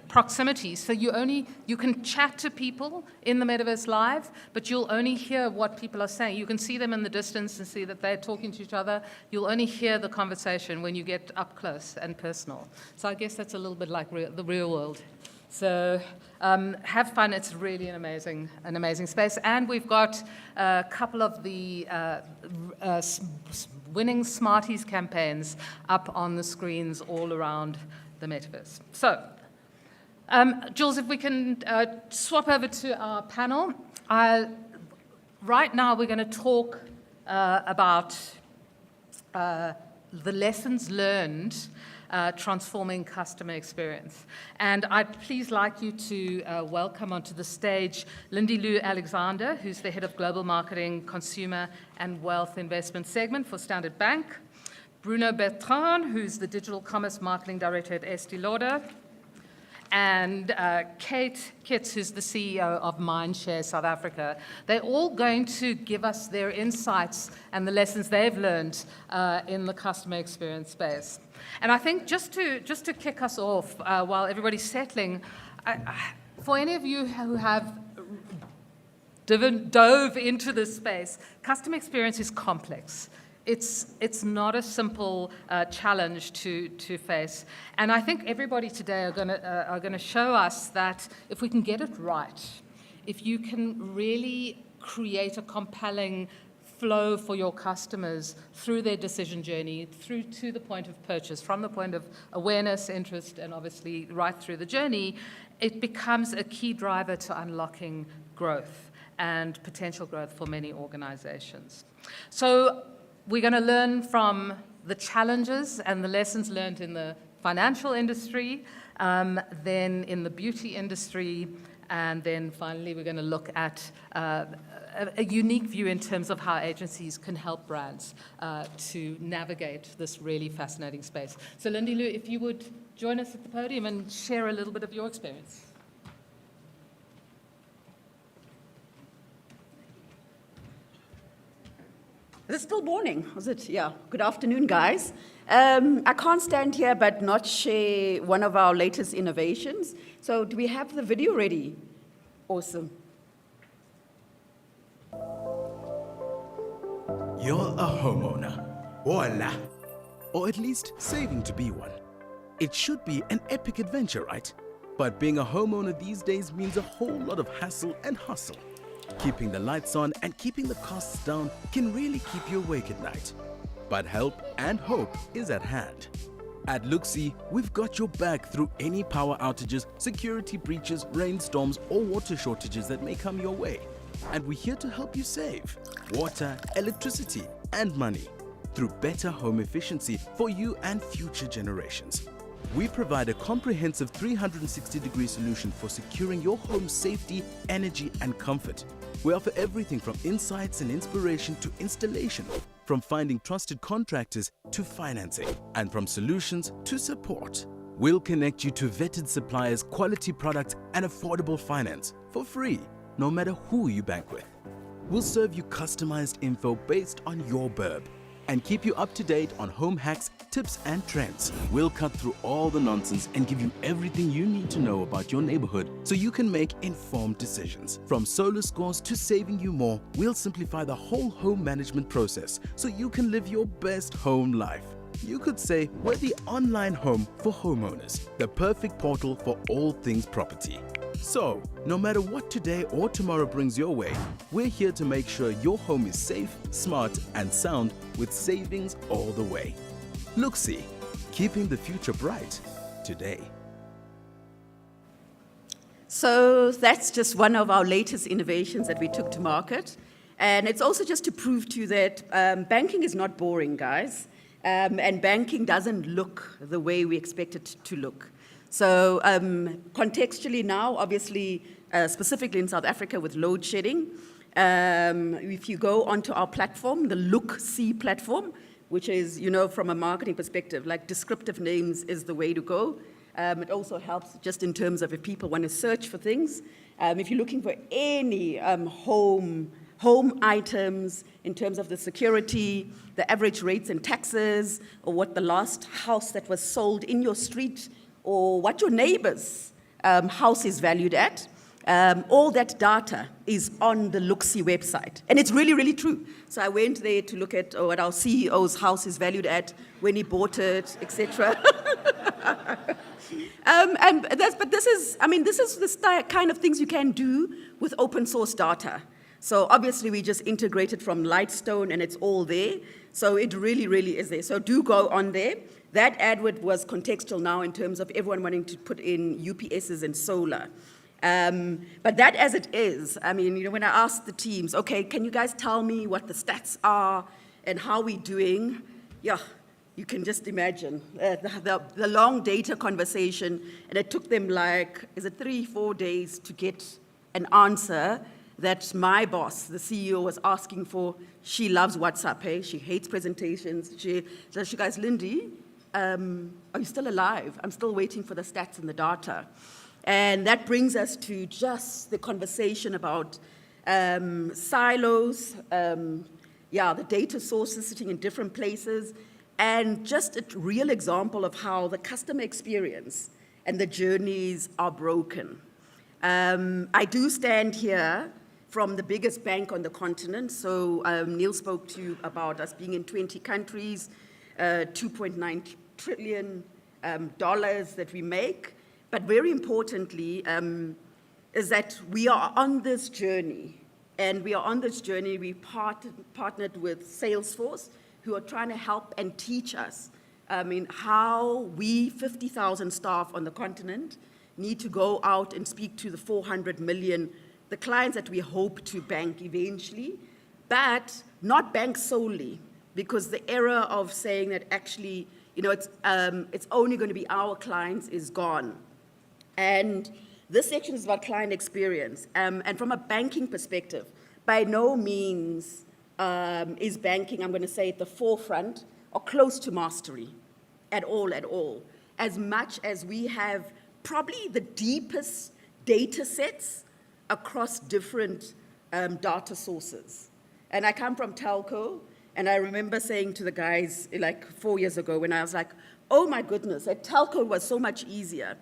proximity. So you can chat to people in the metaverse live, but you'll only hear what people are saying. You can see them in the distance and see that they're talking to each other. You'll only hear the conversation when you get up close and personal. So I guess that's a little bit like the real world. So have fun. It's really an amazing space. And we've got a couple of the winning Smarties campaigns up on the screens all around the metaverse. So, Jules, if we can swap over to our panel. Right now we're going to talk about the lessons learned transforming customer experience. And I'd please like you to welcome onto the stage Lindy Lou Alexander, who's the Head of Global Marketing, Consumer and Wealth Investment Segment for Standard Bank, Bruno Bertrand, who's the Digital Commerce Marketing Director at Estee Lauder, and Kate Kitts, who's the CEO of Mindshare South Africa. They're all going to give us their insights and the lessons they've learned in the customer experience space. And I think just to kick us off, while everybody's settling, for any of you who have dove into this space, customer experience is complex. It's not a simple challenge to face. And I think everybody today are going to show us that if we can get it right, if you can really create a compelling flow for your customers through their decision journey, through to the point of purchase, from the point of awareness, interest, and obviously right through the journey, it becomes a key driver to unlocking growth and potential growth for many organizations. So we're going to learn from the challenges and the lessons learned in the financial industry, then in the beauty industry, and then finally we're going to look at a unique view in terms of how agencies can help brands to navigate this really fascinating space. So Lindy Lou, if you would join us at the podium and share a little bit of your experience. Is it still morning? Was it? Yeah. Good afternoon, guys. I can't stand here but not share one of our latest innovations. So do we have the video ready? Awesome. You're a homeowner, voila, or at least saving to be one. It should be an epic adventure, right? But being a homeowner these days means a whole lot of hassle and hustle. Keeping the lights on and keeping the costs down can really keep you awake at night. But help and hope is at hand. At Luxi, we've got your back through any power outages, security breaches, rainstorms, or water shortages that may come your way. And we're here to help you save water, electricity, and money through better home efficiency for you and future generations. We provide a comprehensive 360-degree solution for securing your home's safety, energy, and comfort. We offer everything from insights and inspiration to installation, from finding trusted contractors to financing, and from solutions to support. We'll connect you to vetted suppliers, quality products, and affordable finance for free, no matter who you bank with. We'll serve you customized info based on your burb and keep you up to date on home hacks, tips, and trends. We'll cut through all the nonsense and give you everything you need to know about your neighborhood so you can make informed decisions. From solar scores to saving you more, we'll simplify the whole home management process so you can live your best home life. You could say we're the online home for homeowners, the perfect portal for all things property. So, no matter what today or tomorrow brings your way, we're here to make sure your home is safe, smart, and sound with savings all the way. Look-see, keeping the future bright today. So that's just one of our latest innovations that we took to market. And it's also just to prove to you that banking is not boring, guys. And banking doesn't look the way we expect it to look. So contextually now, obviously, specifically in South Africa with load shedding, if you go onto our platform, the Look-See platform, which is, from a marketing perspective, like descriptive names is the way to go. It also helps just in terms of if people want to search for things. If you're looking for any home items in terms of the security, the average rates and taxes, or what the last house that was sold in your street, or what your neighbor's house is valued at, all that data is on the Look-See website. And it's really, really true. So I went there to look at what our CEO's house is valued at, when he bought it, etc. But this is the kind of things you can do with open source data. So obviously we just integrated from Lightstone and it's all there. So it really, really is there. So do go on there. That AdWord was contextual now in terms of everyone wanting to put in UPSs and solar. But that as it is, when I asked the teams, okay, can you guys tell me what the stats are and how we're doing? Yeah, you can just imagine the long data conversation, and it took them 3-4 days to get an answer that my boss, the CEO, was asking for. She loves WhatsApp, hey? She hates presentations. She goes, Lindy, are you still alive? I'm still waiting for the stats and the data. And that brings us to just the conversation about silos, the data sources sitting in different places, and just a real example of how the customer experience and the journeys are broken. I do stand here from the biggest bank on the continent. So Neil spoke to you about us being in 20 countries, $2.9 trillion that we make. But very importantly is that we are on this journey. And we are on this journey, we partnered with Salesforce, who are trying to help and teach us how we, 50,000 staff on the continent, need to go out and speak to the 400 million the clients that we hope to bank eventually, but not bank solely, because the era of saying that actually, it's only going to be our clients is gone. And this section is about client experience. And from a banking perspective, by no means is banking, I'm going to say, at the forefront or close to mastery at all. As much as we have probably the deepest data sets across different data sources. And I come from telco, and I remember saying to the guys 4 years ago when I was like, oh my goodness, at telco was so much easier.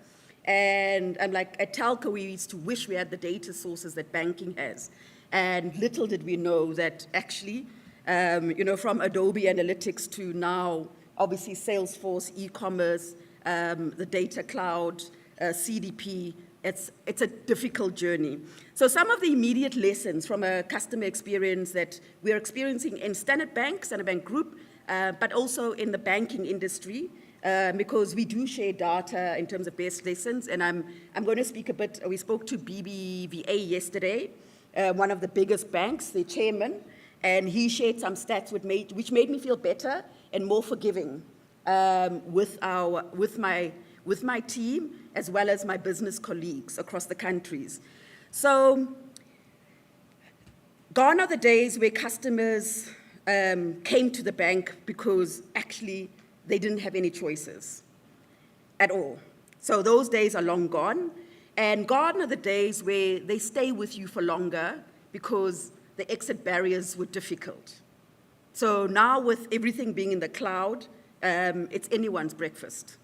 And I'm like, at telco we used to wish we had the data sources that banking has. And little did we know that actually, from Adobe Analytics to now, obviously Salesforce, e-commerce, the data cloud, CDP, it's a difficult journey. So some of the immediate lessons from a customer experience that we're experiencing in Standard Bank Group, but also in the banking industry, because we do share data in terms of best lessons. And I'm going to speak a bit. We spoke to BBVA yesterday, one of the biggest banks, the chairman, and he shared some stats which made me feel better and more forgiving with my team, as well as my business colleagues across the countries. So gone are the days where customers came to the bank because actually they didn't have any choices at all. So those days are long gone. And gone are the days where they stay with you for longer because the exit barriers were difficult. So now with everything being in the cloud, it's anyone's breakfast.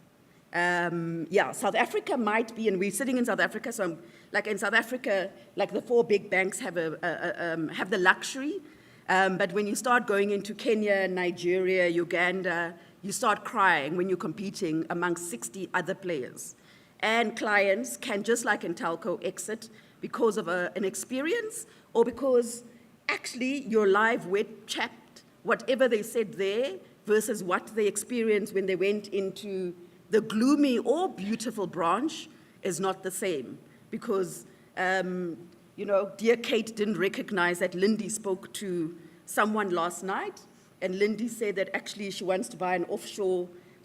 Yeah, South Africa might be, and we're sitting in South Africa, so like in South Africa, like the 4 big banks have the luxury, but when you start going into Kenya, Nigeria, Uganda, you start crying when you're competing amongst 60 other players. And clients can, just like in telco, exit because of an experience or because actually your live web chat, whatever they said there versus what they experienced when they went into the gloomy or beautiful branch is not the same. Because, dear Kate didn't recognize that Lindy spoke to someone last night, and Lindy said that actually she wants to buy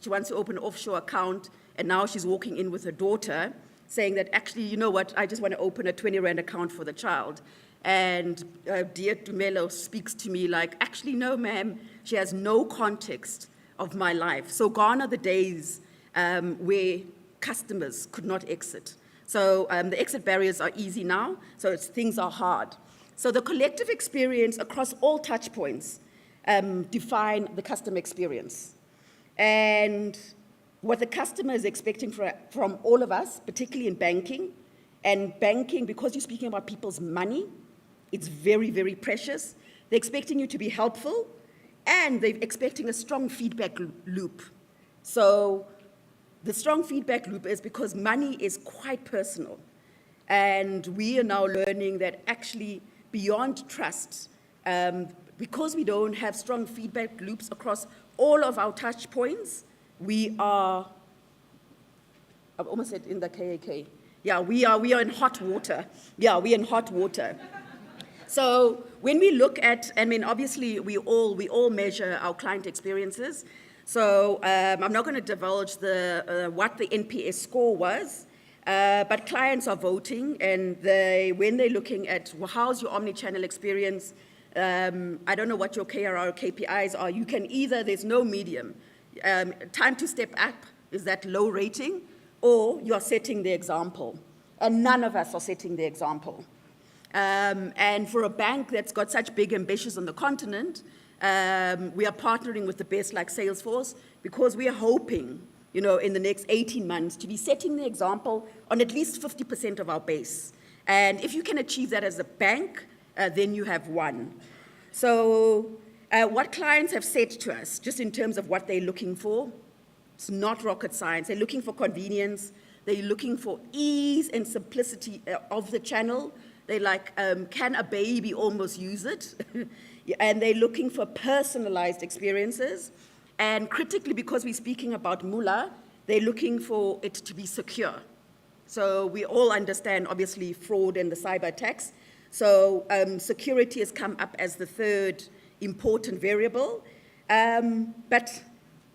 she wants to open an offshore account, and now she's walking in with her daughter saying that actually, you know what, I just want to open a 20 Rand account for the child. And dear Dumelo speaks to me like, actually, no, ma'am, she has no context of my life. So gone are the days where customers could not exit. So the exit barriers are easy now, so things are hard. So the collective experience across all touch points define the customer experience. And what the customer is expecting from all of us, particularly in banking, and banking, because you're speaking about people's money, it's very, very precious. They're expecting you to be helpful, and they're expecting a strong feedback loop. So the strong feedback loop is because money is quite personal. And we are now learning that actually beyond trust, because we don't have strong feedback loops across all of our touch points, we are, I've almost said in the KAK. Yeah, we are in hot water. Yeah, we're in hot water. So when we look at, I mean, obviously we all measure our client experiences. So I'm not going to divulge what the NPS score was, but clients are voting, and when they're looking at, well, how's your omni-channel experience, I don't know what your KRR or KPIs are. You can either, there's no medium. Time to step up is that low rating, or you're setting the example. And none of us are setting the example. And for a bank that's got such big ambitions on the continent, we are partnering with the best like Salesforce because we are hoping, in the next 18 months to be setting the example on at least 50% of our base. And if you can achieve that as a bank, then you have won. So what clients have said to us, just in terms of what they're looking for, it's not rocket science. They're looking for convenience. They're looking for ease and simplicity of the channel. They're like, can a baby almost use it? And they're looking for personalized experiences. And critically, because we're speaking about Mula, they're looking for it to be secure. So we all understand, obviously, fraud and the cyber attacks. So security has come up as the third important variable. But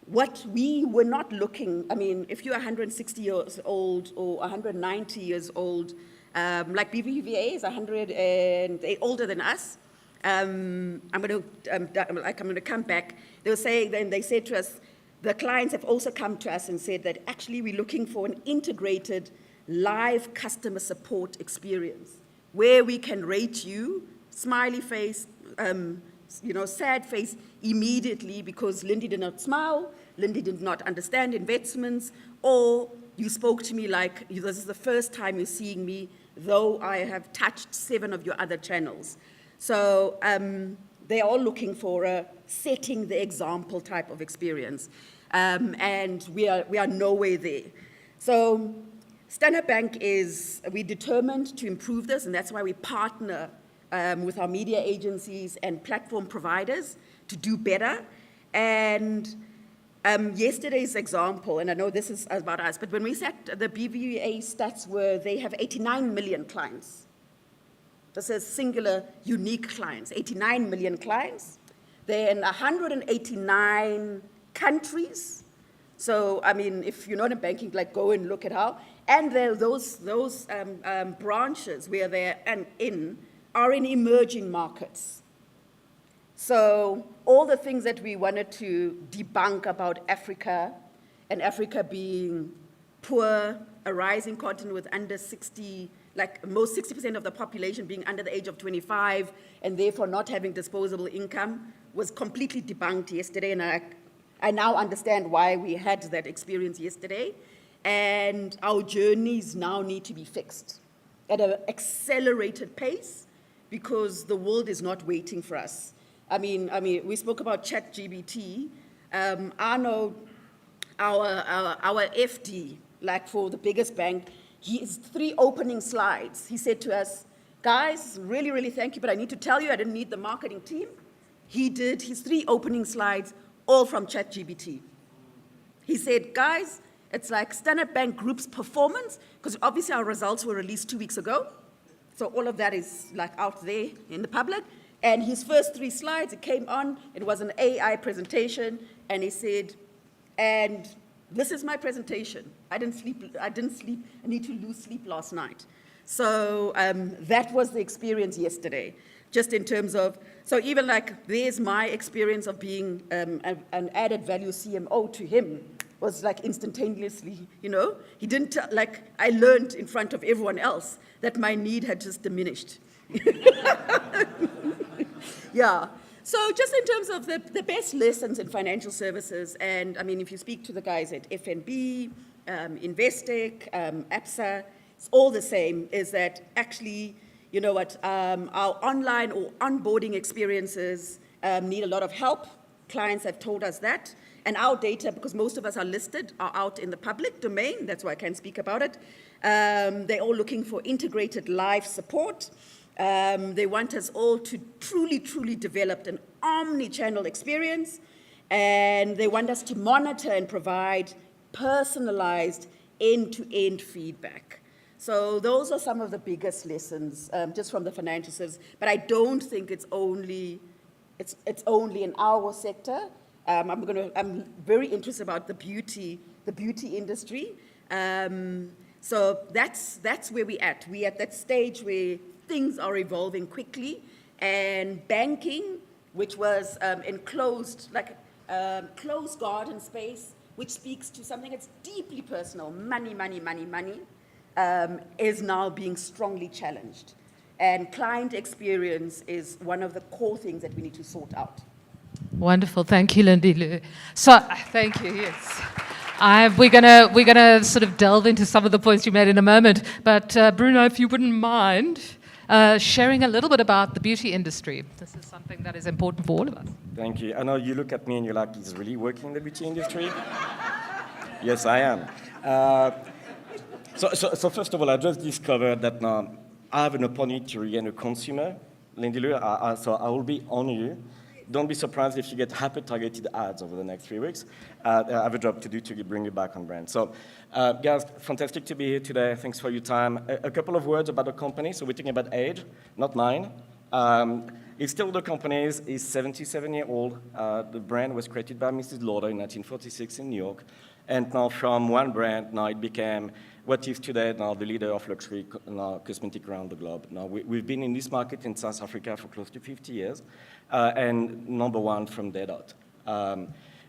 what we were not looking, I mean, if you're 160 years old or 190 years old, like BBVA is 100 and they're older than us. I'm going to come back. They were saying, then they said to us, the clients have also come to us and said that actually we're looking for an integrated live customer support experience where we can rate you, smiley face, sad face immediately because Lindy did not smile, Lindy did not understand investments, or you spoke to me like this is the first time you're seeing me, though I have touched 7 of your other channels. So they're all looking for a setting the example type of experience. And we are nowhere there. So Standard Bank we're determined to improve this, and that's why we partner with our media agencies and platform providers to do better. And yesterday's example, and I know this is about us, but when we sat, the BBVA stats were they have 89 million clients. This is singular, unique clients, 89 million clients. They're in 189 countries. So, I mean, if you're not in banking, like go and look at how. And those branches where they're in are in emerging markets. So all the things that we wanted to debunk about Africa, and Africa being poor, a rising continent with under 60, like most 60% of the population being under the age of 25, and therefore not having disposable income, was completely debunked yesterday, and I now understand why we had that experience yesterday. And our journeys now need to be fixed at an accelerated pace because the world is not waiting for us. I mean, we spoke about ChatGPT. I know our FD, like for the biggest bank, he has 3 opening slides. He said to us, guys, really, really thank you, but I need to tell you I didn't need the marketing team. He did his 3 opening slides, all from ChatGPT. He said, guys, it's like Standard Bank Group's performance, because obviously our results were released 2 weeks ago. So all of that is like out there in the public. And his first 3 slides, it came on, it was an AI presentation, and he said, and this is my presentation. I didn't sleep, I need to lose sleep last night. So that was the experience yesterday, just in terms of, so even like there's my experience of being an added value CMO to him was like instantaneously, you know? He didn't, like, I learned in front of everyone else that my need had just diminished. Yeah. So just in terms of the best lessons in financial services, and I mean, if you speak to the guys at FNB, Investec, APSA, it's all the same, is that actually, you know what, our online or onboarding experiences need a lot of help. Clients have told us that. And our data, because most of us are listed, are out in the public domain. That's why I can speak about it. They're all looking for integrated live support. They want us all to truly, truly develop an omni-channel experience. And they want us to monitor and provide personalized end-to-end feedback. So those are some of the biggest lessons just from the financial services. But I don't think it's only in our sector. I'm very interested about the beauty industry. So that's where we're at. We're at that stage where things are evolving quickly, and banking, which was enclosed, like closed garden space, which speaks to something that's deeply personal, money, is now being strongly challenged. And client experience is one of the core things that we need to sort out. Wonderful, thank you, Lindy. So, thank you. Yes, we're gonna sort of delve into some of the points you made in a moment. But Bruno, if you wouldn't mind sharing a little bit about the beauty industry. This is something that is important for all of us. Thank you. I know you look at me and you're like, he's really working in the beauty industry. Yes, I am. So first of all, I just discovered that now I have an opportunity to regain a consumer. Lindy, so I will be on you. Don't be surprised if you get hyper-targeted ads over the next 3 weeks. I have a job to do to bring you back on brand. So, guys, fantastic to be here today. Thanks for your time. A couple of words about the company. So we're talking about age, not mine. It's still the company is 77-year-old. The brand was created by Mrs. Lauder in 1946 in New York. And now from one brand, now it became what is today now the leader of luxury cosmetic around the globe. Now we've been in this market in South Africa for close to 50 years, and number one from day dot.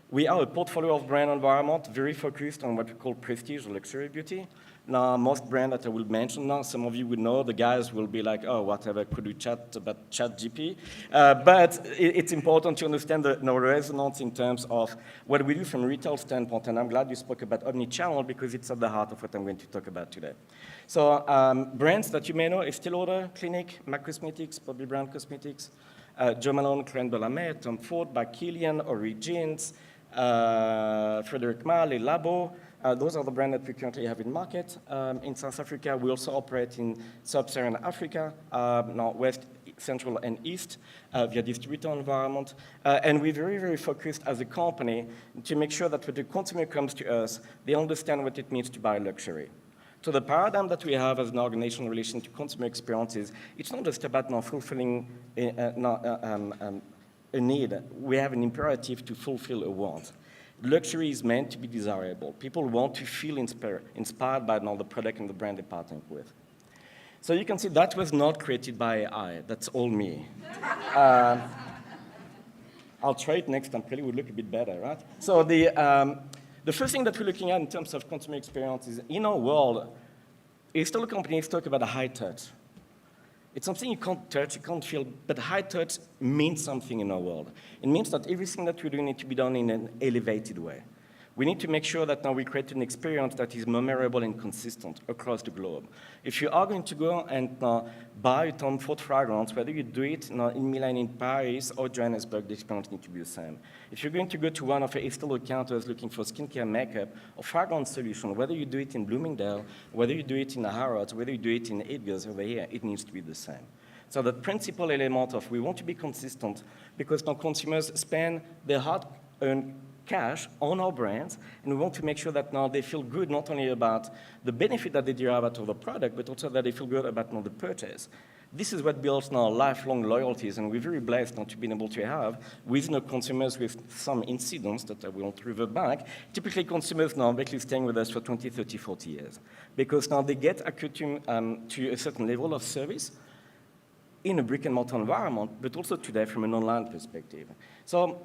We are a portfolio of brand environment, very focused on what we call prestige or luxury beauty. Now, most brands that I will mention now, some of you would know, the guys will be like, oh, whatever, could we chat about ChatGPT? But it's important to understand the resonance in terms of what we do from a retail standpoint, and I'm glad you spoke about omni-channel because it's at the heart of what I'm going to talk about today. So brands that you may know, Estée Lauder, Clinique, MAC Cosmetics, Bobbi Brown Cosmetics, Jo Malone, Crème de la Mer, Tom Ford, by Kilian, Origins, Frederic Malle, Labo. Those are the brands that we currently have in market. In South Africa, we also operate in Sub-Saharan Africa, West, Central, and East via distributor environment. And we're very, very focused as a company to make sure that when the consumer comes to us, they understand what it means to buy luxury. So the paradigm that we have as an organization in relation to consumer experiences, it's not just about now fulfilling a need. We have an imperative to fulfill a want. Luxury is meant to be desirable. People want to feel inspired by the product and the brand they're partnering with. So you can see that was not created by AI. That's all me. I'll try it next time. Probably would look a bit better, right? So the first thing that we're looking at in terms of consumer experience is in our world, still companies talk about a high touch. It's something you can't touch, you can't feel, but high touch means something in our world. It means that everything that we do needs to be done in an elevated way. We need to make sure that now we create an experience that is memorable and consistent across the globe. If you are going to go and buy a Tom Ford fragrance, whether you do it in Milan, in Paris, or Johannesburg, the experience needs to be the same. If you're going to go to one of the Estée Lauder counters looking for skincare, makeup, or fragrance solution, whether you do it in Bloomingdale, whether you do it in Harrods, whether you do it in Edgar's over here, it needs to be the same. So the principal element of we want to be consistent because now consumers spend their hard-earned cash on our brands, and we want to make sure that now they feel good not only about the benefit that they derive out of the product, but also that they feel good about now the purchase. This is what builds now lifelong loyalties, and we're very blessed now to be able to have with now consumers with some incidents that I won't revert back. Typically, consumers now are basically staying with us for 20, 30, 40 years because now they get accustomed to a certain level of service in a brick-and-mortar environment, but also today from an online perspective. So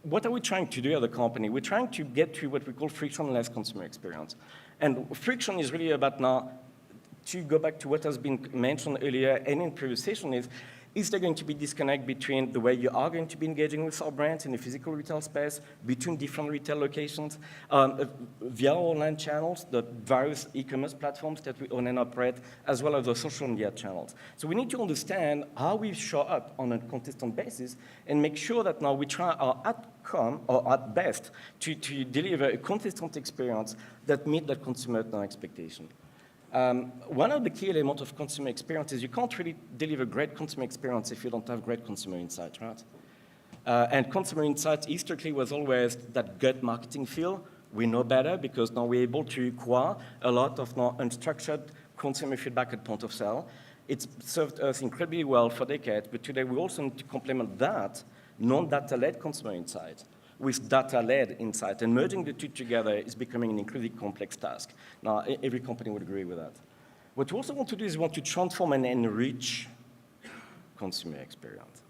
what are we trying to do as a company? We're trying to get to what we call frictionless consumer experience. And friction is really about now, to go back to what has been mentioned earlier and in previous session is there going to be disconnect between the way you are going to be engaging with our brands in the physical retail space, between different retail locations, via online channels, the various e-commerce platforms that we own and operate, as well as the social media channels. So we need to understand how we show up on a consistent basis and make sure that now we try our outcome, or at best, to deliver a consistent experience that meets that consumer expectation. One of the key elements of consumer experience is you can't really deliver great consumer experience if you don't have great consumer insight, right? And consumer insight historically was always that gut marketing feel. We know better because now we're able to acquire a lot of now unstructured consumer feedback at point of sale. It's served us incredibly well for decades, but today we also need to complement that non-data-led consumer insight with data-led insight, and merging the two together is becoming an incredibly complex task. Now, every company would agree with that. What we also want to do is we want to transform and enrich consumer experience.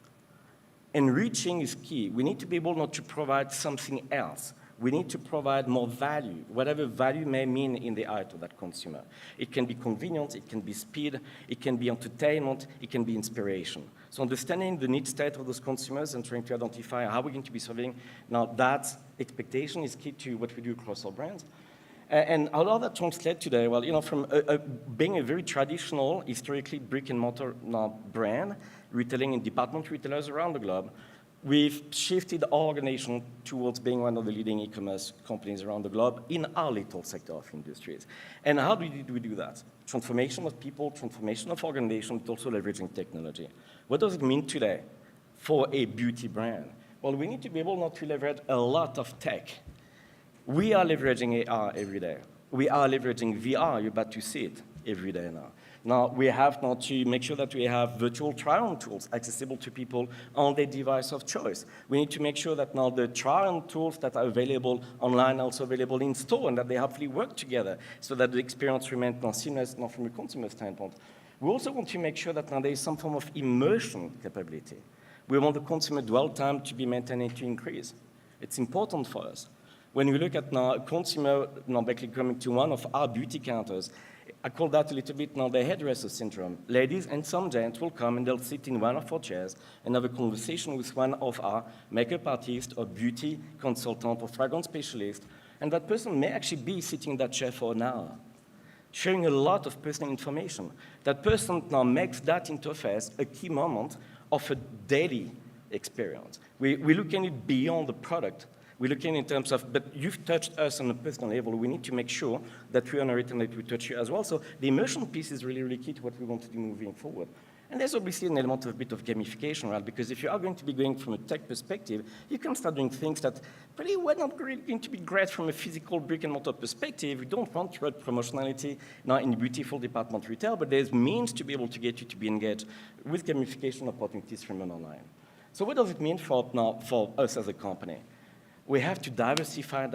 Enriching is key. We need to be able not to provide something else. We need to provide more value, whatever value may mean in the eye of that consumer. It can be convenience, it can be speed, it can be entertainment, it can be inspiration. So understanding the need state of those consumers and trying to identify how we're going to be serving, now that expectation is key to what we do across our brands. And how does that translate today? Well, you know, from being a very traditional, historically brick-and-mortar brand, retailing in department retailers around the globe, we've shifted our organization towards being one of the leading e-commerce companies around the globe in our little sector of industries. And how did we do that? Transformation of people, transformation of organization, but also leveraging technology. What does it mean today for a beauty brand? Well, we need to be able not to leverage a lot of tech. We are leveraging AR every day. We are leveraging VR, you're about to see it every day now. Now, we have now to make sure that we have virtual try-on tools accessible to people on their device of choice. We need to make sure that now the try-on tools that are available online are also available in store and that they hopefully work together so that the experience remains now seamless, not from a consumer standpoint. We also want to make sure that now there is some form of immersion capability. We want the consumer dwell time to be maintained and to increase. It's important for us. When we look at now a consumer now basically coming to one of our beauty counters, I call that a little bit now the hairdresser syndrome. Ladies and some gents will come and they'll sit in one of our chairs and have a conversation with one of our makeup artists or beauty consultant or fragrance specialist, and that person may actually be sitting in that chair for an hour, sharing a lot of personal information. That person now makes that interface a key moment of a daily experience. We're looking at it beyond the product. We're looking in terms of, but you've touched us on a personal level. We need to make sure that we honor it and that we touch you as well. So the immersion piece is really, really key to what we want to do moving forward. And there's obviously an element of a bit of gamification, right? Because if you are going to be going from a tech perspective, you can start doing things that probably were not really going to be great from a physical brick-and-mortar perspective. We don't want to add promotionality now in beautiful department retail, but there's means to be able to get you to be engaged with gamification opportunities from online. So what does it mean for us as a company? We have to diversify, and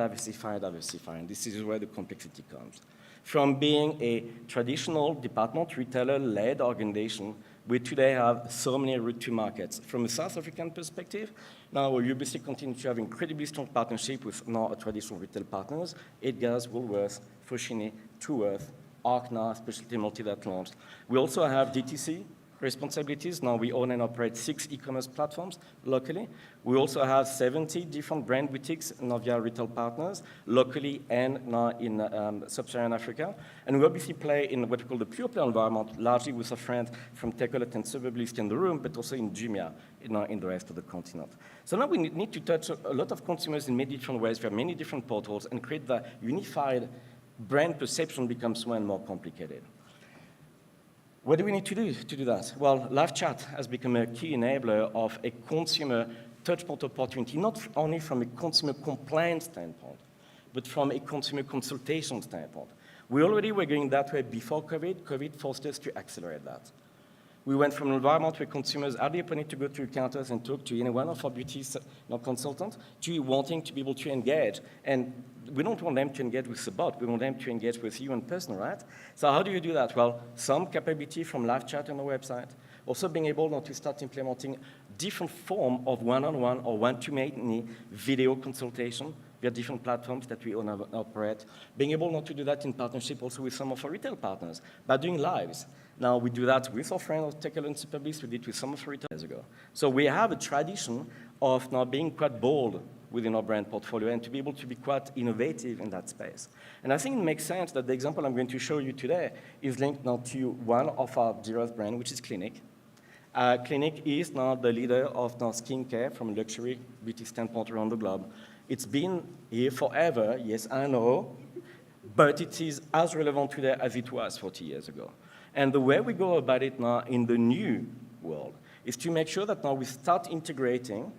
this is where the complexity comes. From being a traditional department retailer-led organization, we today have so many route to markets. From a South African perspective, now we obviously continue to have incredibly strong partnership with now our traditional retail partners, Edgar's, Woolworths, Foschini, Truworth, Arc now, Specialty Multi that launched. We also have DTC, responsibilities. Now we own and operate 6 e-commerce platforms locally. We also have 70 different brand boutiques now via retail partners, locally and now in sub-Saharan Africa. And we obviously play in what we call the pure play environment, largely with our friends from Takealot and Suburbalist in the room, but also in Jumia in the rest of the continent. So now we need to touch a lot of consumers in many different ways via many different portals and create the unified brand perception becomes more and more complicated. What do we need to do that? Well, live chat has become a key enabler of a consumer touchpoint opportunity, not only from a consumer compliance standpoint, but from a consumer consultation standpoint. We already were going that way before COVID. COVID forced us to accelerate that. We went from an environment where consumers had the opportunity to go to counters and talk to any one of our beauty consultants to wanting to be able to engage. And we don't want them to engage with a bot. We want them to engage with you in person, right? So how do you do that? Well, some capability from live chat on the website. Also being able now to start implementing different form of one-on-one or one-to-many video consultation via different platforms that we own and operate. Being able now to do that in partnership also with some of our retail partners by doing lives. Now, we do that with our friends of Takealot and Suburbalist. We did with some of our retailers ago. So we have a tradition of now being quite bold within our brand portfolio and to be able to be quite innovative in that space. And I think it makes sense that the example I'm going to show you today is linked now to one of our dearest brands, which is Clinique. Clinique is now the leader of now skincare from a luxury beauty standpoint around the globe. It's been here forever, yes, I know, but it is as relevant today as it was 40 years ago. And the way we go about it now in the new world is to make sure that now we start integrating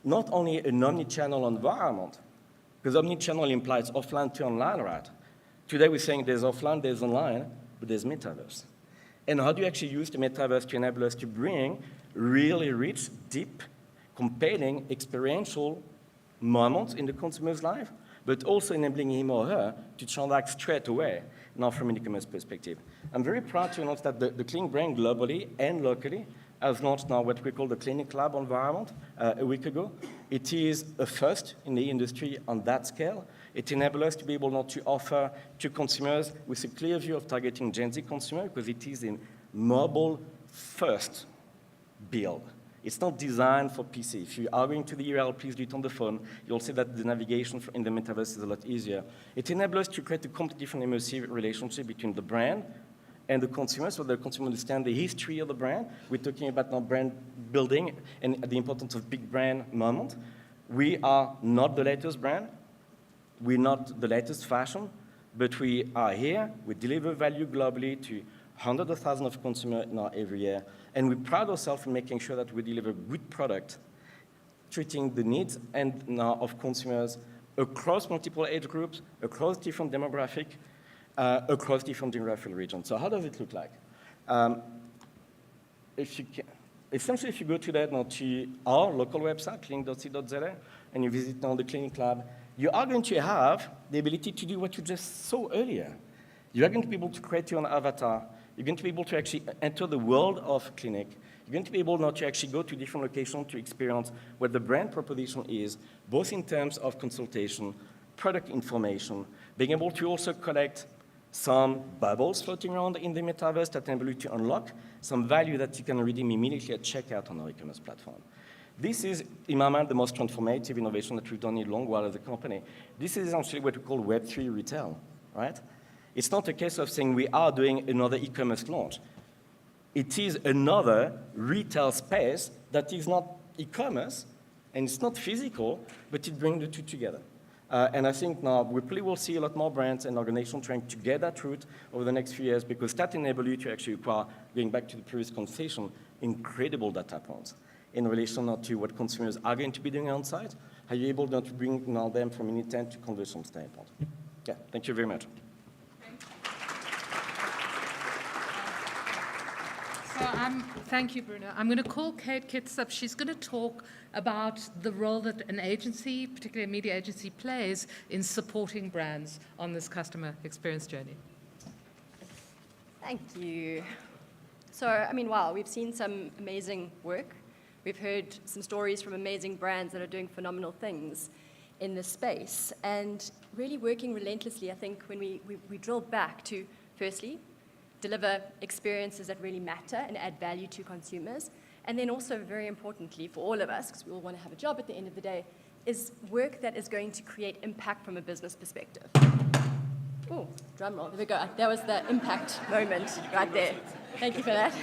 not only an omni-channel environment, because omni-channel implies offline to online, right? Today we're saying there's offline, there's online, but there's metaverse. And how do you actually use the metaverse to enable us to bring really rich, deep, compelling, experiential moments in the consumer's life, but also enabling him or her to transact straight away, now from an e-commerce perspective. I'm very proud to announce that the Clinique brand globally and locally has launched now what we call the Clinique Lab environment a week ago. It is a first in the industry on that scale. It enables us to be able now to offer to consumers with a clear view of targeting Gen Z consumer because it is a mobile-first build. It's not designed for PC. If you are going to the URL, please do it on the phone. You'll see that the navigation in the metaverse is a lot easier. It enables us to create a completely different immersive relationship between the brand and the consumer, so the consumer understands the history of the brand. We're talking about now brand building and the importance of big brand moment. We are not the latest brand. We're not the latest fashion, but we are here. We deliver value globally to hundreds of thousands of consumers now every year. And we pride ourselves in making sure that we deliver good product, treating the needs and now of consumers across multiple age groups, across different demographics, across different geographical regions. So how does it look like? Essentially, if you go to our local website, clinique.co.za, and you visit now the Clinique Lab, you are going to have the ability to do what you just saw earlier. You are going to be able to create your own avatar. You're going to be able to actually enter the world of Clinique. You're going to be able now to actually go to different locations to experience what the brand proposition is, both in terms of consultation, product information, being able to also collect some bubbles floating around in the metaverse that enable you to unlock some value that you can redeem immediately at checkout on our e-commerce platform. This is, in my mind, the most transformative innovation that we've done in a long while as a company. This is essentially what we call Web3 retail, right? It's not a case of saying we are doing another e-commerce launch. It is another retail space that is not e-commerce, and it's not physical, but it brings the two together. And I think now we probably will see a lot more brands and organizations trying to get that route over the next few years because that enables you to actually acquire, going back to the previous conversation, incredible data points in relation now to what consumers are going to be doing on site. Are you able now to bring now them from an intent to conversion standpoint? Yeah, thank you very much. So thank you, Bruno. I'm going to call Kate Kitts up. She's going to talk about the role that an agency, particularly a media agency, plays in supporting brands on this customer experience journey. Thank you. So, I mean, wow, we've seen some amazing work. We've heard some stories from amazing brands that are doing phenomenal things in this space. And really working relentlessly, I think, when we drill back to, firstly, deliver experiences that really matter and add value to consumers. And then also, very importantly for all of us, because we all want to have a job at the end of the day, is work that is going to create impact from a business perspective. Oh, drum roll, there we go. That was the impact moment right there. Thank you for that.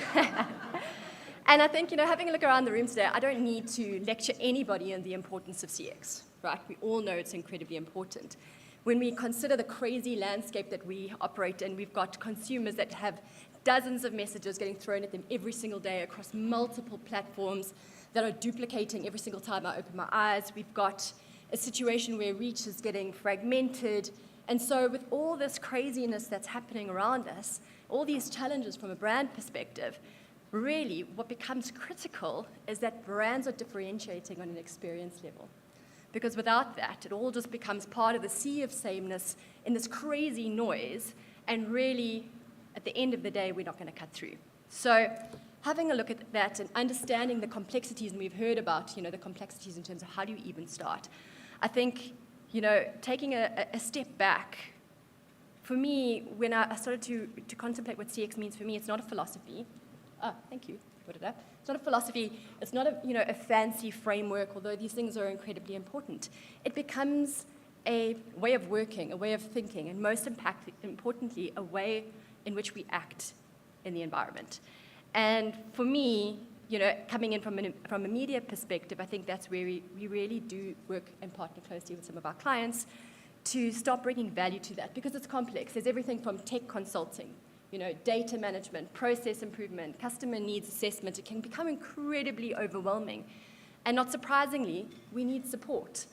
And I think, having a look around the room today, I don't need to lecture anybody on the importance of CX, right? We all know it's incredibly important. When we consider the crazy landscape that we operate in, we've got consumers that have dozens of messages getting thrown at them every single day across multiple platforms that are duplicating every single time I open my eyes. We've got a situation where reach is getting fragmented. And so with all this craziness that's happening around us, all these challenges from a brand perspective, really what becomes critical is that brands are differentiating on an experience level. Because without that, it all just becomes part of the sea of sameness in this crazy noise, and really, at the end of the day, we're not going to cut through. So having a look at that and understanding the complexities, and we've heard about, the complexities in terms of how do you even start. I think, taking a step back, for me, when I started to contemplate what CX means for me, it's not a philosophy. Oh, thank you. Put it up. It's not a philosophy. It's not a fancy framework, although these things are incredibly important. It becomes a way of working, a way of thinking, and most importantly, a way in which we act in the environment. And for me, coming in from a media perspective, I think that's where we really do work and partner closely with some of our clients to start bringing value to that, because it's complex. There's everything from tech consulting, data management, process improvement, customer needs assessment. It can become incredibly overwhelming. And not surprisingly, we need support,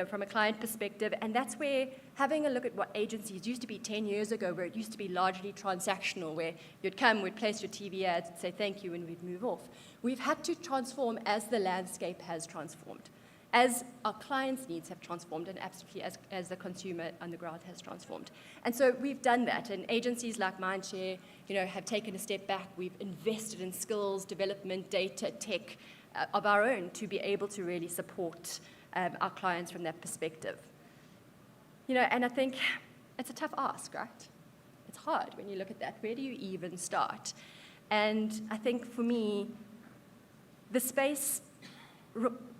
from a client perspective. And that's where having a look at what agencies used to be 10 years ago, where it used to be largely transactional, where you'd come, we'd place your TV ads, and say thank you, and we'd move off. We've had to transform as the landscape has transformed, as our clients' needs have transformed, and absolutely as the consumer on the ground has transformed. And so we've done that, and agencies like Mindshare, have taken a step back. We've invested in skills, development, data, tech of our own to be able to really support our clients from that perspective. And I think it's a tough ask, right? It's hard when you look at that. Where do you even start? And I think for me, the space,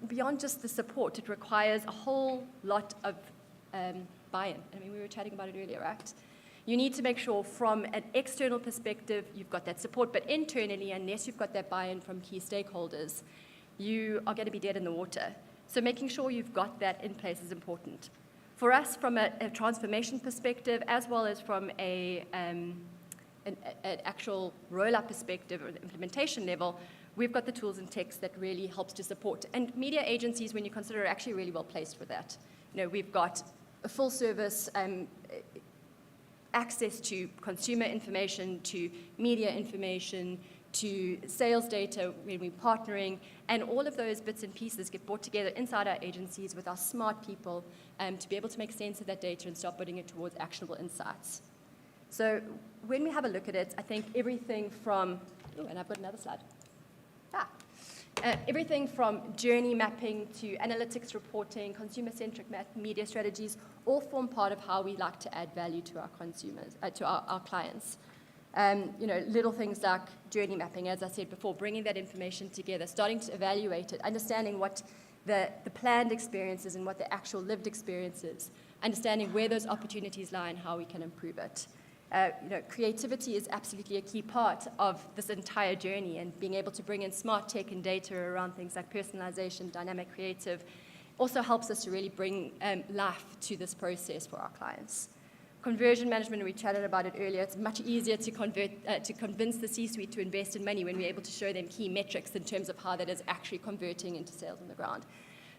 beyond just the support, it requires a whole lot of buy-in. I mean, we were chatting about it earlier, right? You need to make sure from an external perspective, you've got that support, but internally, unless you've got that buy-in from key stakeholders, you are going to be dead in the water. So making sure you've got that in place is important. For us, from a transformation perspective, as well as from an actual roll-up perspective or implementation level, we've got the tools and techs that really helps to support. And media agencies, when you consider, are actually really well placed for that. We've got a full service access to consumer information, to media information, to sales data when we're partnering, and all of those bits and pieces get brought together inside our agencies with our smart people to be able to make sense of that data and start putting it towards actionable insights. So when we have a look at it, I think everything from, and I've got another slide. Everything from journey mapping to analytics reporting, consumer-centric media strategies, all form part of how we like to add value to our consumers, to our clients. Little things like journey mapping, as I said before, bringing that information together, starting to evaluate it, understanding what the planned experience is and what the actual lived experience is, understanding where those opportunities lie and how we can improve it. Creativity is absolutely a key part of this entire journey, and being able to bring in smart tech and data around things like personalization, dynamic creative, also helps us to really bring life to this process for our clients. Conversion management, we chatted about it earlier. It's much easier to convince the C-suite to invest in money when we're able to show them key metrics in terms of how that is actually converting into sales on the ground.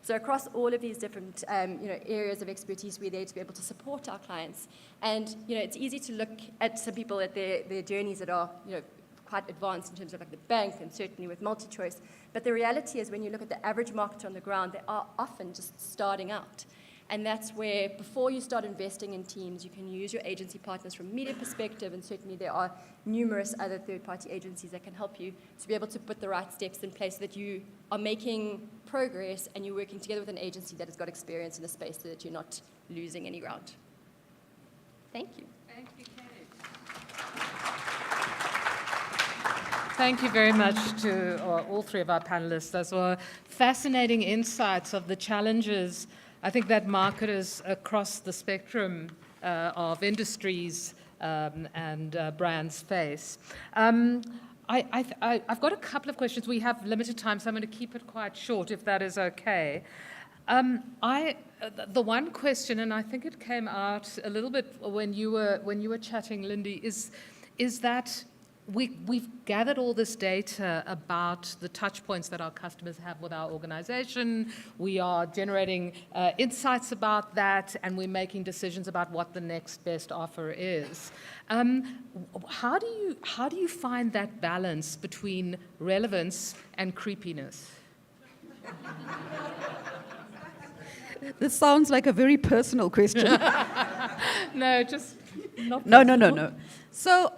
So across all of these different areas of expertise, we're there to be able to support our clients. And it's easy to look at some people at their journeys that are quite advanced in terms of like the bank and certainly with multi-choice. But the reality is when you look at the average marketer on the ground, they are often just starting out. And that's where, before you start investing in teams, you can use your agency partners from a media perspective, and certainly there are numerous other third-party agencies that can help you to be able to put the right steps in place so that you are making progress and you're working together with an agency that has got experience in the space so that you're not losing any ground. Thank you. Thank you, Kate. Thank you very much to all three of our panelists. Those were fascinating insights of the challenges, I think, that marketers across the spectrum of industries and brands face. I've got a couple of questions. We have limited time, so I'm going to keep it quite short, if that is okay. The one question, and I think it came out a little bit when you were chatting, Lindy, is that we've gathered all this data about the touch points that our customers have with our organization. We are generating insights about that, and we're making decisions about what the next best offer is. How do you find that balance between relevance and creepiness? This sounds like a very personal question. No, just not No. So,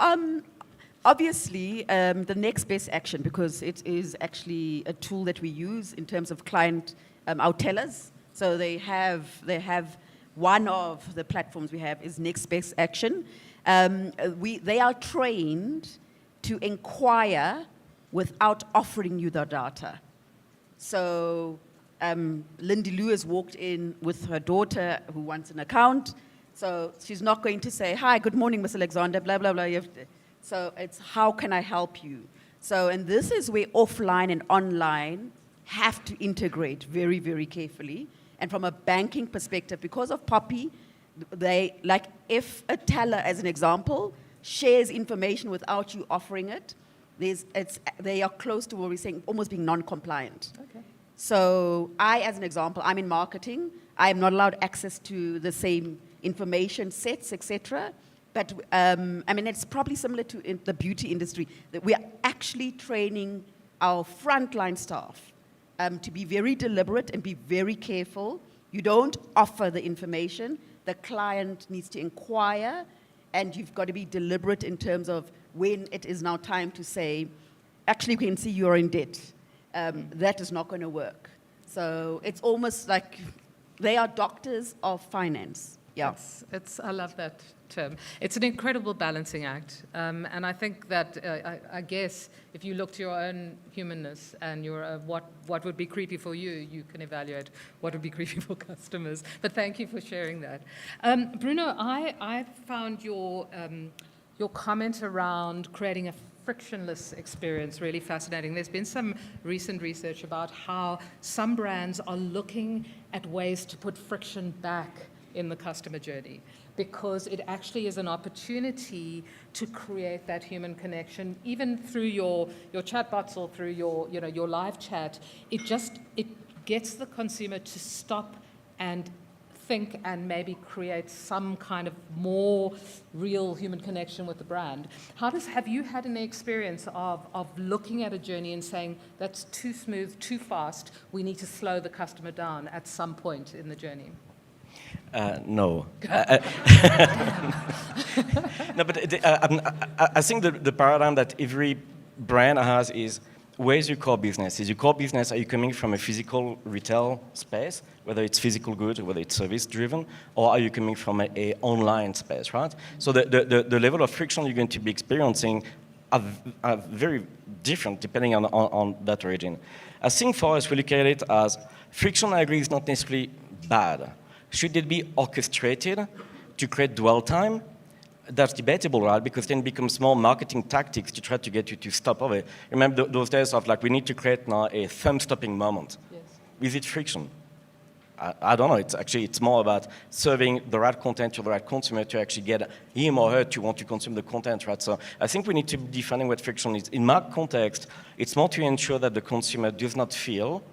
obviously, the next best action, because it is actually a tool that we use in terms of client outtellers. So they have one of the platforms we have is next best action. They are trained to inquire without offering you the data. So Lindy Lewis walked in with her daughter who wants an account. So she's not going to say, "Hi, good morning, Miss Alexander, blah, blah, blah." So it's, how can I help you? So, and this is where offline and online have to integrate very, very carefully. And from a banking perspective, because of Poppy, like if a teller, as an example, shares information without you offering it, they are close to what we're saying, almost being non-compliant. Okay. So I, as an example, I'm in marketing. I am not allowed access to the same information sets, etc. But it's probably similar to in the beauty industry, that we are actually training our frontline staff to be very deliberate and be very careful. You don't offer the information. The client needs to inquire, and you've got to be deliberate in terms of when it is now time to say, actually, we can see you're in debt. That is not going to work. So it's almost like they are doctors of finance. Yeah. I love that term. It's an incredible balancing act. And I think that, I guess, if you look to your own humanness and what would be creepy for you, you can evaluate what would be creepy for customers. But thank you for sharing that. Bruno, I found your comment around creating a frictionless experience really fascinating. There's been some recent research about how some brands are looking at ways to put friction back in the customer journey, because it actually is an opportunity to create that human connection, even through your chatbots or through your live chat. It gets the consumer to stop and think and maybe create some kind of more real human connection with the brand. Have you had any experience of looking at a journey and saying, that's too smooth, too fast, we need to slow the customer down at some point in the journey? No. No, but I think the paradigm that every brand has is, where's your core business? Is your core business, are you coming from a physical retail space, whether it's physical goods or whether it's service driven, or are you coming from a online space, right? So the level of friction you're going to be experiencing are very different depending on that origin. I think for us, we look at it as friction, I agree, is not necessarily bad. Should it be orchestrated to create dwell time? That's debatable, right? Because then it becomes more marketing tactics to try to get you to stop over. Remember those days of like, we need to create now a thumb-stopping moment. Yes. Is it friction? I don't know. It's more about serving the right content to the right consumer to actually get him or her to want to consume the content, right? So I think we need to be defining what friction is. In my context, it's more to ensure that the consumer does not feel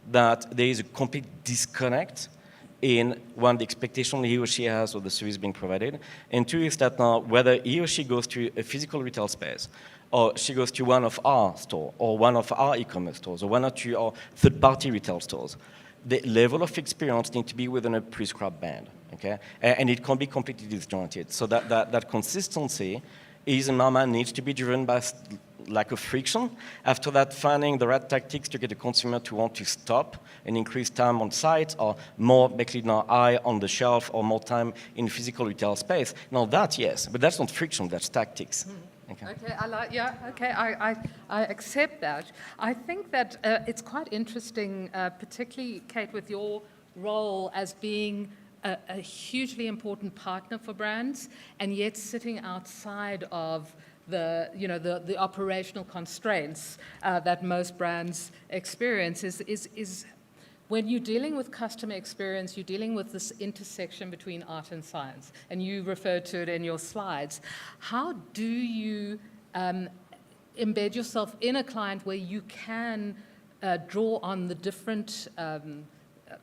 that there is a complete disconnect in one, the expectation he or she has of the service being provided, and two is that now whether he or she goes to a physical retail space, or she goes to one of our store, or one of our e-commerce stores, or one or two our third-party retail stores, the level of experience needs to be within a prescribed band, okay? And it can't be completely disjointed. So that consistency is, in my mind, needs to be driven by lack of friction. After that, finding the right tactics to get the consumer to want to stop and increase time on site, or more basically now eye on the shelf, or more time in physical retail space. Now that, yes, but that's not friction, that's tactics. Okay. Okay, I accept that. I think that it's quite interesting, particularly, Kate, with your role as being a hugely important partner for brands, and yet sitting outside of the operational constraints that most brands experience is when you're dealing with customer experience, you're dealing with this intersection between art and science, and you referred to it in your slides. How do you embed yourself in a client where you can draw on the different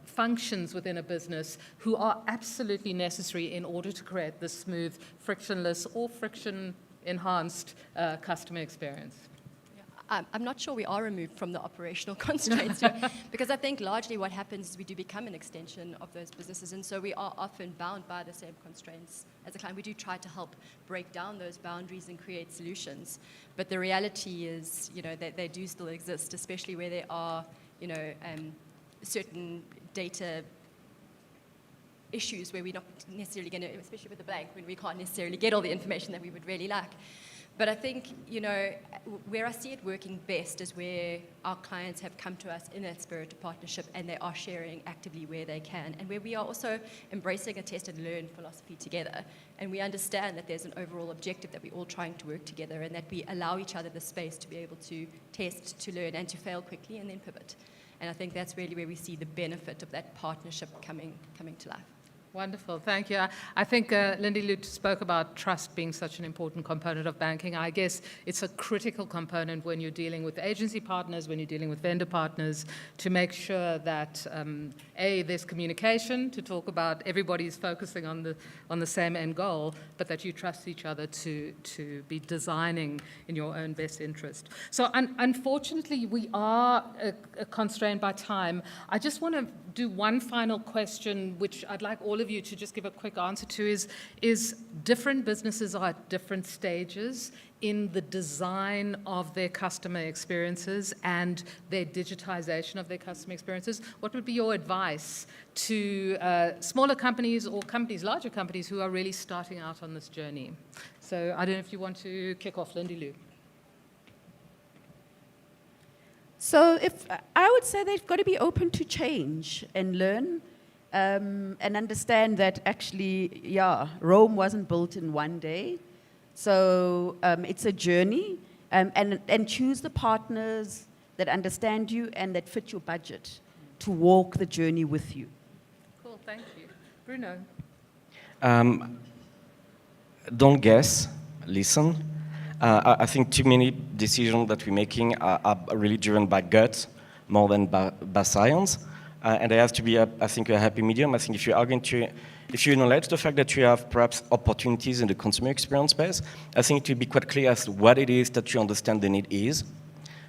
functions within a business who are absolutely necessary in order to create this smooth, frictionless, or friction-enhanced customer experience? I'm not sure we are removed from the operational constraints here, because I think largely what happens is we do become an extension of those businesses, and so we are often bound by the same constraints as a client. We do try to help break down those boundaries and create solutions, but the reality is, they do still exist, especially where there are, certain data issues where we're not necessarily going to, especially with the bank, when we can't necessarily get all the information that we would really like. But I think, where I see it working best is where our clients have come to us in that spirit of partnership, and they are sharing actively where they can, and where we are also embracing a test and learn philosophy together. And we understand that there's an overall objective that we're all trying to work together, and that we allow each other the space to be able to test, to learn, and to fail quickly and then pivot. And I think that's really where we see the benefit of that partnership coming to life. Wonderful, thank you. I think Lindy Lou spoke about trust being such an important component of banking. I guess it's a critical component when you're dealing with agency partners, when you're dealing with vendor partners, to make sure that there's communication to talk about everybody's focusing on the same end goal, but that you trust each other to be designing in your own best interest. So unfortunately, we are constrained by time. I just want to do one final question, which I'd like all of you to just give a quick answer to, is different businesses are at different stages in the design of their customer experiences and their digitization of their customer experiences. What would be your advice to smaller companies or larger companies who are really starting out on this journey? So I don't know if you want to kick off, Lindy Lou. So I would say they've got to be open to change and learn, and understand that actually, Rome wasn't built in one day. So it's a journey, and choose the partners that understand you and that fit your budget to walk the journey with you. Cool, thank you. Bruno? Don't guess, listen. I think too many decisions that we're making are really driven by gut more than by science. And there has to be, I think, a happy medium. I think if you acknowledge the fact that you have perhaps opportunities in the consumer experience space, I think it will be quite clear as to what it is that you understand the need is.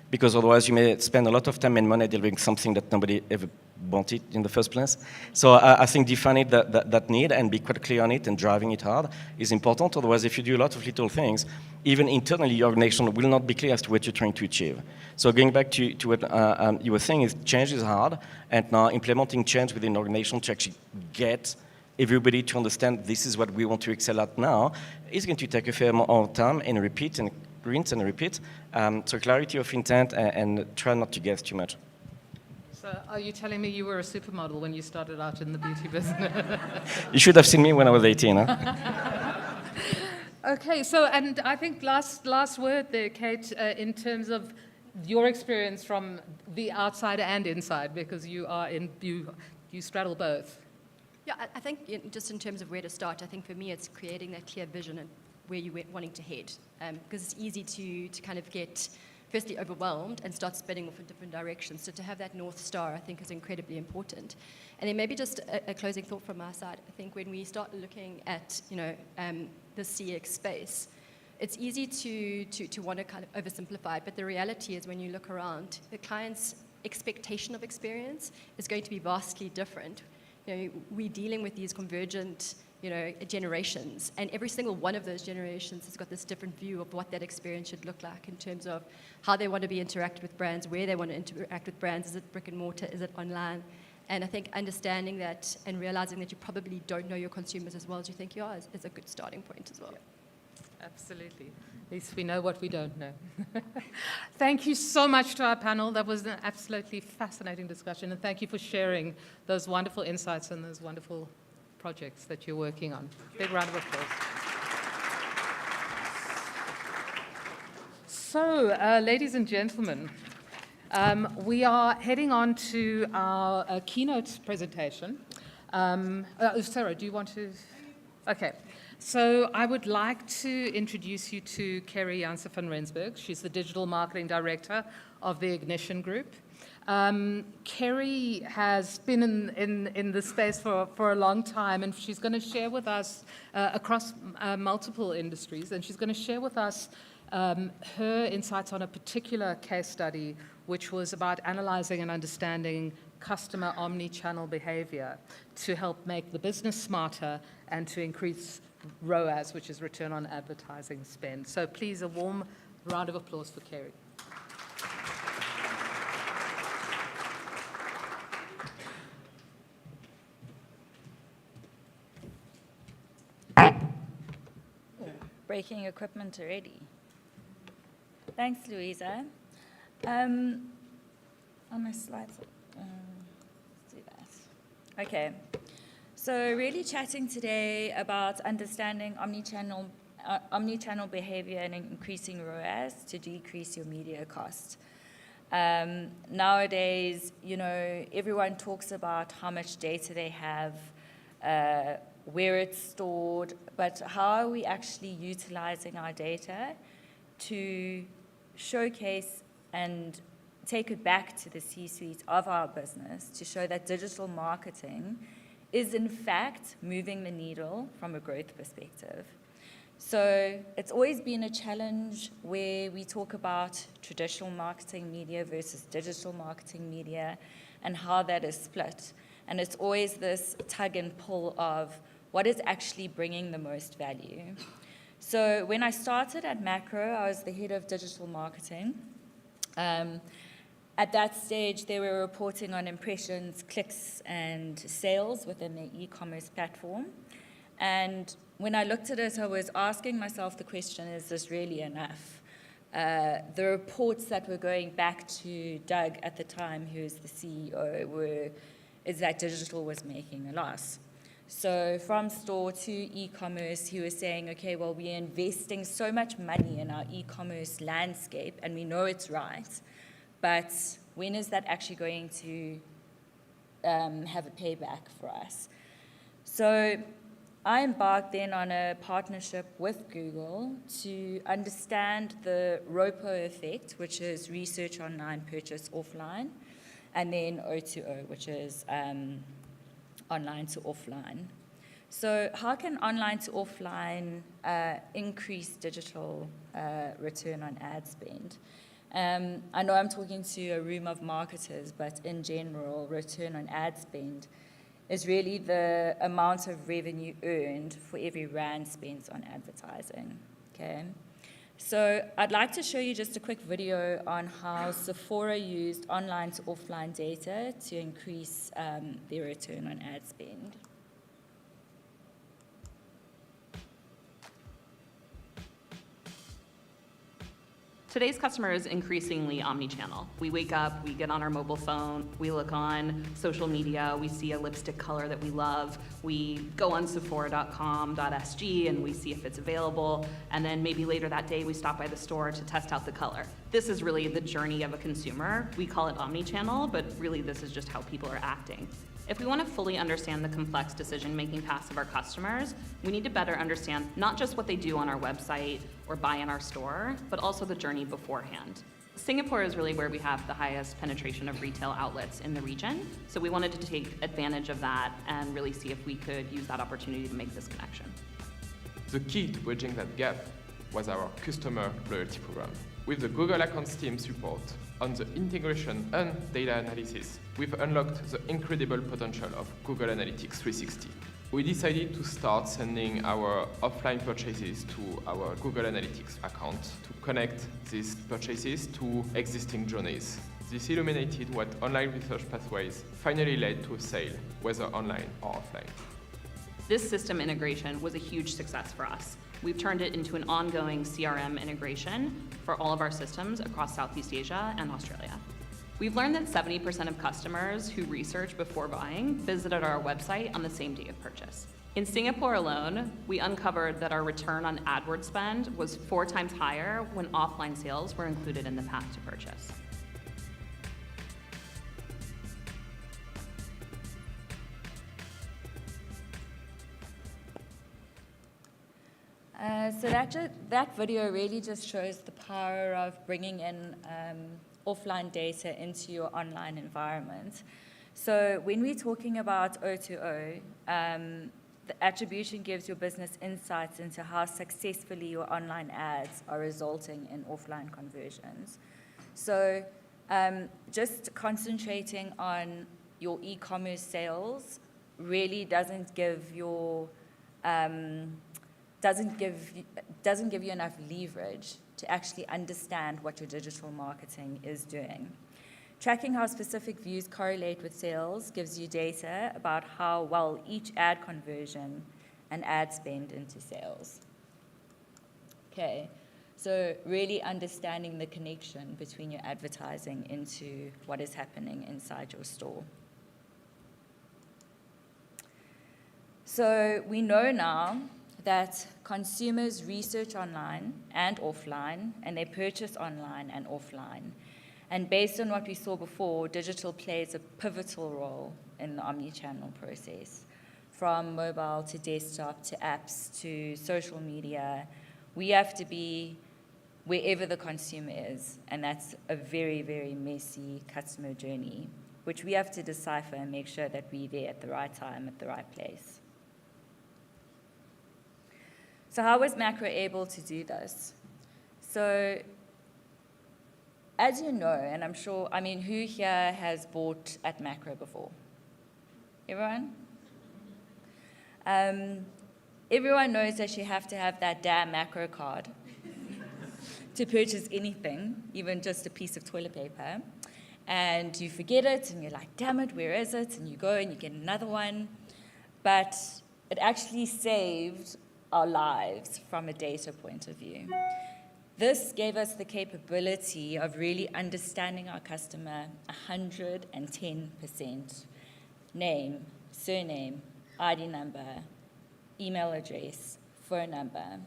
Because otherwise you may spend a lot of time and money delivering something that nobody ever wanted in the first place. So I think defining that need and be quite clear on it and driving it hard is important. Otherwise, if you do a lot of little things, even internally, your organization will not be clear as to what you're trying to achieve. So going back to what you were saying, is change is hard, and now implementing change within an organization to actually get everybody to understand this is what we want to excel at now is going to take a fair amount of time and repeat and rinse and repeat. So clarity of intent and try not to guess too much. So are you telling me you were a supermodel when you started out in the beauty business? You should have seen me when I was 18, huh? Okay, so, and I think last word there, Kate, in terms of your experience from the outside and inside, because you straddle both. Yeah, I think just in terms of where to start, I think for me it's creating that clear vision and where you're wanting to head. Because it's easy to kind of get, firstly, overwhelmed and start spinning off in different directions. So to have that North Star, I think, is incredibly important. And then maybe just a closing thought from my side. I think when we start looking at, the CX space, it's easy to want to kind of oversimplify it, but the reality is when you look around, the client's expectation of experience is going to be vastly different. We're dealing with these convergent, generations, and every single one of those generations has got this different view of what that experience should look like in terms of how they want to be interacted with brands, where they want to interact with brands. Is it brick and mortar? Is it online? And I think understanding that and realizing that you probably don't know your consumers as well as you think you are is a good starting point as well. Absolutely. At least we know what we don't know. Thank you so much to our panel. That was an absolutely fascinating discussion, and thank you for sharing those wonderful insights and those wonderful projects that you're working on. Big round of applause. So, ladies and gentlemen, we are heading on to our keynote presentation. Sarah, do you want to? Okay. So I would like to introduce you to Kerry Janse van Rensburg. She's the Digital Marketing Director of the Ignition Group. Kerry has been in this space for a long time, and she's going to share with us across multiple industries, and she's going to share with us her insights on a particular case study, which was about analyzing and understanding customer omni-channel behavior to help make the business smarter and to increase ROAS, which is return on advertising spend. So please, a warm round of applause for Kerry. Breaking equipment already. Thanks, Louisa. On my slides, let's do that. Okay. So really chatting today about understanding omni-channel behavior and increasing ROAS to decrease your media cost. Nowadays, you know, everyone talks about how much data they have, where it's stored, but how are we actually utilizing our data to showcase and take it back to the C-suite of our business to show that digital marketing is in fact moving the needle from a growth perspective. So it's always been a challenge where we talk about traditional marketing media versus digital marketing media and how that is split. And it's always this tug and pull of what is actually bringing the most value. So when I started at Macro, I was the head of digital marketing. At that stage, they were reporting on impressions, clicks, and sales within their e-commerce platform. And when I looked at it, I was asking myself the question, is this really enough? The reports that were going back to Doug at the time, who was the CEO, is that digital was making a loss. So from store to e-commerce, he was saying, okay, well, we're investing so much money in our e-commerce landscape, and we know it's right, but when is that actually going to have a payback for us? So I embarked then on a partnership with Google to understand the ROPO effect, which is research online, purchase offline, and then O2O, which is online to offline. So how can online to offline increase digital return on ad spend? I know I'm talking to a room of marketers, but in general, return on ad spend is really the amount of revenue earned for every rand spent on advertising, okay? So I'd like to show you just a quick video on how Sephora used online to offline data to increase their return on ad spend. Today's customer is increasingly omni-channel. We wake up, we get on our mobile phone, we look on social media, we see a lipstick color that we love, we go on sephora.com.sg and we see if it's available, and then maybe later that day we stop by the store to test out the color. This is really the journey of a consumer. We call it omni-channel, but really this is just how people are acting. If we want to fully understand the complex decision-making paths of our customers, we need to better understand not just what they do on our website or buy in our store, but also the journey beforehand. Singapore is really where we have the highest penetration of retail outlets in the region, so we wanted to take advantage of that and really see if we could use that opportunity to make this connection. The key to bridging that gap was our customer loyalty program. With the Google Accounts team support on the integration and data analysis, we've unlocked the incredible potential of Google Analytics 360. We decided to start sending our offline purchases to our Google Analytics account to connect these purchases to existing journeys. This illuminated what online research pathways finally led to a sale, whether online or offline. This system integration was a huge success for us. we've turned it into an ongoing CRM integration for all of our systems across Southeast Asia and Australia. We've learned that 70% of customers who research before buying visited our website on the same day of purchase. In Singapore alone, we uncovered that our return on AdWords spend was 4 times higher when offline sales were included in the path to purchase. So that video really just shows the power of bringing in offline data into your online environment. So when we're talking about O2O, the attribution gives your business insights into how successfully your online ads are resulting in offline conversions. So just concentrating on your e-commerce sales really doesn't give you enough leverage to actually understand what your digital marketing is doing. Tracking how specific views correlate with sales gives you data about how well each ad conversion and ad spend into sales. Okay, so really understanding the connection between your advertising into what is happening inside your store. So we know now that consumers research online and offline, and they purchase online and offline. And based on what we saw before, digital plays a pivotal role in the omni-channel process. From mobile to desktop to apps to social media, we have to be wherever the consumer is, and that's a very, very messy customer journey, which we have to decipher and make sure that we're there at the right time, at the right place. So how was Macro able to do this? So as you know, and I'm sure, I mean, who here has bought at Macro before? Everyone? Everyone knows that you have to have that damn Macro card to purchase anything, even just a piece of toilet paper. And you forget it, and you're like, damn it, where is it? And you go and you get another one. But it actually saved our lives from a data point of view. This gave us the capability of really understanding our customer 110%. Name, surname, ID number, email address, phone number.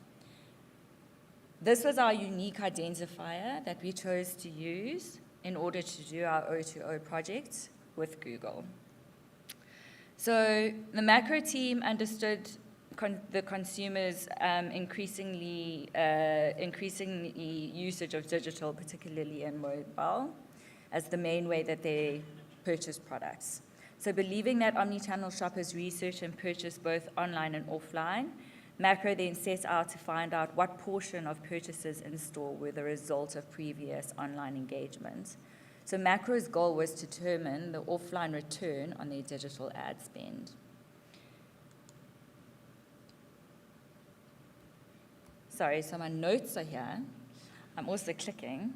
This was our unique identifier that we chose to use in order to do our O2O project with Google. So the Macro team understood the consumers' increasingly usage of digital, particularly in mobile, as the main way that they purchase products. So believing that omnichannel shoppers research and purchase both online and offline, Macro then set out to find out what portion of purchases in store were the result of previous online engagement. So Macro's goal was to determine the offline return on their digital ad spend. Sorry, so my notes are here. I'm also clicking,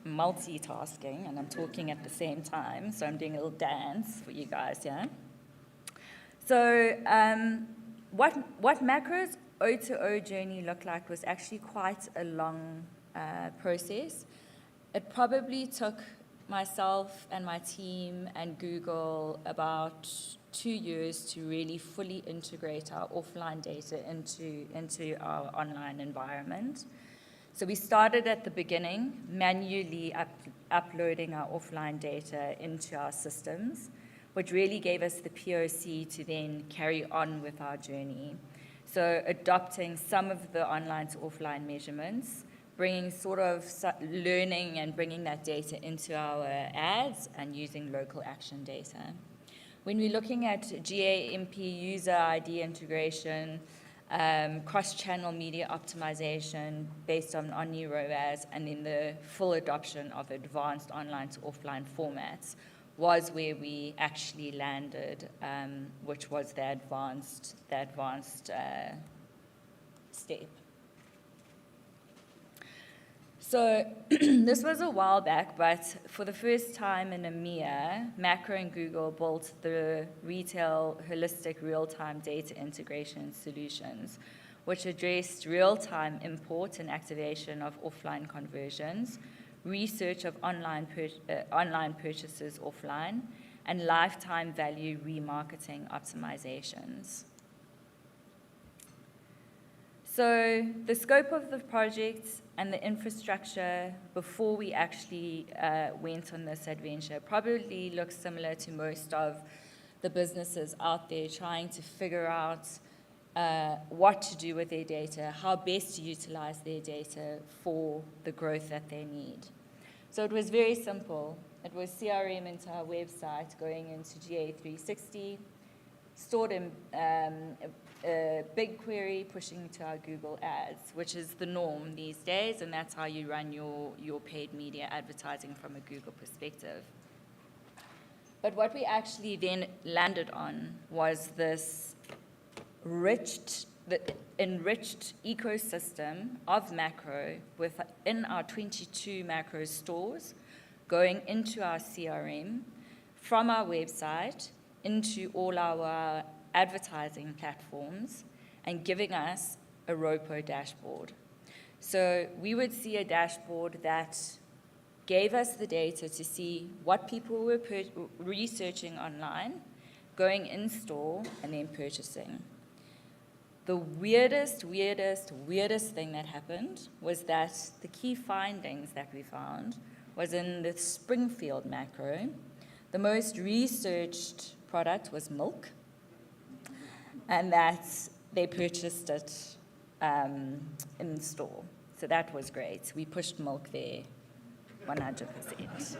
multitasking, and I'm talking at the same time, so I'm doing a little dance for you guys, yeah? So what Macro's O2O journey looked like was actually quite a long process. It probably took myself and my team and Google about 2 years to really fully integrate our offline data into our online environment. So we started at the beginning, manually uploading our offline data into our systems, which really gave us the POC to then carry on with our journey. So adopting some of the online to offline measurements, bringing sort of learning and bringing that data into our ads and using local action data. When we're looking at GAMP user ID integration, cross-channel media optimization based on omni ROAS, and then the full adoption of advanced online to offline formats was where we actually landed, which was the advanced step. So this was a while back, but for the first time in EMEA, Macro and Google built the retail holistic real-time data integration solutions, which addressed real-time import and activation of offline conversions, research of online purchases offline, and lifetime value remarketing optimizations. So the scope of the project and the infrastructure before we actually went on this adventure probably looks similar to most of the businesses out there trying to figure out what to do with their data, how best to utilize their data for the growth that they need. So it was very simple. It was CRM into our website, going into GA360, stored in BigQuery, pushing to our Google Ads, which is the norm these days, and that's how you run your paid media advertising from a Google perspective. But what we actually then landed on was this enriched ecosystem of macro within our 22 macro stores, going into our CRM, from our website into all our advertising platforms, and giving us a ROPO dashboard. So we would see a dashboard that gave us the data to see what people were researching online, going in store, and then purchasing. The weirdest thing that happened was that the key findings that we found was in the Springfield macro, the most researched product was milk, and that they purchased it in store. So that was great. We pushed milk there 100%.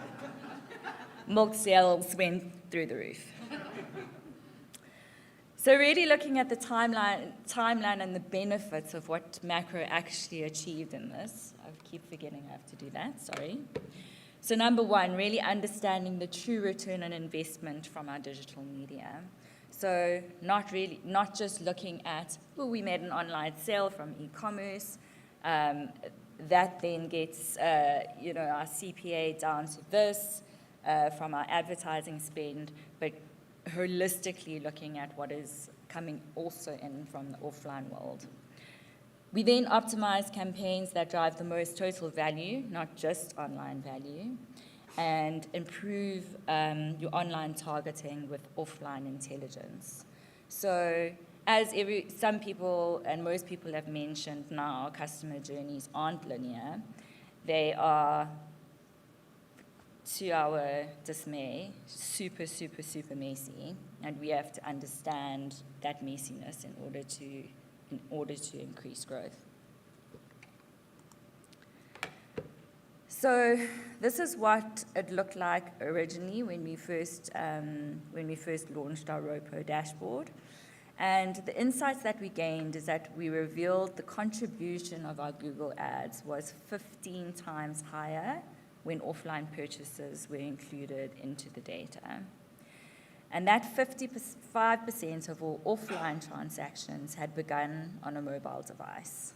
Milk sales went through the roof. So really looking at the timeline and the benefits of what macro actually achieved in this. I keep forgetting I have to do that, sorry. So number one, really understanding the true return on investment from our digital media. So not just looking at, oh, we made an online sale from e-commerce, that then gets our CPA down to this from our advertising spend, but holistically looking at what is coming also in from the offline world. We then optimize campaigns that drive the most total value, not just online value, and improve your online targeting with offline intelligence. So as some people and most people have mentioned now, customer journeys aren't linear. They are, to our dismay, super messy, and we have to understand that messiness in order to increase growth. So this is what it looked like originally when we first launched our ROPO dashboard. And the insights that we gained is that we revealed the contribution of our Google Ads was 15 times higher when offline purchases were included into the data. And that 55% of all offline transactions had begun on a mobile device.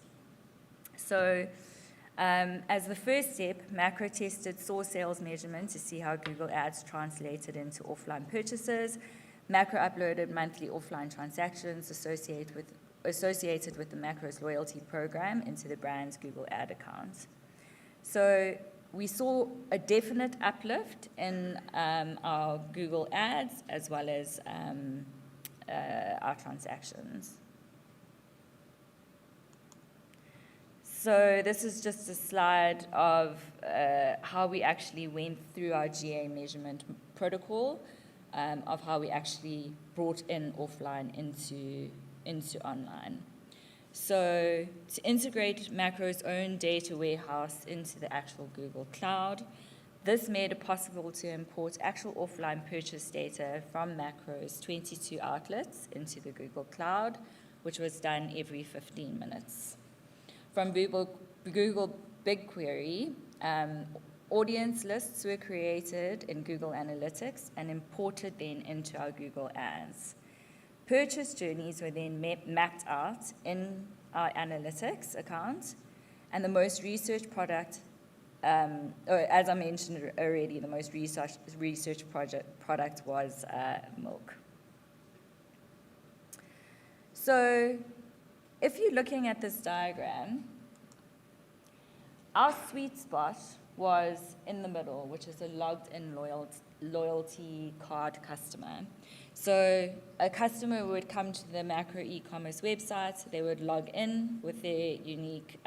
So as the first step, Macro tested source sales measurement to see how Google Ads translated into offline purchases. Macro uploaded monthly offline transactions associated with the Macro's loyalty program into the brand's Google Ad account. So we saw a definite uplift in our Google Ads as well as our transactions. So this is just a slide of how we actually went through our GA measurement protocol, of how we actually brought in offline into online. So to integrate Macro's own data warehouse into the actual Google Cloud, this made it possible to import actual offline purchase data from Macro's 22 outlets into the Google Cloud, which was done every 15 minutes. From Google BigQuery, audience lists were created in Google Analytics and imported then into our Google Ads. Purchase journeys were then mapped out in our analytics account, and the most researched product, as I mentioned already, the most researched product was milk. So if you're looking at this diagram, our sweet spot was in the middle, which is a logged-in loyalty card customer. So a customer would come to the Macro e-commerce website, they would log in with their unique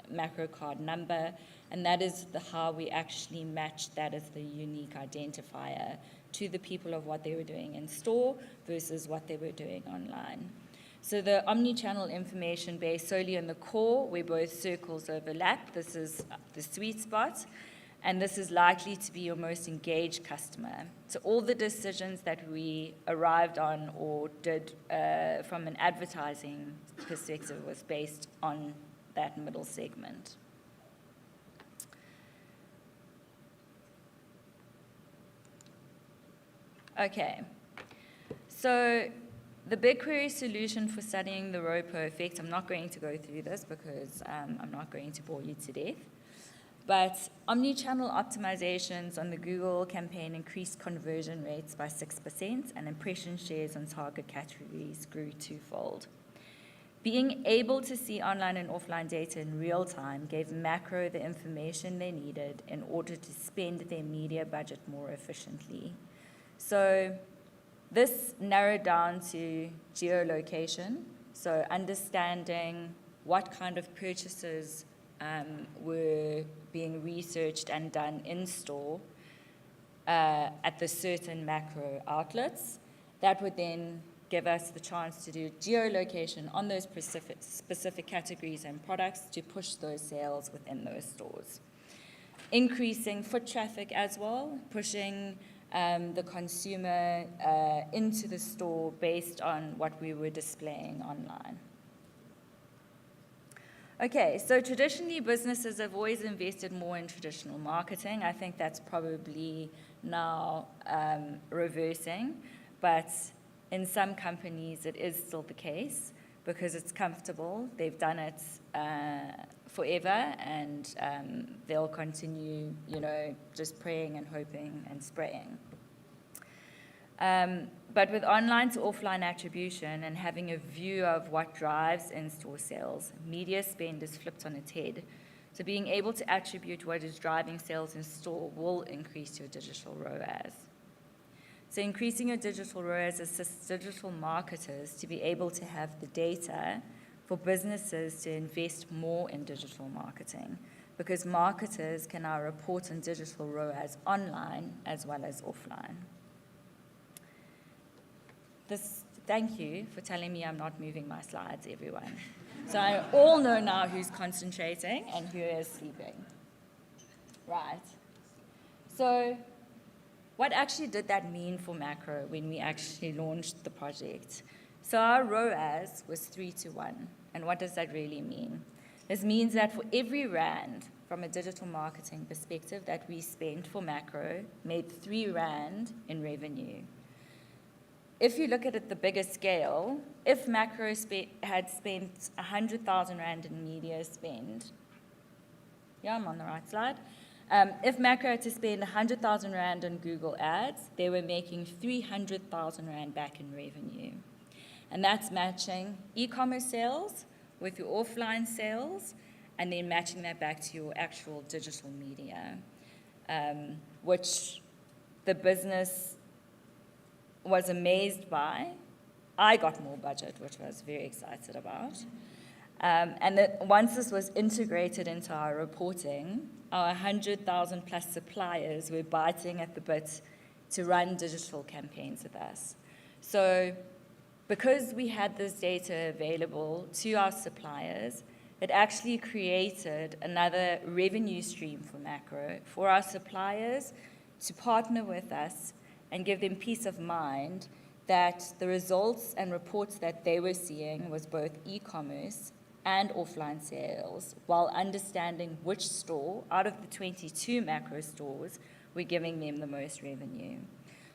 Macro card number, and that is how we actually matched that as the unique identifier to the people of what they were doing in store versus what they were doing online. So the omni-channel information based solely on the core, where both circles overlap, this is the sweet spot, and this is likely to be your most engaged customer. So all the decisions that we arrived on or did from an advertising perspective was based on that middle segment. Okay, so the BigQuery solution for studying the ROPO effect, I'm not going to go through this because I'm not going to bore you to death. But omni-channel optimizations on the Google campaign increased conversion rates by 6%, and impression shares on target categories grew twofold. Being able to see online and offline data in real time gave Macro the information they needed in order to spend their media budget more efficiently. So this narrowed down to geolocation, so understanding what kind of purchases were being researched and done in store at the certain Macro outlets. That would then give us the chance to do geolocation on those specific categories and products to push those sales within those stores. Increasing foot traffic as well, pushing the consumer into the store based on what we were displaying online. Okay, so traditionally businesses have always invested more in traditional marketing. I think that's probably now reversing, but in some companies it is still the case because it's comfortable. They've done it forever, and they'll continue, just praying and hoping and spraying. But with online to offline attribution and having a view of what drives in-store sales, media spend is flipped on its head. So being able to attribute what is driving sales in store will increase your digital ROAS. So increasing your digital ROAS assists digital marketers to be able to have the data for businesses to invest more in digital marketing, because marketers can now report on digital ROAS online as well as offline. Thank you for telling me I'm not moving my slides, everyone. So I all know now who's concentrating and who is sleeping. Right. So what actually did that mean for Macro when we actually launched the project? So our ROAS was 3-1. And what does that really mean? This means that for every rand from a digital marketing perspective that we spent for Macro made 3 rand in revenue. If you look at it at the bigger scale, if Macro had spent 100,000 rand in media spend, yeah, I'm on the right slide. If Macro had to spend 100,000 rand on Google ads, they were making 300,000 rand back in revenue. And that's matching e-commerce sales with your offline sales, and then matching that back to your actual digital media, which the business was amazed by. I got more budget, which I was very excited about. And that once this was integrated into our reporting, our 100,000 plus suppliers were biting at the bit to run digital campaigns with us. So because we had this data available to our suppliers, it actually created another revenue stream for Macro, for our suppliers to partner with us and give them peace of mind that the results and reports that they were seeing was both e-commerce and offline sales, while understanding which store out of the 22 Macro stores were giving them the most revenue.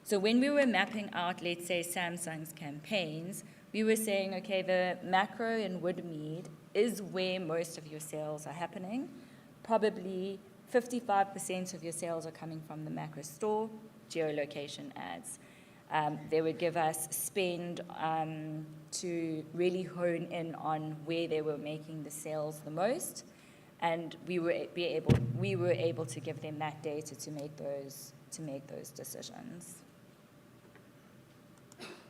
So when we were mapping out, let's say, Samsung's campaigns, we were saying, okay, the Macro in Woodmead is where most of your sales are happening. Probably 55% of your sales are coming from the Macro store, geolocation ads. They would give us spend to really hone in on where they were making the sales the most, and we were able to give them that data to make those decisions.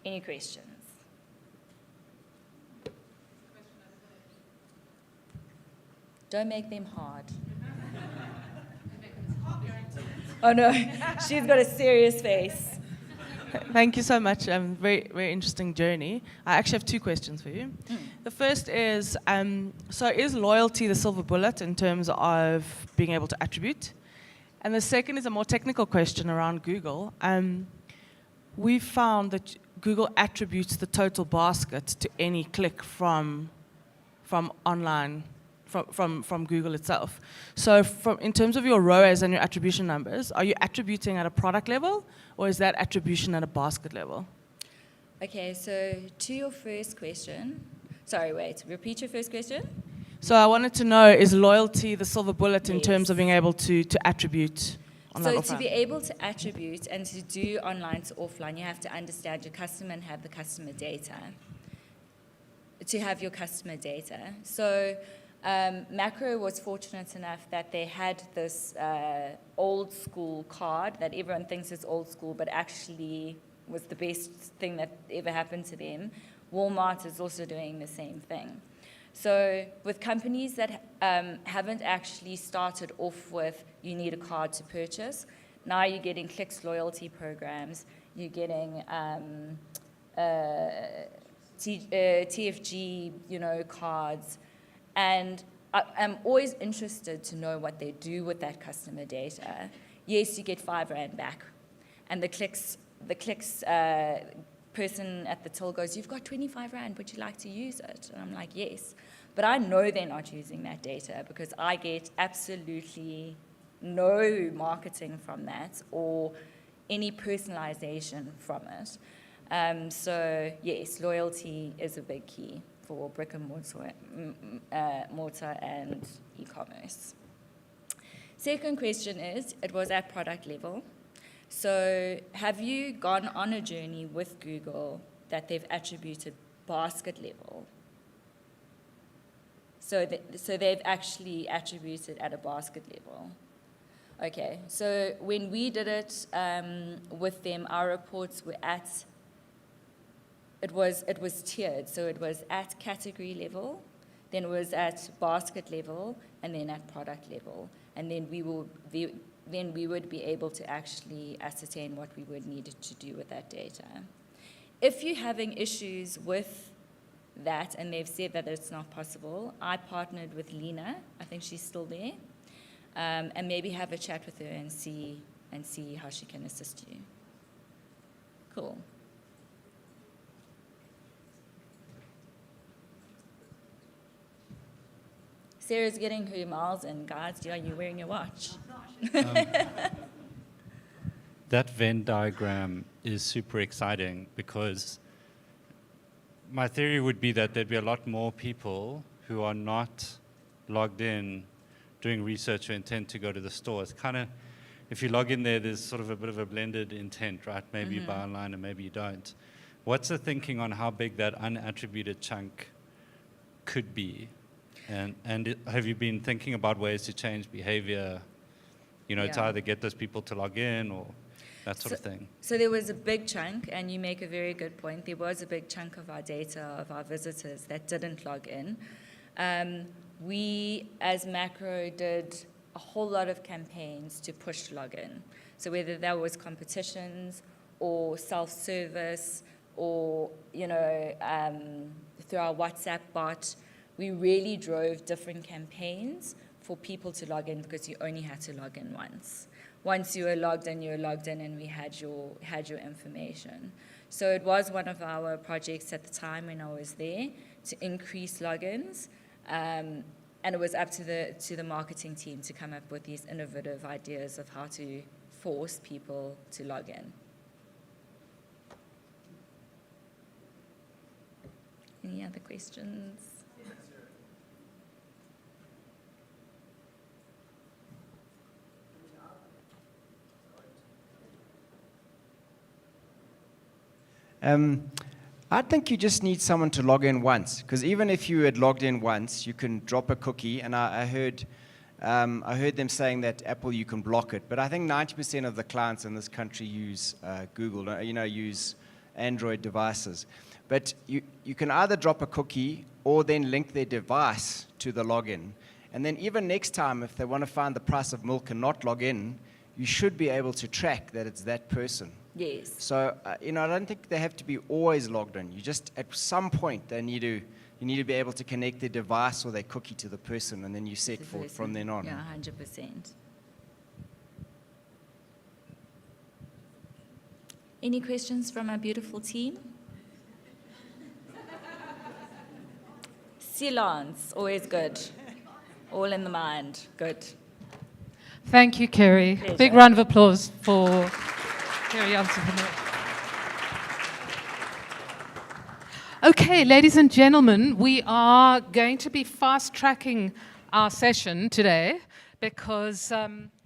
Any questions? Don't make them hard. Oh no, she's got a serious face. Thank you so much. Very, very interesting journey. I actually have two questions for you. The first is, so is loyalty the silver bullet in terms of being able to attribute? And the second is a more technical question around Google. We've found that Google attributes the total basket to any click from online, from Google itself. So in terms of your ROAS and your attribution numbers, are you attributing at a product level, or is that attribution at a basket level? Okay, so to your first question, sorry, wait, repeat your first question? So I wanted to know, is loyalty the silver bullet in terms of being able to attribute online or So to offline? be able to attribute and to do online to offline, you have to understand your customer and have the customer data. To have your customer data. So Macro was fortunate enough that they had this old school card that everyone thinks is old school, but actually was the best thing that ever happened to them. Walmart is also doing the same thing. So with companies that haven't actually started off with, you need a card to purchase, now you're getting clicks loyalty programs, you're getting TFG, cards, and I'm always interested to know what they do with that customer data. Yes, you get R5 back, and the clicks person at the till goes, "You've got 25 Rand, would you like to use it?" And I'm like, "Yes," but I know they're not using that data because I get absolutely no marketing from that or any personalization from it. So yes, loyalty is a big key for brick and mortar and e-commerce. Second question is, it was at product level. So have you gone on a journey with Google that they've attributed basket level? So they've actually attributed at a basket level. Okay, so when we did it with them, our reports were at, it was tiered. So it was at category level, then it was at basket level, and then at product level. And then we would be able to actually ascertain what we would need to do with that data. If you're having issues with that, and they've said that it's not possible, I partnered with Lena, I think she's still there, and maybe have a chat with her and see how she can assist you. Cool. Sarah's getting her miles in, guys. Are you wearing your watch? That Venn diagram is super exciting because my theory would be that there'd be a lot more people who are not logged in doing research or intent to go to the store. It's kind of, if you log in there, there's sort of a bit of a blended intent, right? Maybe you buy online and maybe you don't. What's the thinking on how big that unattributed chunk could be? And have you been thinking about ways to change behavior, to either get those people to log in or that sort of thing? So there was a big chunk, and you make a very good point. There was a big chunk of our data, of our visitors that didn't log in. We, as Macro, did a whole lot of campaigns to push login. So whether that was competitions or self-service or, through our WhatsApp bot, we really drove different campaigns for people to log in because you only had to log in once. Once you were logged in, and we had your information. So it was one of our projects at the time when I was there to increase logins, and it was up to the marketing team to come up with these innovative ideas of how to force people to log in. Any other questions? I think you just need someone to log in once, because even if you had logged in once, you can drop a cookie, and I heard them saying that Apple, you can block it, but I think 90% of the clients in this country use Google, use Android devices. But you can either drop a cookie or then link their device to the login. And then even next time, if they want to find the price of milk and not log in, you should be able to track that it's that person. Yes. So, I don't think they have to be always logged in. You just, at some point, you need to be able to connect their device or their cookie to the person, and then you set for it from then on. Yeah, 100%. Any questions from our beautiful team? Silence, always good. All in the mind, good. Thank you, Kerry. Pleasure. Big round of applause for Kerry Entrepreneur. Okay, ladies and gentlemen, we are going to be fast-tracking our session today because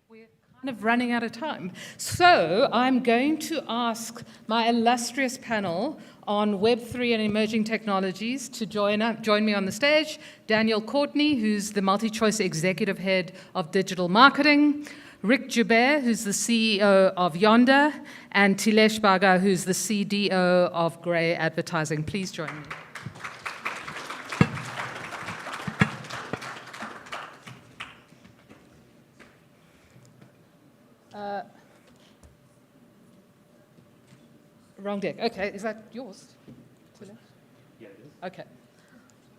we're kind of running out of time. So I'm going to ask my illustrious panel on Web3 and emerging technologies to join me on the stage. Daniel Courtney, who's the multi-choice executive head of digital marketing, Rick Joubert, who's the CEO of Yonder, and Tilesh Bhaga, who's the CDO of Grey Advertising. Please join me. Wrong deck. Okay, is that yours? Yeah, it is. Okay.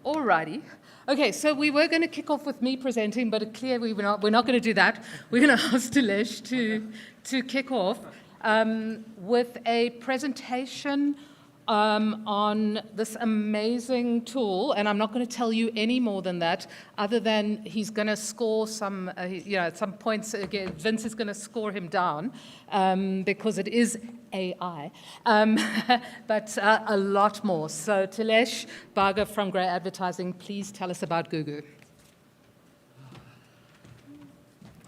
Alrighty. Okay, so we were going to kick off with me presenting, but it's clear we're not going to do that. We're going to ask Tilesh to kick off with a presentation on this amazing tool, and I'm not going to tell you any more than that, other than he's going to score some points. Again, Vince is going to score him down because it is AI, but a lot more. So Tilesh Bhaga from Grey Advertising, please tell us about Gugu.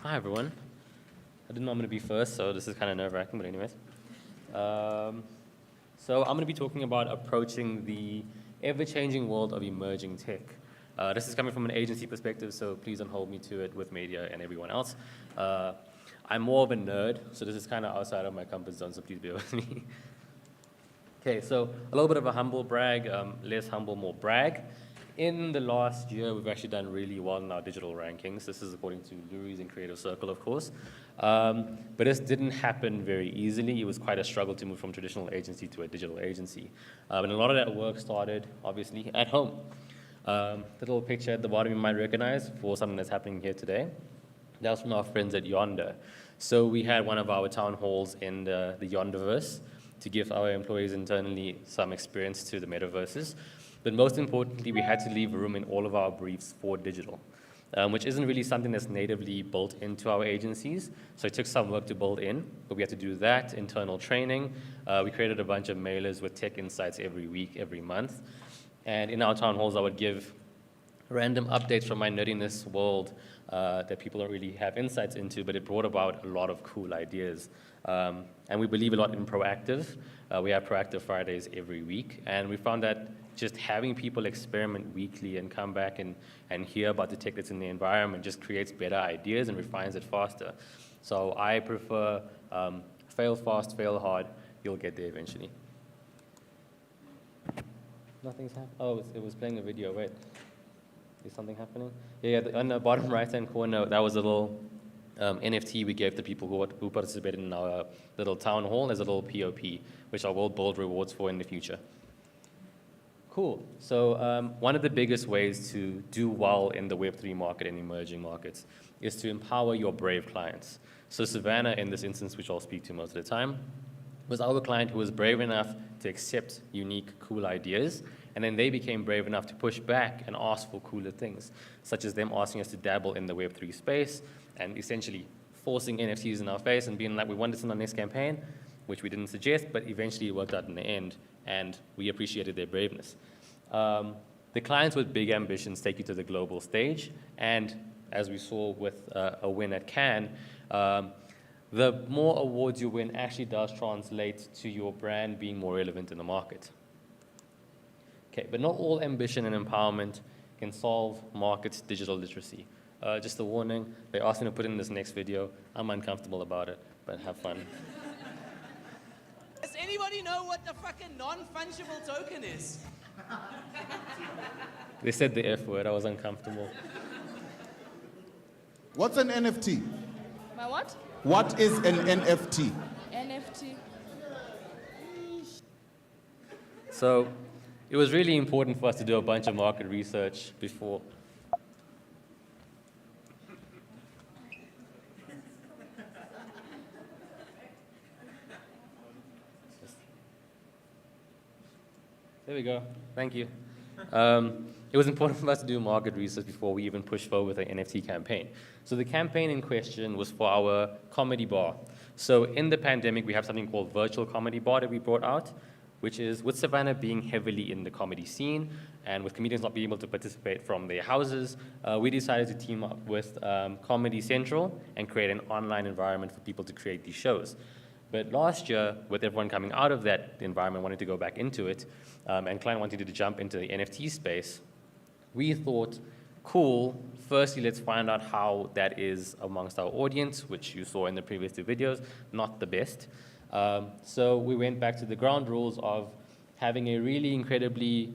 Hi, everyone. I didn't know I'm going to be first, so this is kind of nerve-wracking, but anyways. So I'm going to be talking about approaching the ever-changing world of emerging tech. This is coming from an agency perspective, so please don't hold me to it with media and everyone else. I'm more of a nerd, so this is kind of outside of my comfort zone, so please bear with me. Okay, so a little bit of a humble brag, less humble, more brag. In the last year, we've actually done really well in our digital rankings. This is according to Lurie's and Creative Circle, of course. But this didn't happen very easily. It was quite a struggle to move from traditional agency to a digital agency. And a lot of that work started, obviously, at home. The little picture at the bottom you might recognize for something that's happening here today. That was from our friends at Yonder. So we had one of our town halls in the Yonderverse to give our employees internally some experience to the metaverses. But most importantly, we had to leave room in all of our briefs for digital, which isn't really something that's natively built into our agencies. So it took some work to build in, but we had to do that, internal training. We created a bunch of mailers with tech insights every week, every month. And in our town halls, I would give random updates from my nerdiness world that people don't really have insights into, but it brought about a lot of cool ideas. And we believe a lot in proactive. We have Proactive Fridays every week, and we found that just having people experiment weekly and come back and hear about the tech that's in the environment just creates better ideas and refines it faster. So I prefer fail fast, fail hard, you'll get there eventually. Nothing's happening. Oh, it was playing a video, wait. Is something happening? Yeah, on the bottom right-hand corner, that was a little NFT we gave the people who participated in our little town hall as a little POP, which I will build rewards for in the future. Cool. So one of the biggest ways to do well in the Web3 market and emerging markets is to empower your brave clients. So Savannah, in this instance, which I'll speak to most of the time, was our client who was brave enough to accept unique, cool ideas, and then they became brave enough to push back and ask for cooler things, such as them asking us to dabble in the Web3 space and essentially forcing NFTs in our face and being like, we want this in our next campaign, which we didn't suggest, but eventually it worked out in the end, and we appreciated their braveness. The clients with big ambitions take you to the global stage, and as we saw with a win at Cannes, the more awards you win actually does translate to your brand being more relevant in the market. Okay, but not all ambition and empowerment can solve market digital literacy. Just a warning, they asked me to put in this next video. I'm uncomfortable about it, but have fun. Does anybody know what the fucking non-fungible token is? They said the F word, I was uncomfortable. What's an NFT? My what? What is an NFT? NFT. So it was really important for us to do a bunch of market research before. There we go. Thank you. It was important for us to do market research before we even pushed forward with the NFT campaign. So the campaign in question was for our comedy bar. So in the pandemic, we have something called virtual comedy bar that we brought out, which is with Savannah being heavily in the comedy scene and with comedians not being able to participate from their houses, we decided to team up with Comedy Central and create an online environment for people to create these shows. But last year, with everyone coming out of that environment, wanting to go back into it, and Klein wanting to jump into the NFT space, we thought, cool, firstly, let's find out how that is amongst our audience, which you saw in the previous two videos, not the best. So we went back to the ground rules of having a really incredibly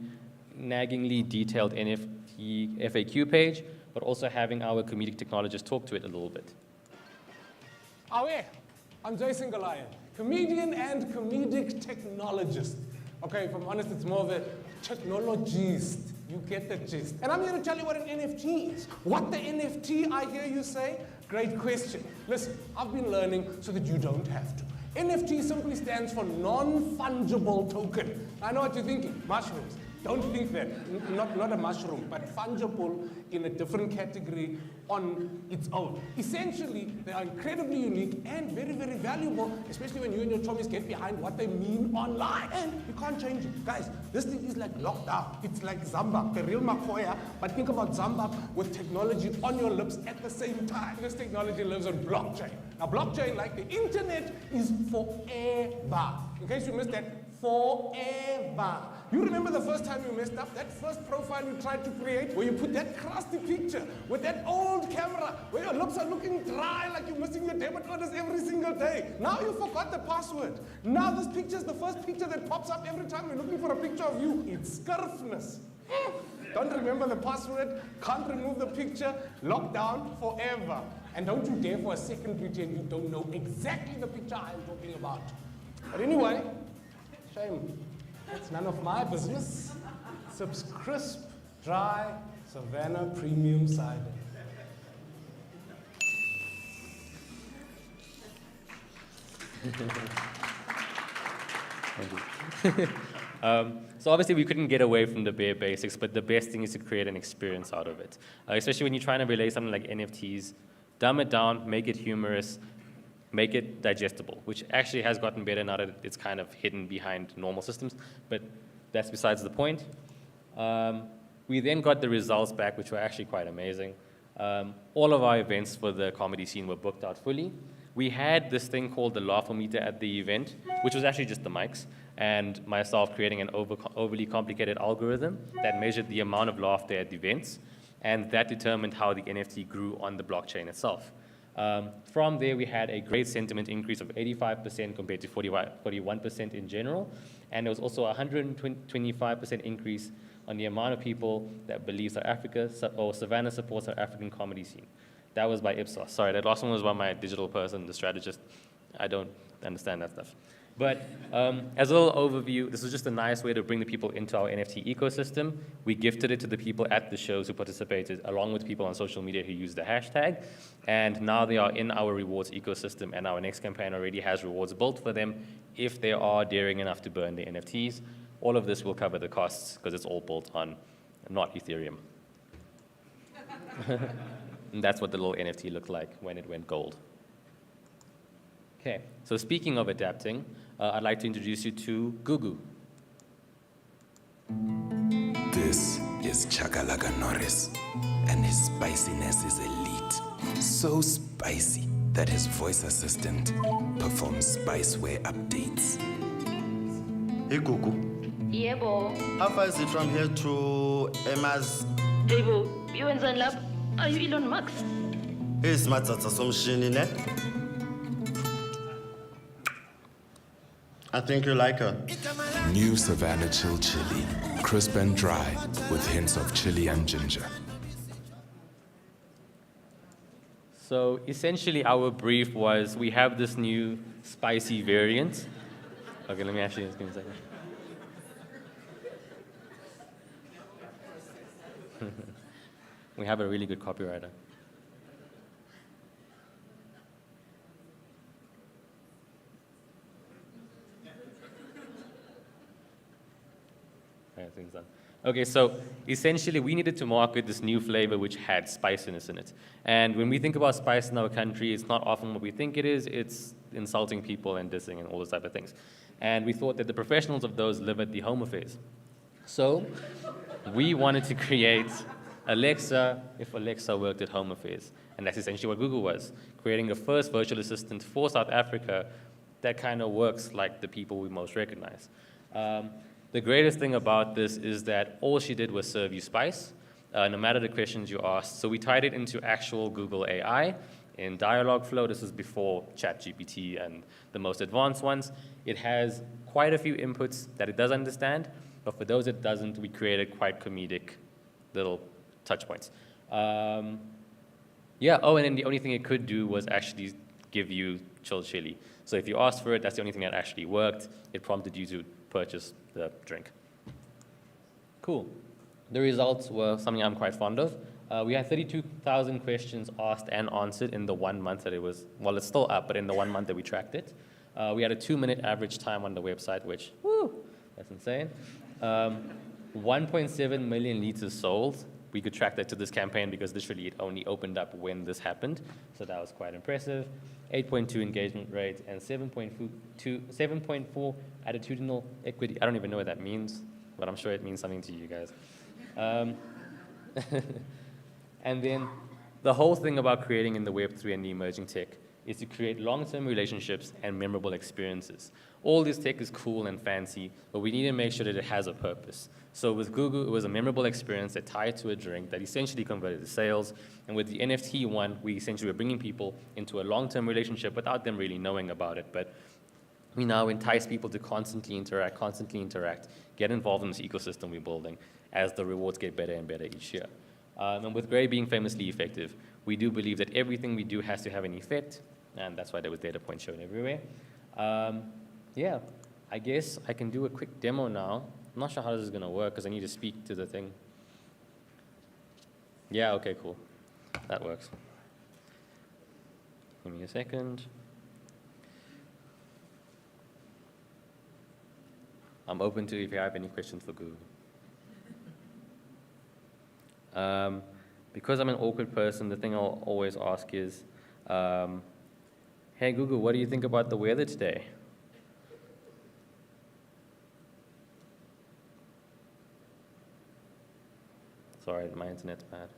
naggingly detailed NFT FAQ page, but also having our comedic technologists talk to it a little bit. Awe, I'm Jason Goliath, comedian and comedic technologist. Okay, if I'm honest, it's more of a technologist. You get the gist. And I'm here to tell you what an NFT is. What the NFT, I hear you say? Great question. Listen, I've been learning so that you don't have to. NFT simply stands for non-fungible token. I know what you're thinking, mushrooms. Don't think that, not a mushroom, but fungible in a different category on its own. Essentially, they are incredibly unique and very, very valuable, especially when you and your chommies get behind what they mean online. And you can't change it. Guys, this thing is like lockdown. It's like Zambak, the real Makoya, but think about Zambak with technology on your lips at the same time. This technology lives on blockchain. Now, blockchain, like the internet, is forever. In case you missed that, forever. You remember the first time you messed up? That first profile you tried to create where you put that crusty picture with that old camera where your lips are looking dry like you're missing your debit orders every single day. Now you forgot the password. Now this picture is the first picture that pops up every time you're looking for a picture of you. It's scurfness. Don't remember the password, can't remove the picture, locked down forever. And don't you dare for a second pretend you don't know exactly the picture I'm talking about. But anyway, shame. It's none of my business. Sips crisp, dry, Savannah premium cider. So obviously we couldn't get away from the bare basics, but the best thing is to create an experience out of it. Especially when you're trying to relay something like NFTs, dumb it down, make it humorous, make it digestible, which actually has gotten better now that it's kind of hidden behind normal systems, but that's besides the point. We then got the results back, which were actually quite amazing. All of our events for the comedy scene were booked out fully. We had this thing called the Laugh-O-Meter at the event, which was actually just the mics, and myself creating an overly complicated algorithm that measured the amount of laughter at the events, and that determined how the NFT grew on the blockchain itself. From there, we had a great sentiment increase of 85% compared to 41% in general, and there was also a 125% increase on the amount of people that believe South Africa or Savannah supports our African comedy scene. That was by Ipsos. Sorry, that last one was by my digital person, the strategist. I don't understand that stuff. But as a little overview, this was just a nice way to bring the people into our NFT ecosystem. We gifted it to the people at the shows who participated, along with people on social media who used the hashtag. And now they are in our rewards ecosystem, and our next campaign already has rewards built for them if they are daring enough to burn the NFTs. All of this will cover the costs because it's all built on not Ethereum. And that's what the little NFT looked like when it went gold. Okay, so speaking of adapting, I'd like to introduce you to Gugu. This is Chakalaka Norris, and his spiciness is elite. So spicy that his voice assistant performs spiceware updates. Hey, Gugu. Yebo. How far is it from here to Emma's? Yebo, you and Zanlab, are you Elon Musk? Hey, smart somshini, ne? I think you like her. New Savannah Chill Chili, crisp and dry with hints of chili and ginger. So essentially our brief was we have this new spicy variant. Okay, let me actually, just give me a second. We have a really good copywriter. Things done. Okay, so essentially we needed to market this new flavor which had spiciness in it. And when we think about spice in our country, it's not often what we think it is. It's insulting people and dissing and all those type of things. And we thought that the professionals of those live at the home affairs. So we wanted to create Alexa, if Alexa worked at Home Affairs. And that's essentially what Google was, creating the first virtual assistant for South Africa that kind of works like the people we most recognize. The greatest thing about this is that all she did was serve you spice, no matter the questions you asked. So we tied it into actual Google AI in Dialogflow. This is before ChatGPT and the most advanced ones. It has quite a few inputs that it does understand, but for those it doesn't, we created quite comedic little touch points. Yeah, oh, and then the only thing it could do was actually give you chilled chili. So if you asked for it, that's the only thing that actually worked. It prompted you to purchase the drink. Cool. The results were something I'm quite fond of. We had 32,000 questions asked and answered in the 1 month that it was, well, it's still up, but in the 1 month that we tracked it. We had a 2-minute average time on the website, which, woo, that's insane. 1.7 million liters sold. We could track that to this campaign because literally it only opened up when this happened. So that was quite impressive. 8.2 engagement rate and 7.4 attitudinal equity. I don't even know what that means, but I'm sure it means something to you guys. And then the whole thing about creating in the Web3 and the emerging tech is to create long-term relationships and memorable experiences. All this tech is cool and fancy, but we need to make sure that it has a purpose. So with Google, it was a memorable experience that tied to a drink that essentially converted to sales. And with the NFT one, we essentially were bringing people into a long-term relationship without them really knowing about it. But we now entice people to constantly interact, get involved in this ecosystem we're building as the rewards get better and better each year. And with Gray being famously effective, we do believe that everything we do has to have an effect, and that's why there was data points shown everywhere. Yeah, I guess I can do a quick demo now. I'm not sure how this is going to work because I need to speak to the thing. Yeah, okay, cool. That works. Give me a second. I'm open to if you have any questions for Google. Because I'm an awkward person, the thing I'll always ask is, hey Google, what do you think about the weather today? Sorry, my internet's bad.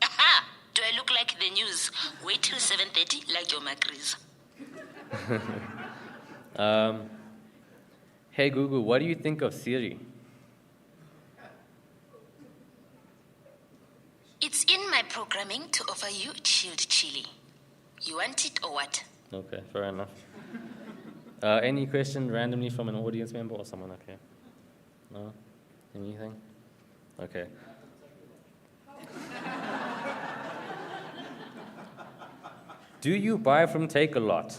Aha! Do I look like the news? Wait till 7:30 like your Macris. Hey Google, what do you think of Siri? It's in my programming to offer you chilled chili. You want it or what? Okay, fair enough. Any question randomly from an audience member or someone up here? No? Anything? Okay. Do you buy from Take-A-Lot?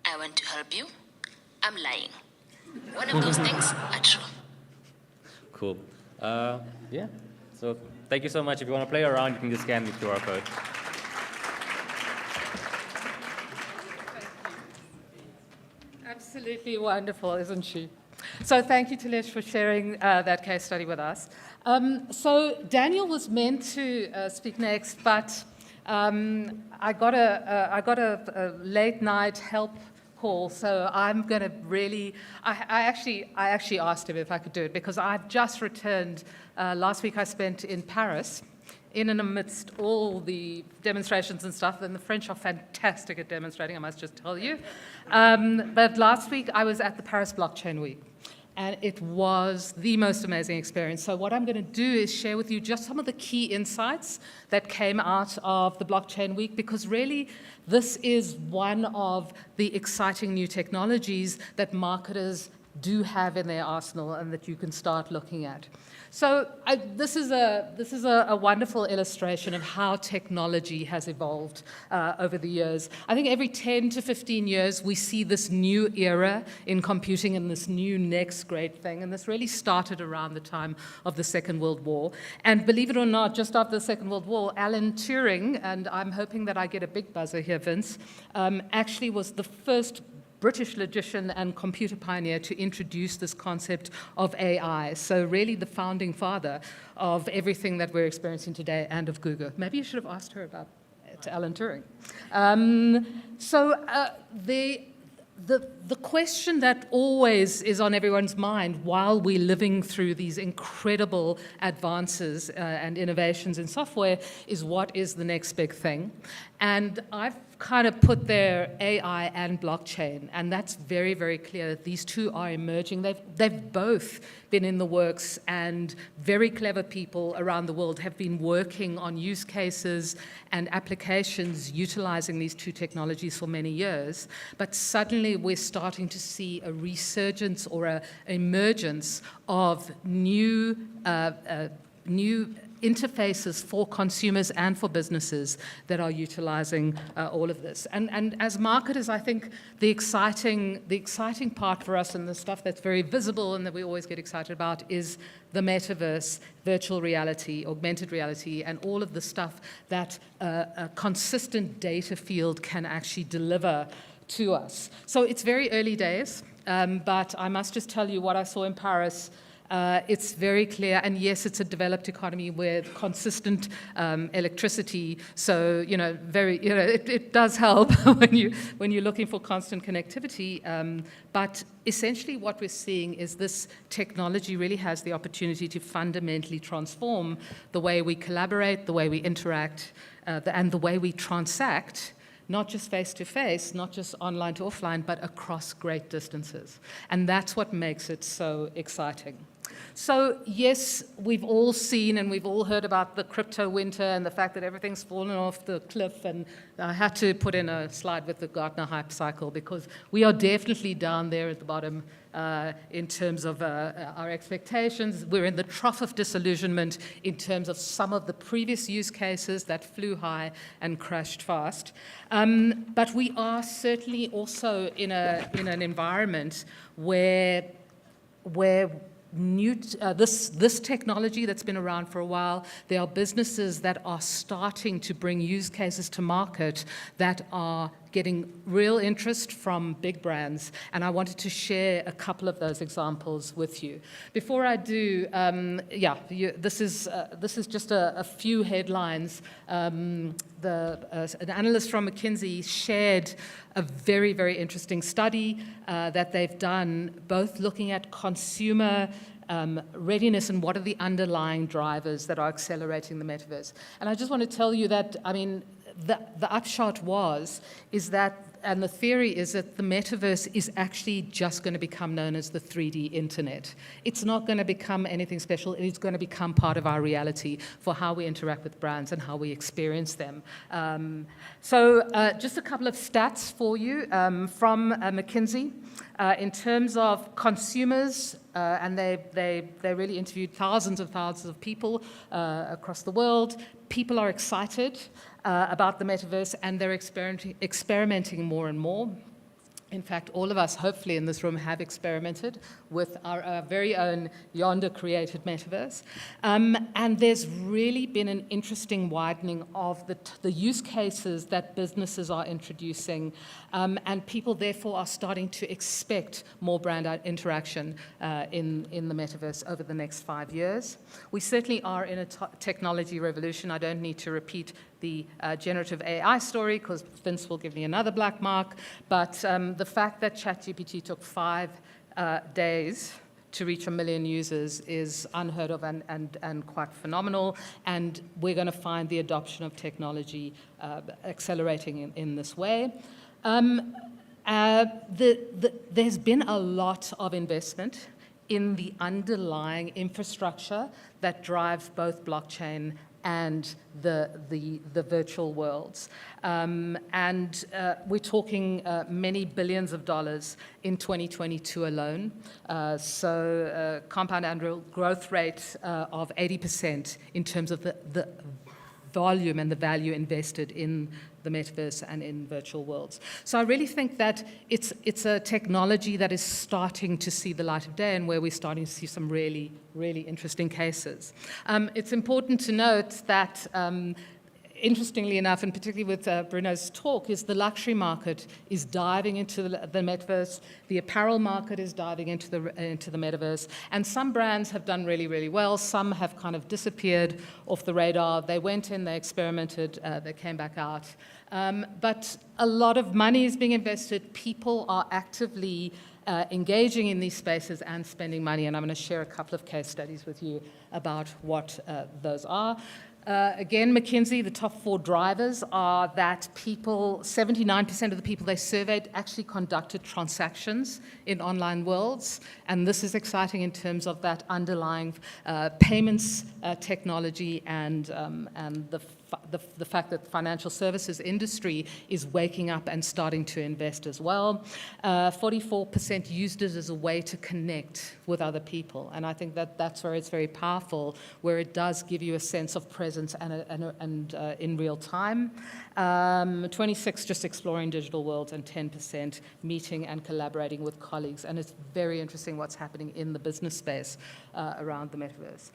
I want to help you. I'm lying. One of those things are true. Cool. Yeah. So thank you so much. If you want to play around, you can just scan the QR code. Absolutely wonderful, isn't she? So thank you, Tilesh, for sharing that case study with us. So Daniel was meant to speak next, but I got a late night help call, so I'm going to really. I actually asked him if I could do it because I've just returned. Last week I spent in Paris, in and amidst all the demonstrations and stuff, and the French are fantastic at demonstrating, I must just tell you. But last week I was at the Paris Blockchain Week, and it was the most amazing experience. So what I'm going to do is share with you just some of the key insights that came out of the Blockchain Week, because really this is one of the exciting new technologies that marketers do have in their arsenal and that you can start looking at. So this is a wonderful illustration of how technology has evolved over the years. I think every 10 to 15 years we see this new era in computing and this new next great thing. And this really started around the time of the Second World War. And believe it or not, just after the Second World War, Alan Turing, and I'm hoping that I get a big buzzer here, Vince, actually was the first British logician and computer pioneer to introduce this concept of AI. So really the founding father of everything that we're experiencing today and of Google. Maybe you should have asked her about it, Alan Turing. The question that always is on everyone's mind while we're living through these incredible advances and innovations in software is, what is the next big thing? And I've kind of put there AI and blockchain, and that's very, very clear that these two are emerging. They've both been in the works, and very clever people around the world have been working on use cases and applications utilizing these two technologies for many years. But suddenly we're starting to see a resurgence or an emergence of new interfaces for consumers and for businesses that are utilizing all of this. And as marketers, I think the exciting part for us, and the stuff that's very visible and that we always get excited about, is the metaverse, virtual reality, augmented reality, and all of the stuff that a consistent data field can actually deliver to us. So it's very early days, but I must just tell you what I saw in Paris. It's very clear, and yes, it's a developed economy with consistent electricity. So it does help when you're looking for constant connectivity. But essentially, what we're seeing is this technology really has the opportunity to fundamentally transform the way we collaborate, the way we interact, and the way we transact. Not just face-to-face, not just online to offline, but across great distances. And that's what makes it so exciting. So yes, we've all seen and we've all heard about the crypto winter and the fact that everything's fallen off the cliff. And I had to put in a slide with the Gartner hype cycle, because we are definitely down there at the bottom in terms of our expectations. We're in the trough of disillusionment in terms of some of the previous use cases that flew high and crashed fast. But we are certainly also in an environment where this technology that's been around for a while, there are businesses that are starting to bring use cases to market that are getting real interest from big brands, and I wanted to share a couple of those examples with you. Before I do, this is just a few headlines. An analyst from McKinsey shared a very, very interesting study that they've done, both looking at consumer readiness and what are the underlying drivers that are accelerating the metaverse. And I just want to tell you that, I mean, the upshot is that, and the theory is that the metaverse is actually just going to become known as the 3D internet. It's not going to become anything special. It's going to become part of our reality for how we interact with brands and how we experience them. Just a couple of stats for you from McKinsey. In terms of consumers, and they really interviewed thousands of people across the world. People are excited about the metaverse, and they're experimenting more and more. In fact, all of us, hopefully, in this room have experimented with our very own Yonder-created metaverse. And there's really been an interesting widening of the use cases that businesses are introducing. And people, therefore, are starting to expect more brand interaction in the metaverse over the next 5 years. We certainly are in a technology revolution. I don't need to repeat the generative AI story, because Vince will give me another black mark. But the fact that ChatGPT took 5 days to reach 1 million users is unheard of and quite phenomenal. And we're going to find the adoption of technology accelerating in this way. There's been a lot of investment in the underlying infrastructure that drives both blockchain and the virtual worlds. We're talking many billions of dollars in 2022 alone. Compound annual growth rate of 80% in terms of the volume and the value invested in the metaverse and in virtual worlds. So I really think that it's a technology that is starting to see the light of day and where we're starting to see some really, really interesting cases. It's important to note that interestingly enough, and particularly with Bruno's talk, is the luxury market is diving into the metaverse. The apparel market is diving into the metaverse. And some brands have done really, really well. Some have kind of disappeared off the radar. They went in, they experimented, they came back out. But a lot of money is being invested. People are actively engaging in these spaces and spending money. And I'm going to share a couple of case studies with you about what those are. Again, McKinsey, the top 4 drivers are that 79% of the people they surveyed actually conducted transactions in online worlds. And this is exciting in terms of that underlying payments technology and the fact that the financial services industry is waking up and starting to invest as well. 44% used it as a way to connect with other people. And I think that that's where it's very powerful, where it does give you a sense of presence and in real time. 26 just exploring digital worlds, and 10% meeting and collaborating with colleagues. And it's very interesting what's happening in the business space around the metaverse.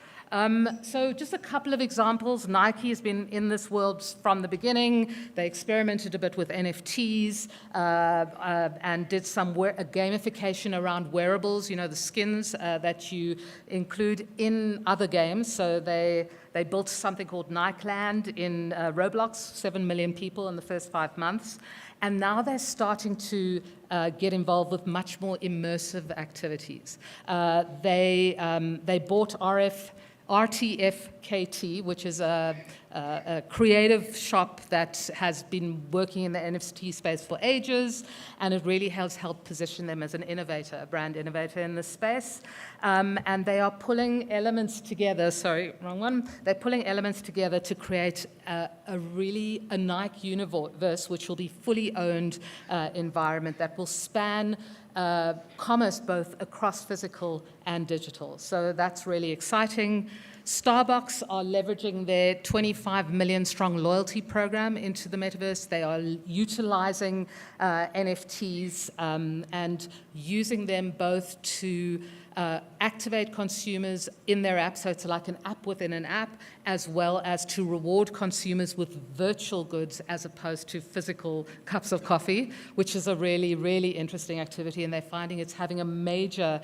So just a couple of examples. Nike has been in this world from the beginning. They experimented a bit with NFTs and did some gamification around wearables, the skins that you include in other games. So they built something called Nikeland in Roblox, 7 million people in the first 5 months. And now they're starting to get involved with much more immersive activities. They bought RTFKT, which is a creative shop that has been working in the NFT space for ages, and it really has helped position them as an innovator, a brand innovator in this space. And they are pulling elements together, sorry, wrong one. They're pulling elements together to create a Nike universe, which will be fully owned environment that will span commerce both across physical and digital. So that's really exciting. Starbucks are leveraging their 25 million strong loyalty program into the metaverse. They are utilizing NFTs and using them both to activate consumers in their app, so it's like an app within an app, as well as to reward consumers with virtual goods as opposed to physical cups of coffee, which is a really, really interesting activity, and they're finding it's having a major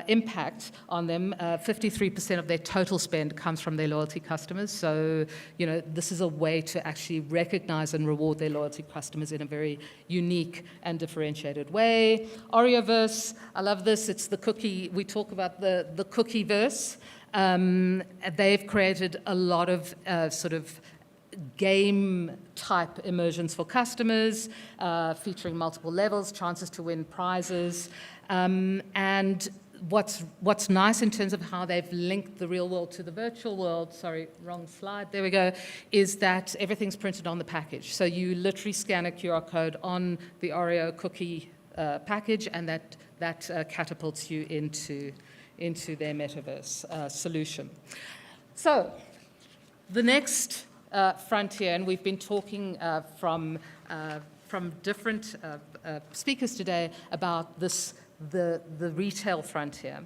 impact on them. 53% of their total spend comes from their loyalty customers, so this is a way to actually recognize and reward their loyalty customers in a very unique and differentiated way. Oreoverse, I love this. It's the cookie. We talk about the cookie verse. They've created a lot of sort of game-type immersions for customers, featuring multiple levels, chances to win prizes. And what's nice in terms of how they've linked the real world to the virtual world, sorry, wrong slide, there we go, is that everything's printed on the package. So you literally scan a QR code on the Oreo cookie package, and that catapults you into their metaverse solution. So the next frontier, and we've been talking from different speakers today about this, the retail frontier,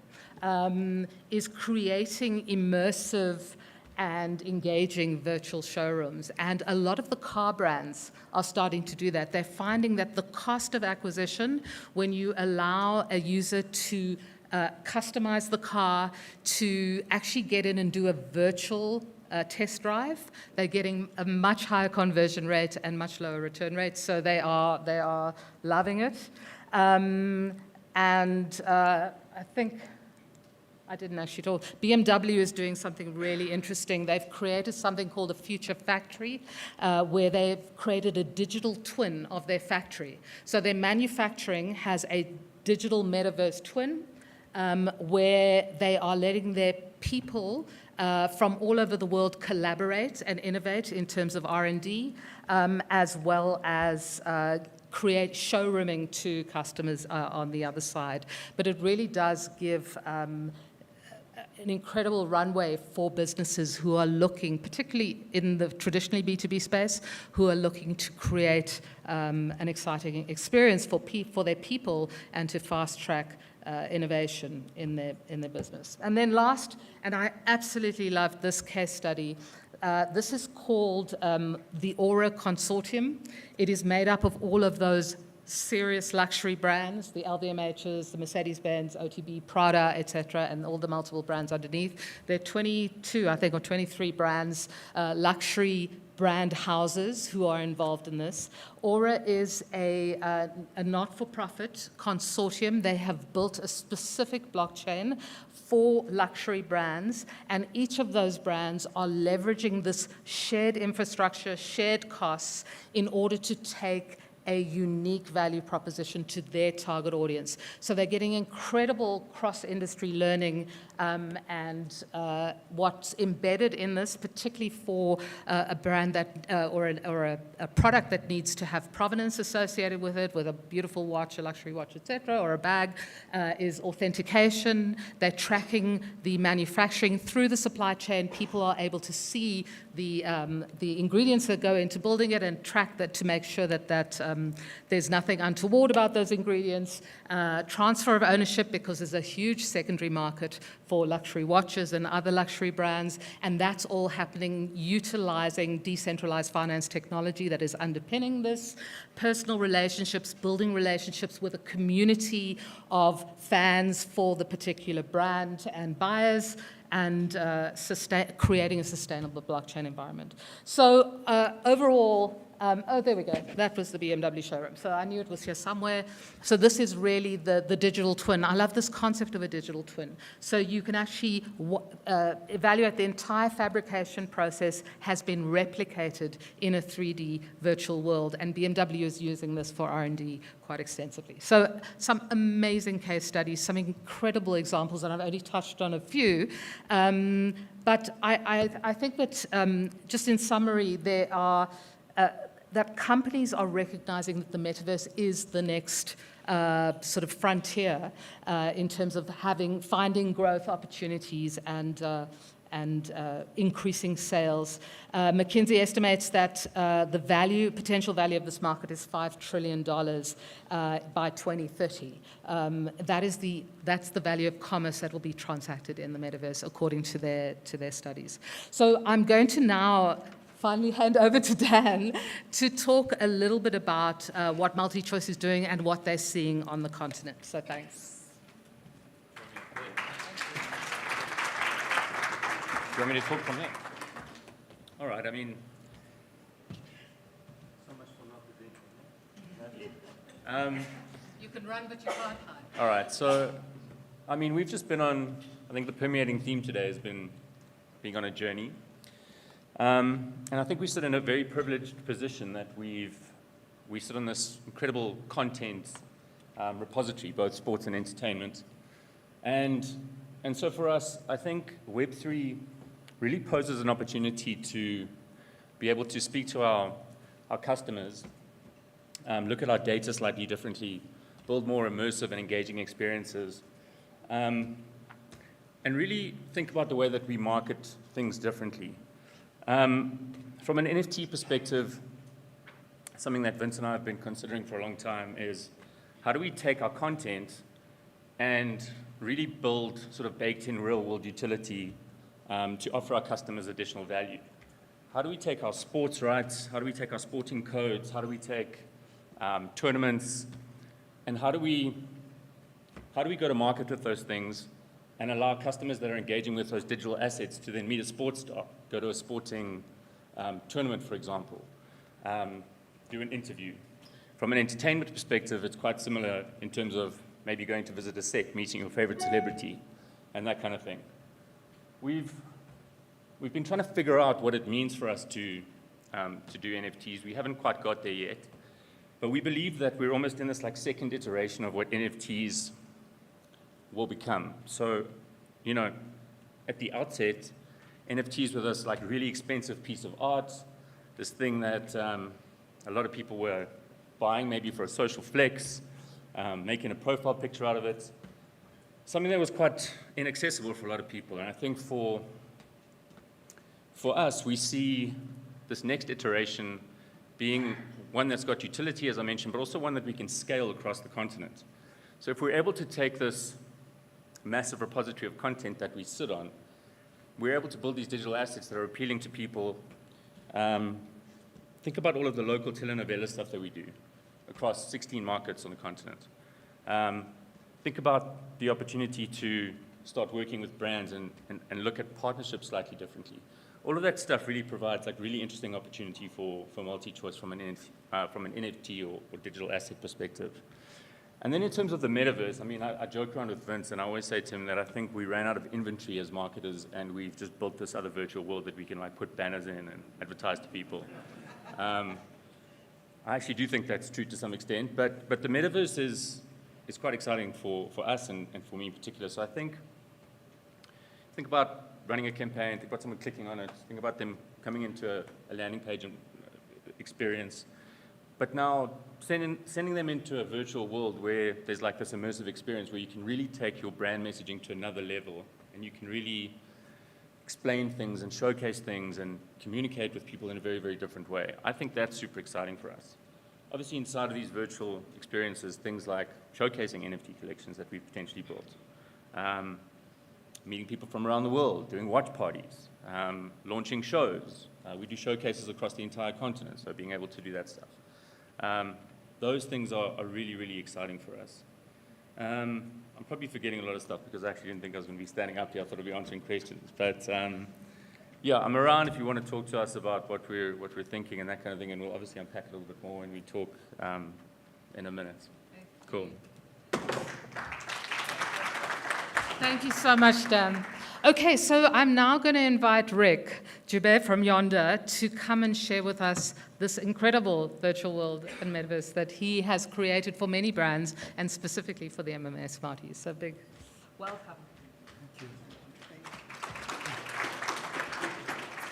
is creating immersive and engaging virtual showrooms. And a lot of the car brands are starting to do that. They're finding that the cost of acquisition, when you allow a user to customize the car, to actually get in and do a virtual test drive, they're getting a much higher conversion rate and much lower return rates. So they are loving it. I think I didn't actually at all. BMW is doing something really interesting. They've created something called a future factory, where they've created a digital twin of their factory. So their manufacturing has a digital metaverse twin, where they are letting their people from all over the world collaborate and innovate in terms of R&D, as well as create showrooming to customers on the other side. But it really does give an incredible runway for businesses who are looking, particularly in the traditionally B2B space, who are looking to create an exciting experience for their people and to fast-track innovation in their business. And then last, and I absolutely loved this case study, this is called the Aura Consortium. It is made up of all of those serious luxury brands, the LVMHs, the Mercedes-Benz, OTB, Prada, etc., and all the multiple brands underneath. There are 22, I think, or 23 brands, luxury brand houses who are involved in this. Aura is a not-for-profit consortium. They have built a specific blockchain for luxury brands, and each of those brands are leveraging this shared infrastructure, shared costs, in order to take a unique value proposition to their target audience. So they're getting incredible cross-industry learning, and what's embedded in this, particularly for a brand that, or a product that needs to have provenance associated with it, with a beautiful watch, a luxury watch, etc., or a bag, is authentication. They're tracking the manufacturing through the supply chain. People are able to see the ingredients that go into building it and track that to make sure that there's nothing untoward about those ingredients. Transfer of ownership, because there's a huge secondary market for luxury watches and other luxury brands, and that's all happening utilizing decentralized finance technology that is underpinning this. Personal relationships, building relationships with a community of fans for the particular brand and buyers, and creating a sustainable blockchain environment. So overall, oh, there we go. That was the BMW showroom. So I knew it was here somewhere. So this is really the digital twin. I love this concept of a digital twin. So you can actually evaluate the entire fabrication process has been replicated in a 3D virtual world, and BMW is using this for R&D quite extensively. So some amazing case studies, some incredible examples, and I've only touched on a few. But I think that just in summary, there are that companies are recognizing that the metaverse is the next sort of frontier in terms of finding growth opportunities and increasing sales. McKinsey estimates that the potential value of this market is $5 trillion by 2030. That's the value of commerce that will be transacted in the metaverse, according to their studies. So I'm going to now finally hand over to Dan to talk a little bit about what MultiChoice is doing and what they're seeing on the continent. So thanks. Do you want me to talk from there? All right, I mean, so much for not the you can run, but you can't hide. All right, so, I mean, we've just been on, I think the permeating theme today has been being on a journey. And I think we sit in a very privileged position that we sit on this incredible content repository, both sports and entertainment. And so for us, I think Web3 really poses an opportunity to be able to speak to our customers, look at our data slightly differently, build more immersive and engaging experiences, and really think about the way that we market things differently. From an NFT perspective, something that Vince and I have been considering for a long time is how do we take our content and really build sort of baked-in real-world utility to offer our customers additional value? How do we take our sports rights? How do we take our sporting codes? How do we take tournaments? And how do we go to market with those things and allow customers that are engaging with those digital assets to then meet a sports star, go to a sporting tournament, for example, do an interview. From an entertainment perspective, it's quite similar in terms of maybe going to visit a set, meeting your favorite celebrity, and that kind of thing. We've been trying to figure out what it means for us to do NFTs. We haven't quite got there yet, but we believe that we're almost in this like second iteration of what NFTs will become. So, you know, at the outset, NFTs were this like really expensive piece of art, this thing that a lot of people were buying maybe for a social flex, making a profile picture out of it, something that was quite inaccessible for a lot of people. And I think for us, we see this next iteration being one that's got utility, as I mentioned, but also one that we can scale across the continent. So if we're able to take this massive repository of content that we sit on, we're able to build these digital assets that are appealing to people. Think about all of the local telenovela stuff that we do across 16 markets on the continent. Think about the opportunity to start working with brands and look at partnerships slightly differently. All of that stuff really provides like really interesting opportunity for multi-choice from an NFT or digital asset perspective. And then in terms of the metaverse, I mean, I joke around with Vince, and I always say to him that I think we ran out of inventory as marketers, and we've just built this other virtual world that we can like put banners in and advertise to people. I actually do think that's true to some extent, but the metaverse is quite exciting for us and for me in particular. So I think about running a campaign, think about someone clicking on it, think about them coming into a landing page and experience. But now sending them into a virtual world where there's like this immersive experience where you can really take your brand messaging to another level, and you can really explain things and showcase things and communicate with people in a very, very different way. I think that's super exciting for us. Obviously, inside of these virtual experiences, things like showcasing NFT collections that we've potentially built, meeting people from around the world, doing watch parties, launching shows. We do showcases across the entire continent, so being able to do that stuff. Those things are really, really exciting for us. I'm probably forgetting a lot of stuff because I actually didn't think I was going to be standing up here. I thought I'd be answering questions. But yeah, I'm around if you want to talk to us about what we're thinking and that kind of thing, and we'll obviously unpack it a little bit more when we talk in a minute. Cool. Thank you so much, Dan. Okay, so I'm now going to invite Rick Joubert from Yonder to come and share with us this incredible virtual world and metaverse that he has created for many brands and specifically for the MMA Smarties. So big welcome. Thank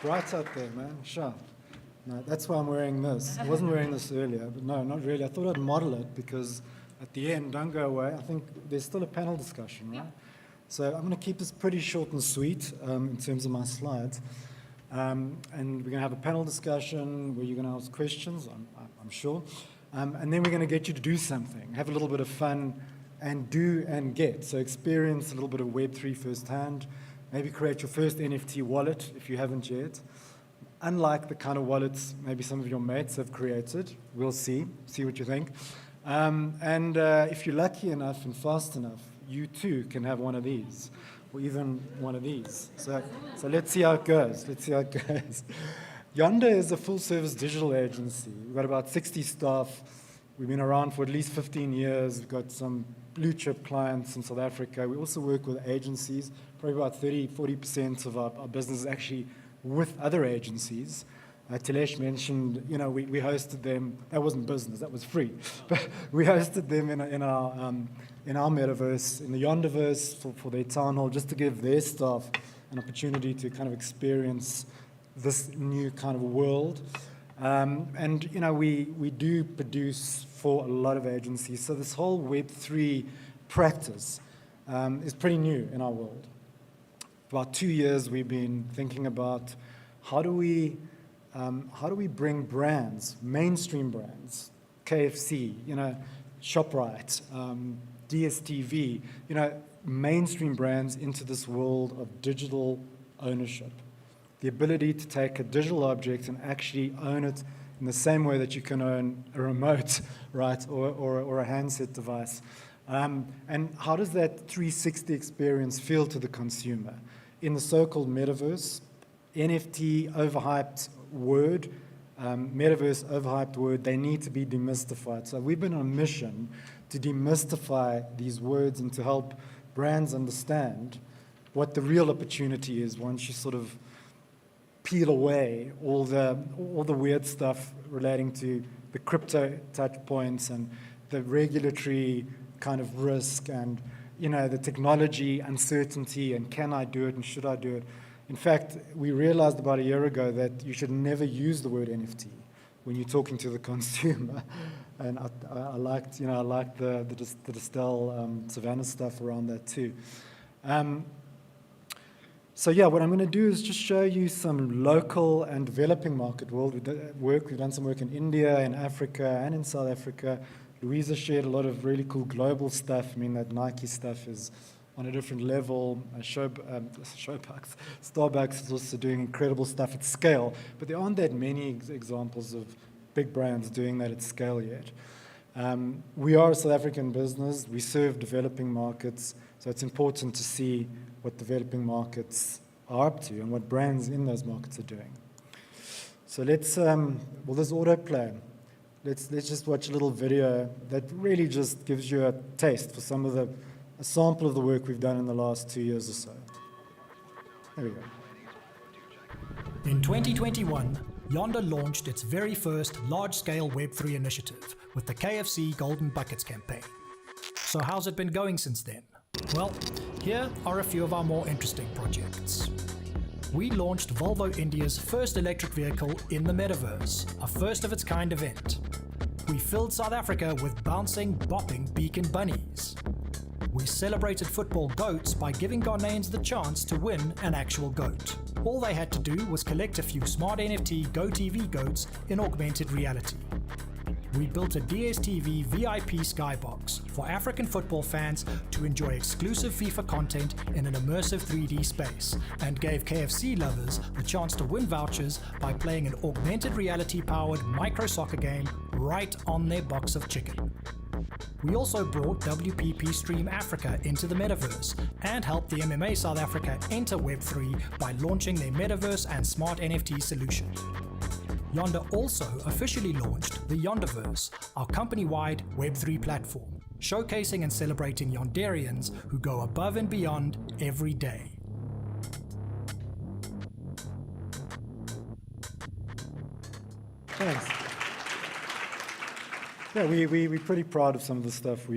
you. Right out there, man. Sure. No, that's why I'm wearing this. I wasn't wearing this earlier, but no, not really. I thought I'd model it because at the end, don't go away, I think there's still a panel discussion, right? So I'm going to keep this pretty short and sweet in terms of my slides. And we're going to have a panel discussion where you're going to ask questions, I'm sure. And then we're going to get you to do something, have a little bit of fun, and do and get. So experience a little bit of Web3 firsthand. Maybe create your first NFT wallet if you haven't yet. Unlike the kind of wallets maybe some of your mates have created. We'll see what you think. And if you're lucky enough and fast enough, you too can have one of these, or even one of these. So let's see how it goes. Yonder is a full-service digital agency. We've got about 60 staff. We've been around for at least 15 years. We've got some blue-chip clients in South Africa. We also work with agencies. Probably about 30-40% of our business is actually with other agencies. Tilesh mentioned, we hosted them. That wasn't business, that was free. But we hosted them in our metaverse, in the Yonderverse for their town hall, just to give their staff an opportunity to kind of experience this new kind of world. And we do produce for a lot of agencies. So this whole Web3 practice is pretty new in our world. For about 2 years, we've been thinking about how do we bring brands, mainstream brands, KFC, ShopRite, DSTV, mainstream brands into this world of digital ownership. The ability to take a digital object and actually own it in the same way that you can own a remote, right, or a handset device. And how does that 360 experience feel to the consumer? In the so-called metaverse, NFT overhyped word, metaverse overhyped word, they need to be demystified. So we've been on a mission to demystify these words and to help brands understand what the real opportunity is once you sort of peel away all the weird stuff relating to the crypto touch points and the regulatory kind of risk and, you know, the technology uncertainty and can I do it and should I do it. In fact, we realized about a year ago that you should never use the word NFT when you're talking to the consumer. And I liked, you know, I liked the Distel Savannah stuff around that too. So yeah, what I'm going to do is just show you some local and developing market world work. We've done some work in India, in Africa, and in South Africa. Louisa shared a lot of really cool global stuff. I mean, that Nike stuff is on a different level. Starbucks is also doing incredible stuff at scale, but there aren't that many examples of big brands doing that at scale yet. We are a South African business. We serve developing markets, so it's important to see what developing markets are up to and what brands in those markets are doing. So let's, well, there's autoplay. Let's just watch a little video that really just gives you a taste for some of a sample of the work we've done in the last 2 years or so. There we go. In 2021, Yonder launched its very first large-scale Web3 initiative with the KFC Golden Buckets campaign. So how's it been going since then? Well, here are a few of our more interesting projects. We launched Volvo India's first electric vehicle in the metaverse, a first-of-its-kind event. We filled South Africa with bouncing, bopping beacon bunnies. We celebrated football goats by giving Ghanaians the chance to win an actual goat. All they had to do was collect a few smart NFT GoTV goats in augmented reality. We built a DSTV VIP skybox for African football fans to enjoy exclusive FIFA content in an immersive 3D space, and gave KFC lovers the chance to win vouchers by playing an augmented reality-powered micro soccer game right on their box of chicken. We also brought WPP Stream Africa into the metaverse and helped the MMA South Africa enter Web3 by launching their metaverse and smart NFT solution. Yonder also officially launched the Yonderverse, our company-wide Web3 platform, showcasing and celebrating Yonderians who go above and beyond every day. Thanks. Yeah, we're pretty proud of some of the stuff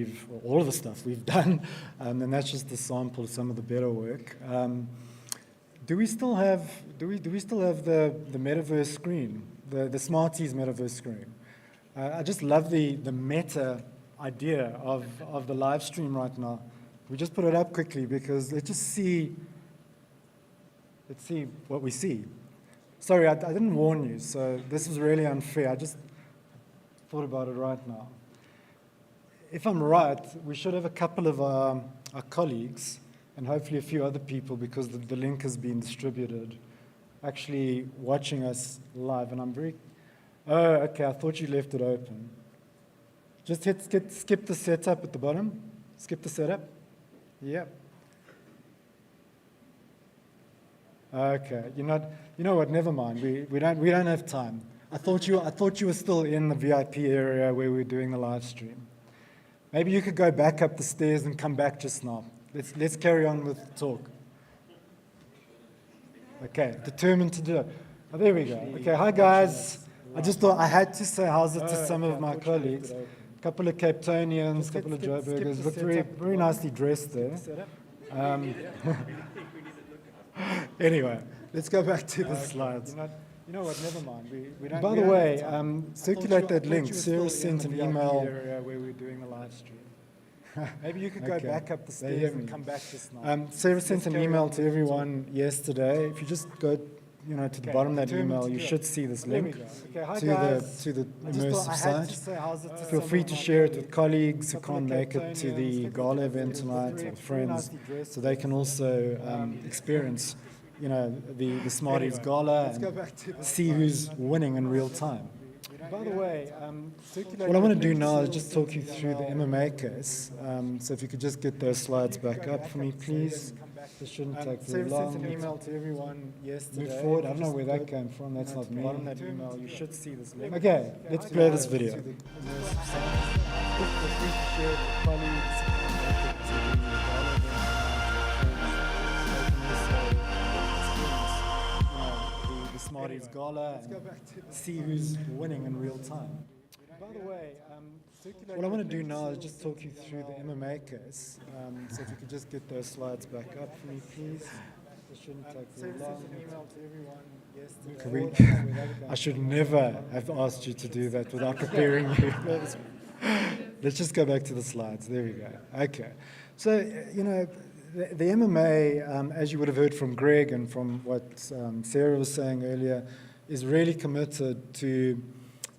all of the stuff we've done, and that's just a sample of some of the better work. Do we still have the metaverse screen, the Smarties metaverse screen? I just love the meta idea of the live stream right now. We just put it up quickly because let's see what we see. Sorry, I didn't warn you, so this was really unfair. I just thought about it right now. If I'm right, we should have a couple of our colleagues and hopefully a few other people, because the link has been distributed, actually watching us live. And I'm very, oh, okay, I thought you left it open. Just skip the setup at the bottom. Skip the setup. Yep. Okay, you know what? Never mind. We don't have time. I thought you were still in the VIP area where we were doing the live stream. Maybe you could go back up the stairs and come back just now. Let's carry on with the talk. Okay, determined to do it. Oh, there we go. Okay, hi guys. I just thought I had to say how's it to some of my colleagues. A couple of Cape Townians, a couple of Joburgers, look very nicely dressed there. Anyway, let's go back to the slides. You know what? Never mind. By the way, circulate that link. Sarah sent an email where we're doing the live stream. Maybe you could go back up the stairs and come back just now. Sarah sent an email to everyone yesterday. If you just go, to the bottom of that email, you should see this link to the immersive site. Feel free to share it with colleagues who can't make it to the gala event tonight, or friends, so they can also experience the Smarties Gala and see who's winning in real time. By the way, what I want to do now is just talk you through the MMA case. So if you could just get those slides back up for me, please. This shouldn't take very long. Sent an email to everyone yesterday. Move forward. I don't know where that came from. That's not me. Bottom of that email, you should see this link. Okay, let's play this video. Smarties Gala and see who's winning in real time. By the way, what I want to do now is just talk you through the MMA case. So if you could just get those slides back up for me, please. It shouldn't take very long. I should never have asked you to do that without preparing you. Let's just go back to the slides. There we go. Okay. So, the MMA, as you would have heard from Greg and from what Sarah was saying earlier, is really committed to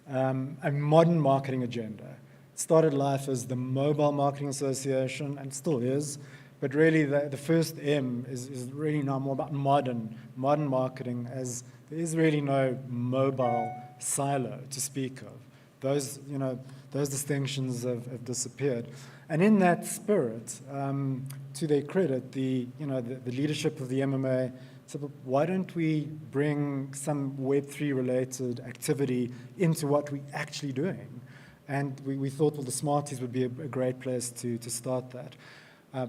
a modern marketing agenda. It started life as the Mobile Marketing Association, and still is, but really the first M is really now more about modern marketing, as there is really no mobile silo to speak of. Those distinctions have disappeared. And in that spirit, to their credit, the leadership of the MMA said, why don't we bring some Web3 related activity into what we're actually doing? And we thought, well, the Smarties would be a great place to start that.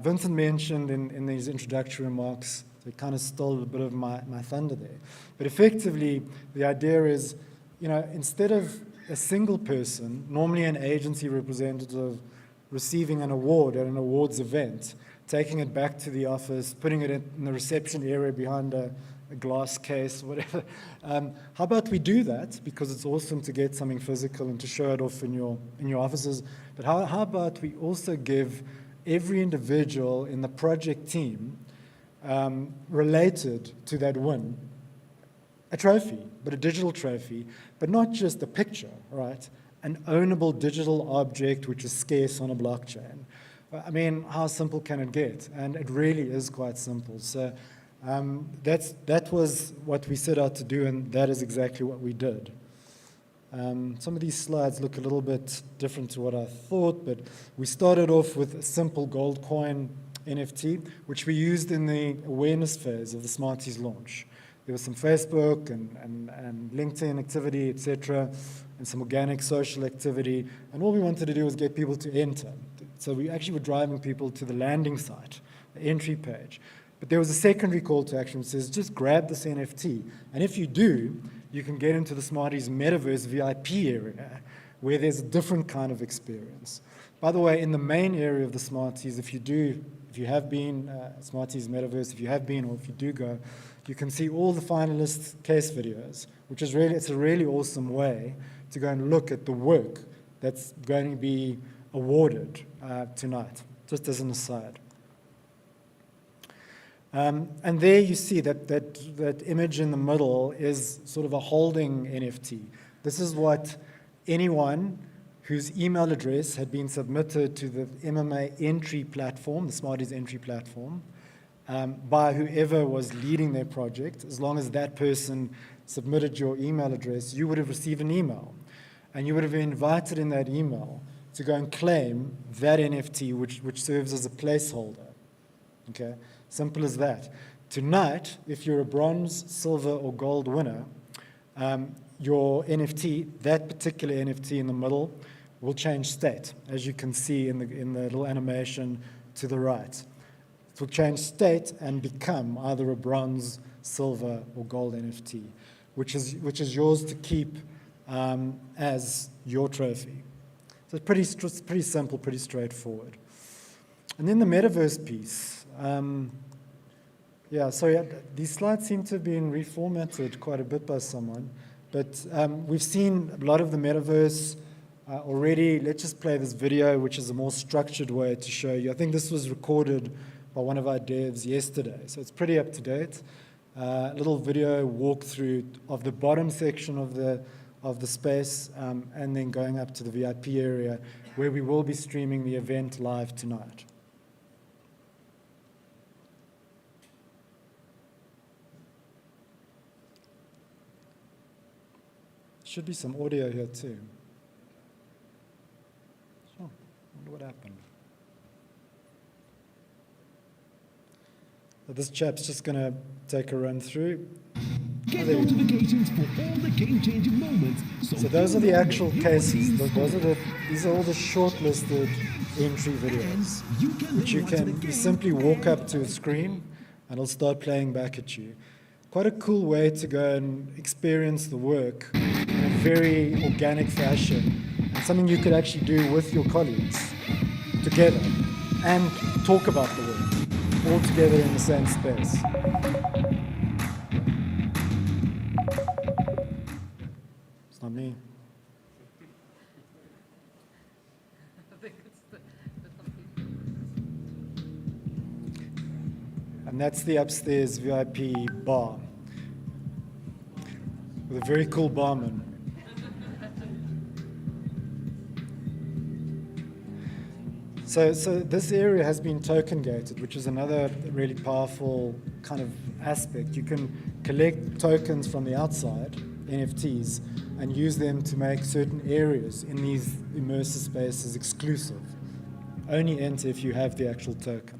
Vincent mentioned in these introductory remarks, so it kind of stole a bit of my thunder there. But effectively, the idea is, instead of a single person, normally an agency representative, receiving an award at an awards event, taking it back to the office, putting it in the reception area behind a glass case, whatever. How about we do that, because it's awesome to get something physical and to show it off in your offices. But how about we also give every individual in the project team related to that win a trophy, but a digital trophy, but not just a picture, right? An ownable digital object which is scarce on a blockchain. I mean, how simple can it get? And it really is quite simple. So that was what we set out to do, and that is exactly what we did. Some of these slides look a little bit different to what I thought, but we started off with a simple gold coin NFT, which we used in the awareness phase of the Smarties launch. There was some Facebook and LinkedIn activity, etc., and some organic social activity, and all we wanted to do was get people to enter. So we actually were driving people to the landing site, the entry page. But there was a secondary call to action which says, just grab this NFT, and if you do, you can get into the Smarties Metaverse VIP area, where there's a different kind of experience. By the way, in the main area of the Smarties, if you have been Smarties Metaverse, if you have been, or if you do go, you can see all the finalist case videos, which is really, it's a really awesome way to go and look at the work that's going to be awarded tonight, just as an aside. And there you see that image in the middle is sort of a holding NFT. This is what anyone whose email address had been submitted to the MMA entry platform, the Smarties entry platform, by whoever was leading their project. As long as that person submitted your email address, you would have received an email. And you would have been invited in that email to go and claim that NFT, which serves as a placeholder. Okay? Simple as that. Tonight, if you're a bronze, silver, or gold winner, your NFT, that particular NFT in the middle, will change state, as you can see in the little animation to the right. It will change state and become either a bronze, silver, or gold NFT, which is yours to keep as your trophy. So it's pretty simple, pretty straightforward. And then the metaverse piece. These slides seem to have been reformatted quite a bit by someone, but we've seen a lot of the metaverse already. Let's just play this video, which is a more structured way to show you. I think this was recorded by one of our devs yesterday, so it's pretty up to date. A little video walkthrough of the bottom section of the space, and then going up to the VIP area, where we will be streaming the event live tonight. Should be some audio here too. Oh, wonder what happened. So this chap's just going to take a run through. Get notifications for all the game-changing moments. So those are the actual cases. These are all the shortlisted entry videos, which you simply walk up to a screen and it'll start playing back at you. quite a cool way to go and experience the work in a very organic fashion, and something you could actually do with your colleagues together and talk about the work all together in the same space. It's not me. And that's the upstairs VIP bar with a very cool barman. So this area has been token gated, which is another really powerful kind of aspect. You can collect tokens from the outside, NFTs, and use them to make certain areas in these immersive spaces exclusive. Only enter if you have the actual token.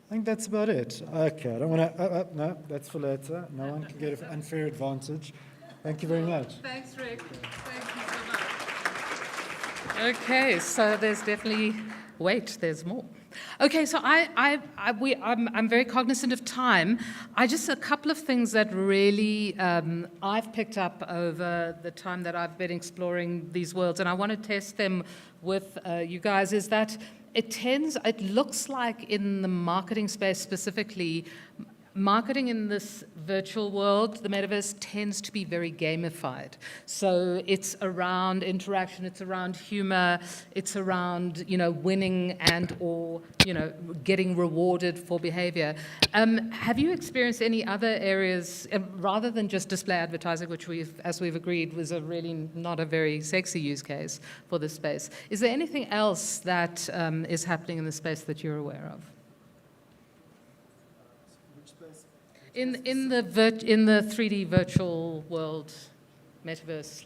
I think that's about it. Okay, I don't want to, no, that's for later. No one can get an unfair advantage. Thank you very much. Thanks, Rick. Thank you so much. Okay, so there's definitely, wait, there's more. Okay, so I'm very cognizant of time. Just a couple of things that really I've picked up over the time that I've been exploring these worlds, and I want to test them with you guys, is that it looks like in the marketing space specifically, marketing in this virtual world, the metaverse, tends to be very gamified. So it's around interaction, it's around humor, it's around, winning and or, getting rewarded for behavior. Have you experienced any other areas, rather than just display advertising, which as we've agreed, was really not a very sexy use case for this space? Is there anything else that is happening in the space that you're aware of? In the 3D virtual world, metaverse /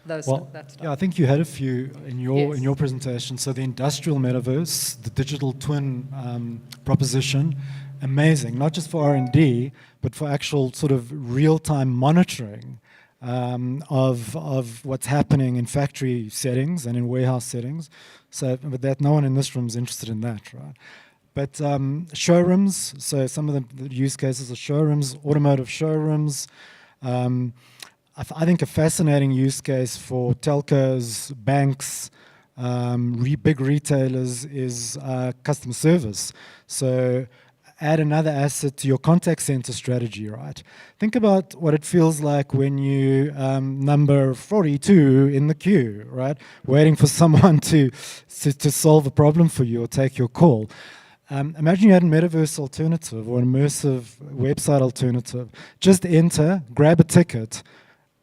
that stuff. Yeah, I think you had a few in your presentation. So the industrial metaverse, the digital twin proposition, amazing. Not just for R&D, but for actual sort of real-time monitoring of what's happening in factory settings and in warehouse settings. So, but that no one in this room is interested in that, right? But showrooms, so some of the use cases are showrooms, automotive showrooms. I think a fascinating use case for telcos, banks, big retailers is customer service. So add another asset to your contact center strategy, right? Think about what it feels like when you number 42 in the queue, right? Waiting for someone to solve a problem for you or take your call. Imagine you had a metaverse alternative or an immersive website alternative. Just enter, grab a ticket,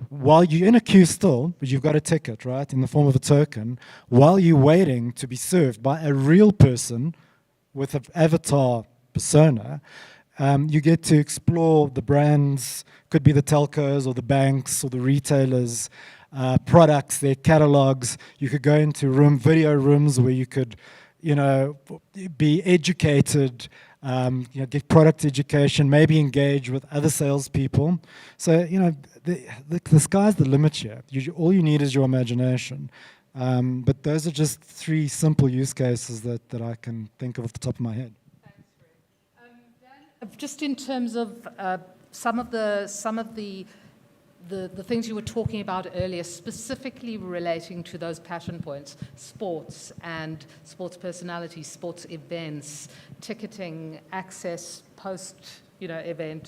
while you're in a queue still, but you've got a ticket, right, in the form of a token, while you're waiting to be served by a real person with an avatar persona, you get to explore the brands, could be the telcos or the banks or the retailers, products, their catalogs. You could go into video rooms where you could be educated, get product education, maybe engage with other salespeople. So, the sky's the limit here. All you need is your imagination. But those are just 3 simple use cases that I can think of off the top of my head. Thanks, Rick. Just in terms of some of the things you were talking about earlier, specifically relating to those passion points, sports and sports personalities, sports events, ticketing, access, post-event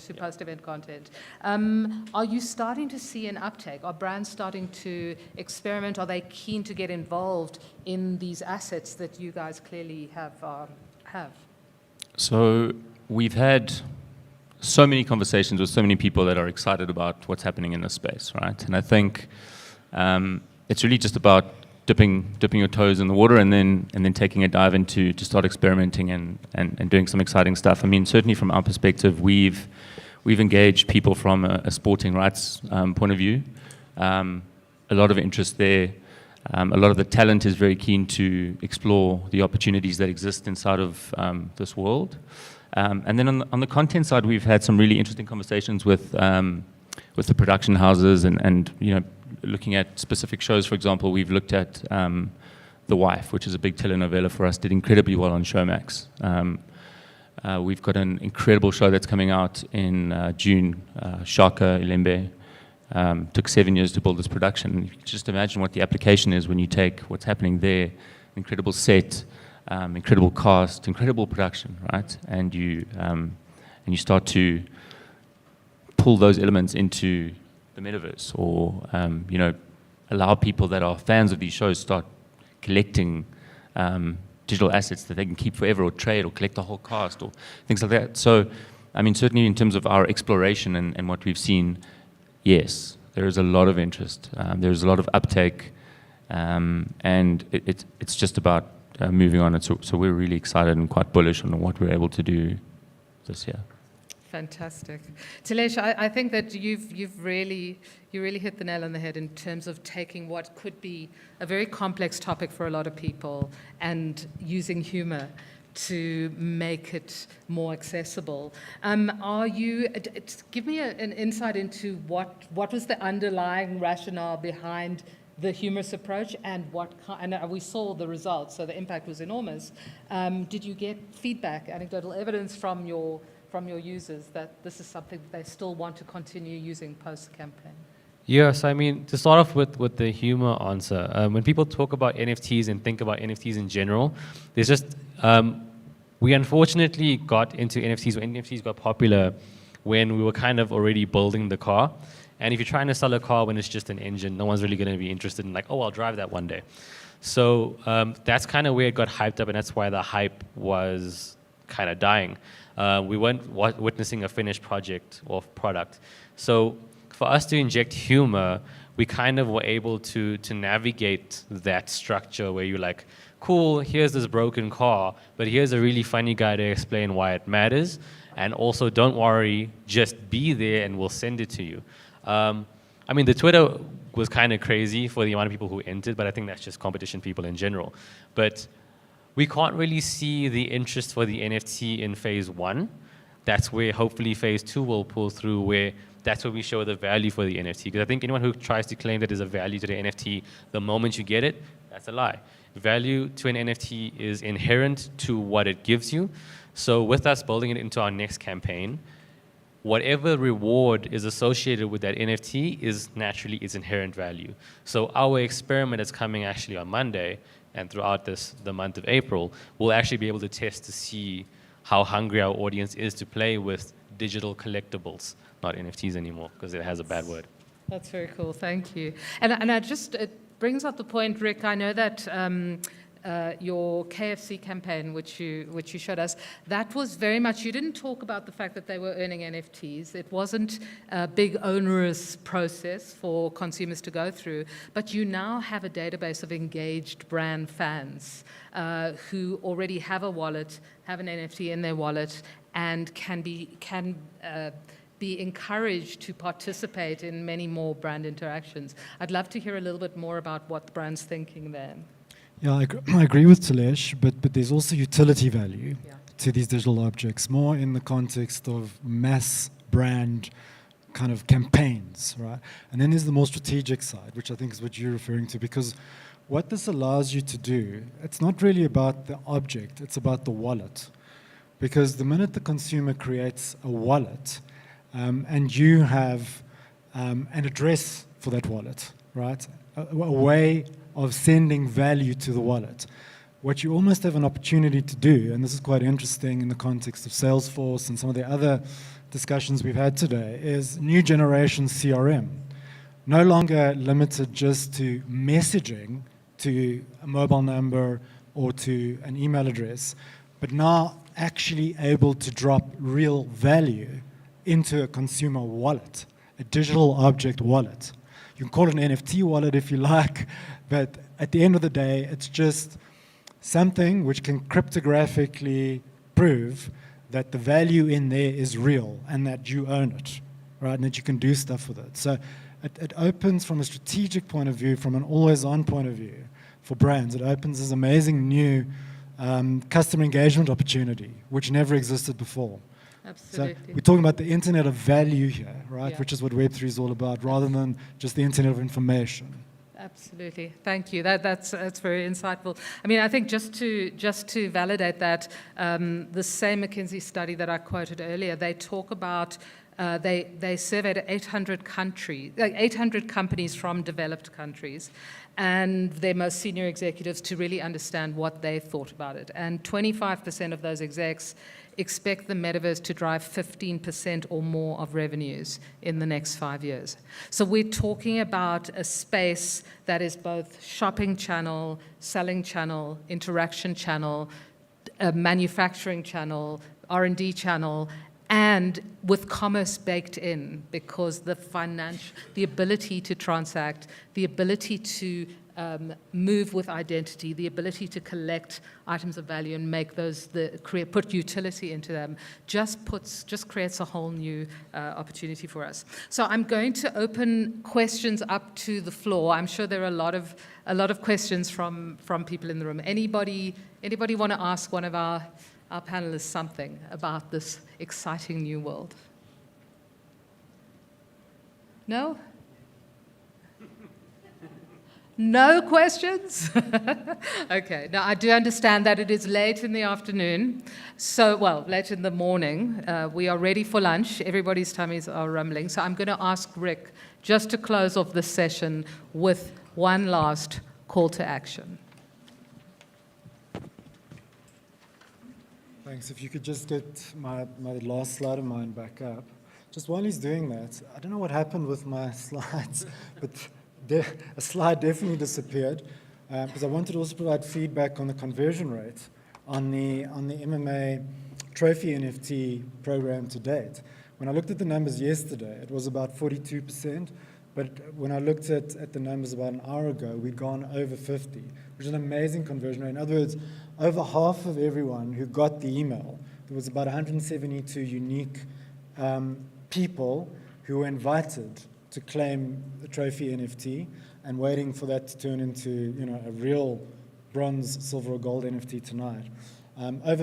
content. Are you starting to see an uptake? Are brands starting to experiment? Are they keen to get involved in these assets that you guys clearly have? So we've had so many conversations with so many people that are excited about what's happening in this space, right? And I think it's really just about dipping your toes in the water and then taking a dive into to start experimenting and doing some exciting stuff. I mean, certainly from our perspective, we've engaged people from a sporting rights point of view. A lot of interest there. A lot of the talent is very keen to explore the opportunities that exist inside of this world. And then on the content side, we've had some really interesting conversations with the production houses and looking at specific shows. For example, we've looked at The Wife, which is a big telenovela for us, did incredibly well on Showmax. We've got an incredible show that's coming out in June, Shaka Ilembe. Took 7 years to build this production. You can just imagine what the application is when you take what's happening there, incredible set, incredible cast, incredible production, right? And you start to pull those elements into the metaverse, or allow people that are fans of these shows start collecting digital assets that they can keep forever, or trade, or collect the whole cast, or things like that. So, I mean, certainly in terms of our exploration and what we've seen, yes, there is a lot of interest. There's a lot of uptake, and it's just about moving on. So we're really excited and quite bullish on what we're able to do this year. Fantastic. Tilesh, I think that you really hit the nail on the head in terms of taking what could be a very complex topic for a lot of people and using humor to make it more accessible. Give me an insight into what was the underlying rationale behind the humorous approach, and we saw the results, so the impact was enormous. Did you get feedback, anecdotal evidence from your users that this is something that they still want to continue using post-campaign? Yes, I mean, to start off with the humor answer, when people talk about NFTs and think about NFTs in general, there's just, we unfortunately got into NFTs when NFTs got popular when we were kind of already building the car. And if you're trying to sell a car when it's just an engine, no one's really going to be interested in like, oh, I'll drive that one day. So that's kind of where it got hyped up, and that's why the hype was kind of dying. We weren't witnessing a finished project or product. So for us to inject humor, we kind of were able to navigate that structure where you're like, cool, here's this broken car, but here's a really funny guy to explain why it matters. And also, don't worry, just be there and we'll send it to you. I mean, the Twitter was kind of crazy for the amount of people who entered, but I think that's just competition people in general. But we can't really see the interest for the NFT in phase 1. That's where hopefully phase 2 will pull through, where that's where we show the value for the NFT. Because I think anyone who tries to claim that there's a value to the NFT the moment you get it, that's a lie. Value to an NFT is inherent to what it gives you. So with us building it into our next campaign, whatever reward is associated with that NFT is naturally its inherent value. So our experiment is coming actually on Monday, and throughout the month of April, we'll actually be able to test to see how hungry our audience is to play with digital collectibles, not NFTs anymore, because it has a bad word. That's very cool, thank you. And it brings up the point, Rick, I know that your KFC campaign, which you showed us, that was very much, you didn't talk about the fact that they were earning NFTs. It wasn't a big onerous process for consumers to go through, but you now have a database of engaged brand fans who already have a wallet, have an NFT in their wallet, and can be encouraged to participate in many more brand interactions. I'd love to hear a little bit more about what the brand's thinking there. Yeah, I agree with Tilesh, but there's also utility value to these digital objects, more in the context of mass brand kind of campaigns, right? And then there's the more strategic side, which I think is what you're referring to, because what this allows you to do, it's not really about the object, it's about the wallet. Because the minute the consumer creates a wallet, and you have an address for that wallet, right? A way of sending value to the wallet. What you almost have an opportunity to do, and this is quite interesting in the context of Salesforce and some of the other discussions we've had today, is new generation CRM. No longer limited just to messaging to a mobile number or to an email address, but now actually able to drop real value into a consumer wallet, a digital object wallet. You can call it an NFT wallet if you like, but at the end of the day, it's just something which can cryptographically prove that the value in there is real and that you own it, right? And that you can do stuff with it. So it opens from a strategic point of view, from an always-on point of view for brands. It opens this amazing new customer engagement opportunity, which never existed before. Absolutely. So we're talking about the internet of value here, right? Yeah. Which is what Web3 is all about, rather than just the internet of information. Absolutely, thank you. That's very insightful. I mean, I think just to validate that, the same McKinsey study that I quoted earlier, they talk about they surveyed 800 companies from developed countries, and their most senior executives to really understand what they thought about it. And 25% of those execs expect the metaverse to drive 15% or more of revenues in the next 5 years. So we're talking about a space that is both shopping channel, selling channel, interaction channel, a manufacturing channel, R&D channel, and with commerce baked in, because the ability to transact, the ability to move with identity, the ability to collect items of value and make those, put utility into them, just creates a whole new opportunity for us. So I'm going to open questions up to the floor. I'm sure there are a lot of questions from people in the room. Anybody want to ask one of our panelists something about this exciting new world? No? No questions? Okay, now I do understand that it is late in the afternoon, late in the morning. We are ready for lunch. Everybody's tummies are rumbling. So I'm going to ask Rick just to close off this session with one last call to action. Thanks. If you could just get my last slide of mine back up. Just while he's doing that, I don't know what happened with my slides, but a slide definitely disappeared, because I wanted to also provide feedback on the conversion rate on the MMA trophy NFT program to date. When I looked at the numbers yesterday, it was about 42%, but when I looked at the numbers about an hour ago, we'd gone over 50, which is an amazing conversion rate. In other words, over half of everyone who got the email, there was about 172 unique people who were invited to claim the trophy NFT and waiting for that to turn into a real bronze, silver, or gold NFT tonight.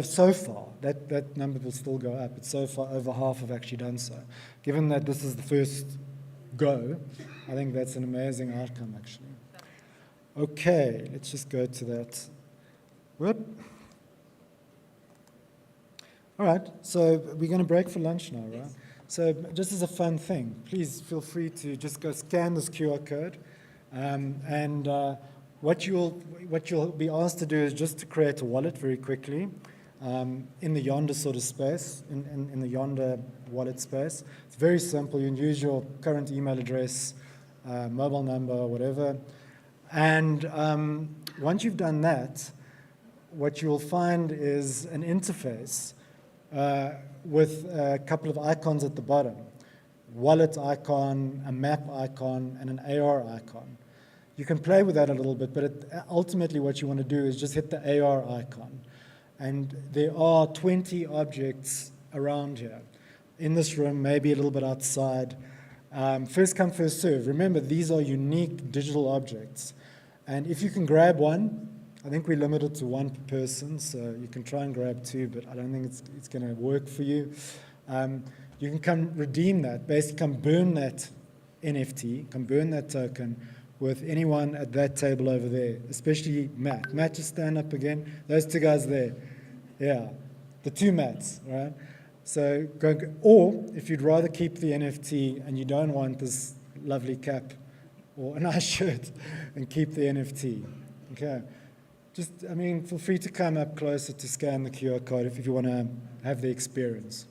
So far, that number will still go up, but so far over half have actually done so. Given that this is the first go, I think that's an amazing outcome, actually. Okay, let's just go to that. Whoop. All right, so we're going to break for lunch now, right? So just as a fun thing, please feel free to just go scan this QR code. What you'll be asked to do is just to create a wallet very quickly in the Yonder sort of space, in the Yonder wallet space. It's very simple. You can use your current email address, mobile number, whatever. And once you've done that, what you'll find is an interface with a couple of icons at the bottom. Wallet icon, a map icon, and an AR icon. You can play with that a little bit, but ultimately what you want to do is just hit the AR icon. And there are 20 objects around here. In this room, maybe a little bit outside. First come, first serve. Remember, these are unique digital objects. And if you can grab one, I think we're limited to one per person, so you can try and grab two, but I don't think it's going to work for you. You can come redeem that, basically come burn that NFT, come burn that token with anyone at that table over there, especially Matt. Matt, just stand up again. Those two guys there. Yeah, the two Matts, right? So or if you'd rather keep the NFT and you don't want this lovely cap or a nice shirt, and keep the NFT, okay? Feel free to come up closer to scan the QR code if you want to have the experience.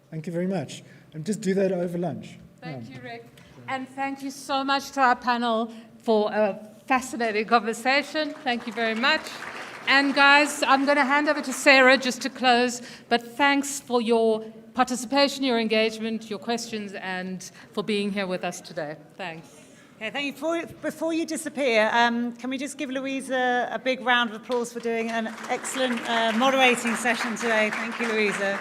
Thank you very much. And just do that over lunch. Thank you, Rick. And thank you so much to our panel for a fascinating conversation. Thank you very much. And guys, I'm going to hand over to Sarah just to close, but thanks for your participation, your engagement, your questions, and for being here with us today. Thanks. Okay, thank you. Before you disappear, can we just give Louisa a big round of applause for doing an excellent moderating session today? Thank you, Louisa.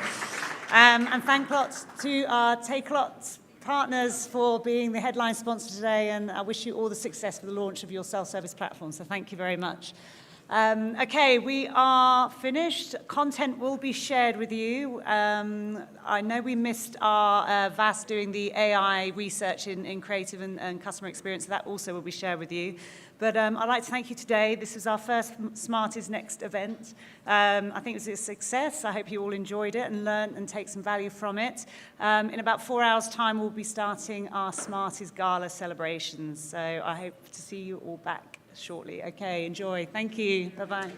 And thank lots to our Takealot partners for being the headline sponsor today, and I wish you all the success for the launch of your self-service platform. So thank you very much. Okay, we are finished. Content will be shared with you. I know we missed our VAS doing the AI research in creative and customer experience. So that also will be shared with you. But I'd like to thank you today. This is our first Smarties NEXT event. I think it was a success. I hope you all enjoyed it and learned and take some value from it. In about 4 hours' time, we'll be starting our Smarties Gala celebrations. So I hope to see you all back shortly. Okay, enjoy. Thank you. Bye-bye.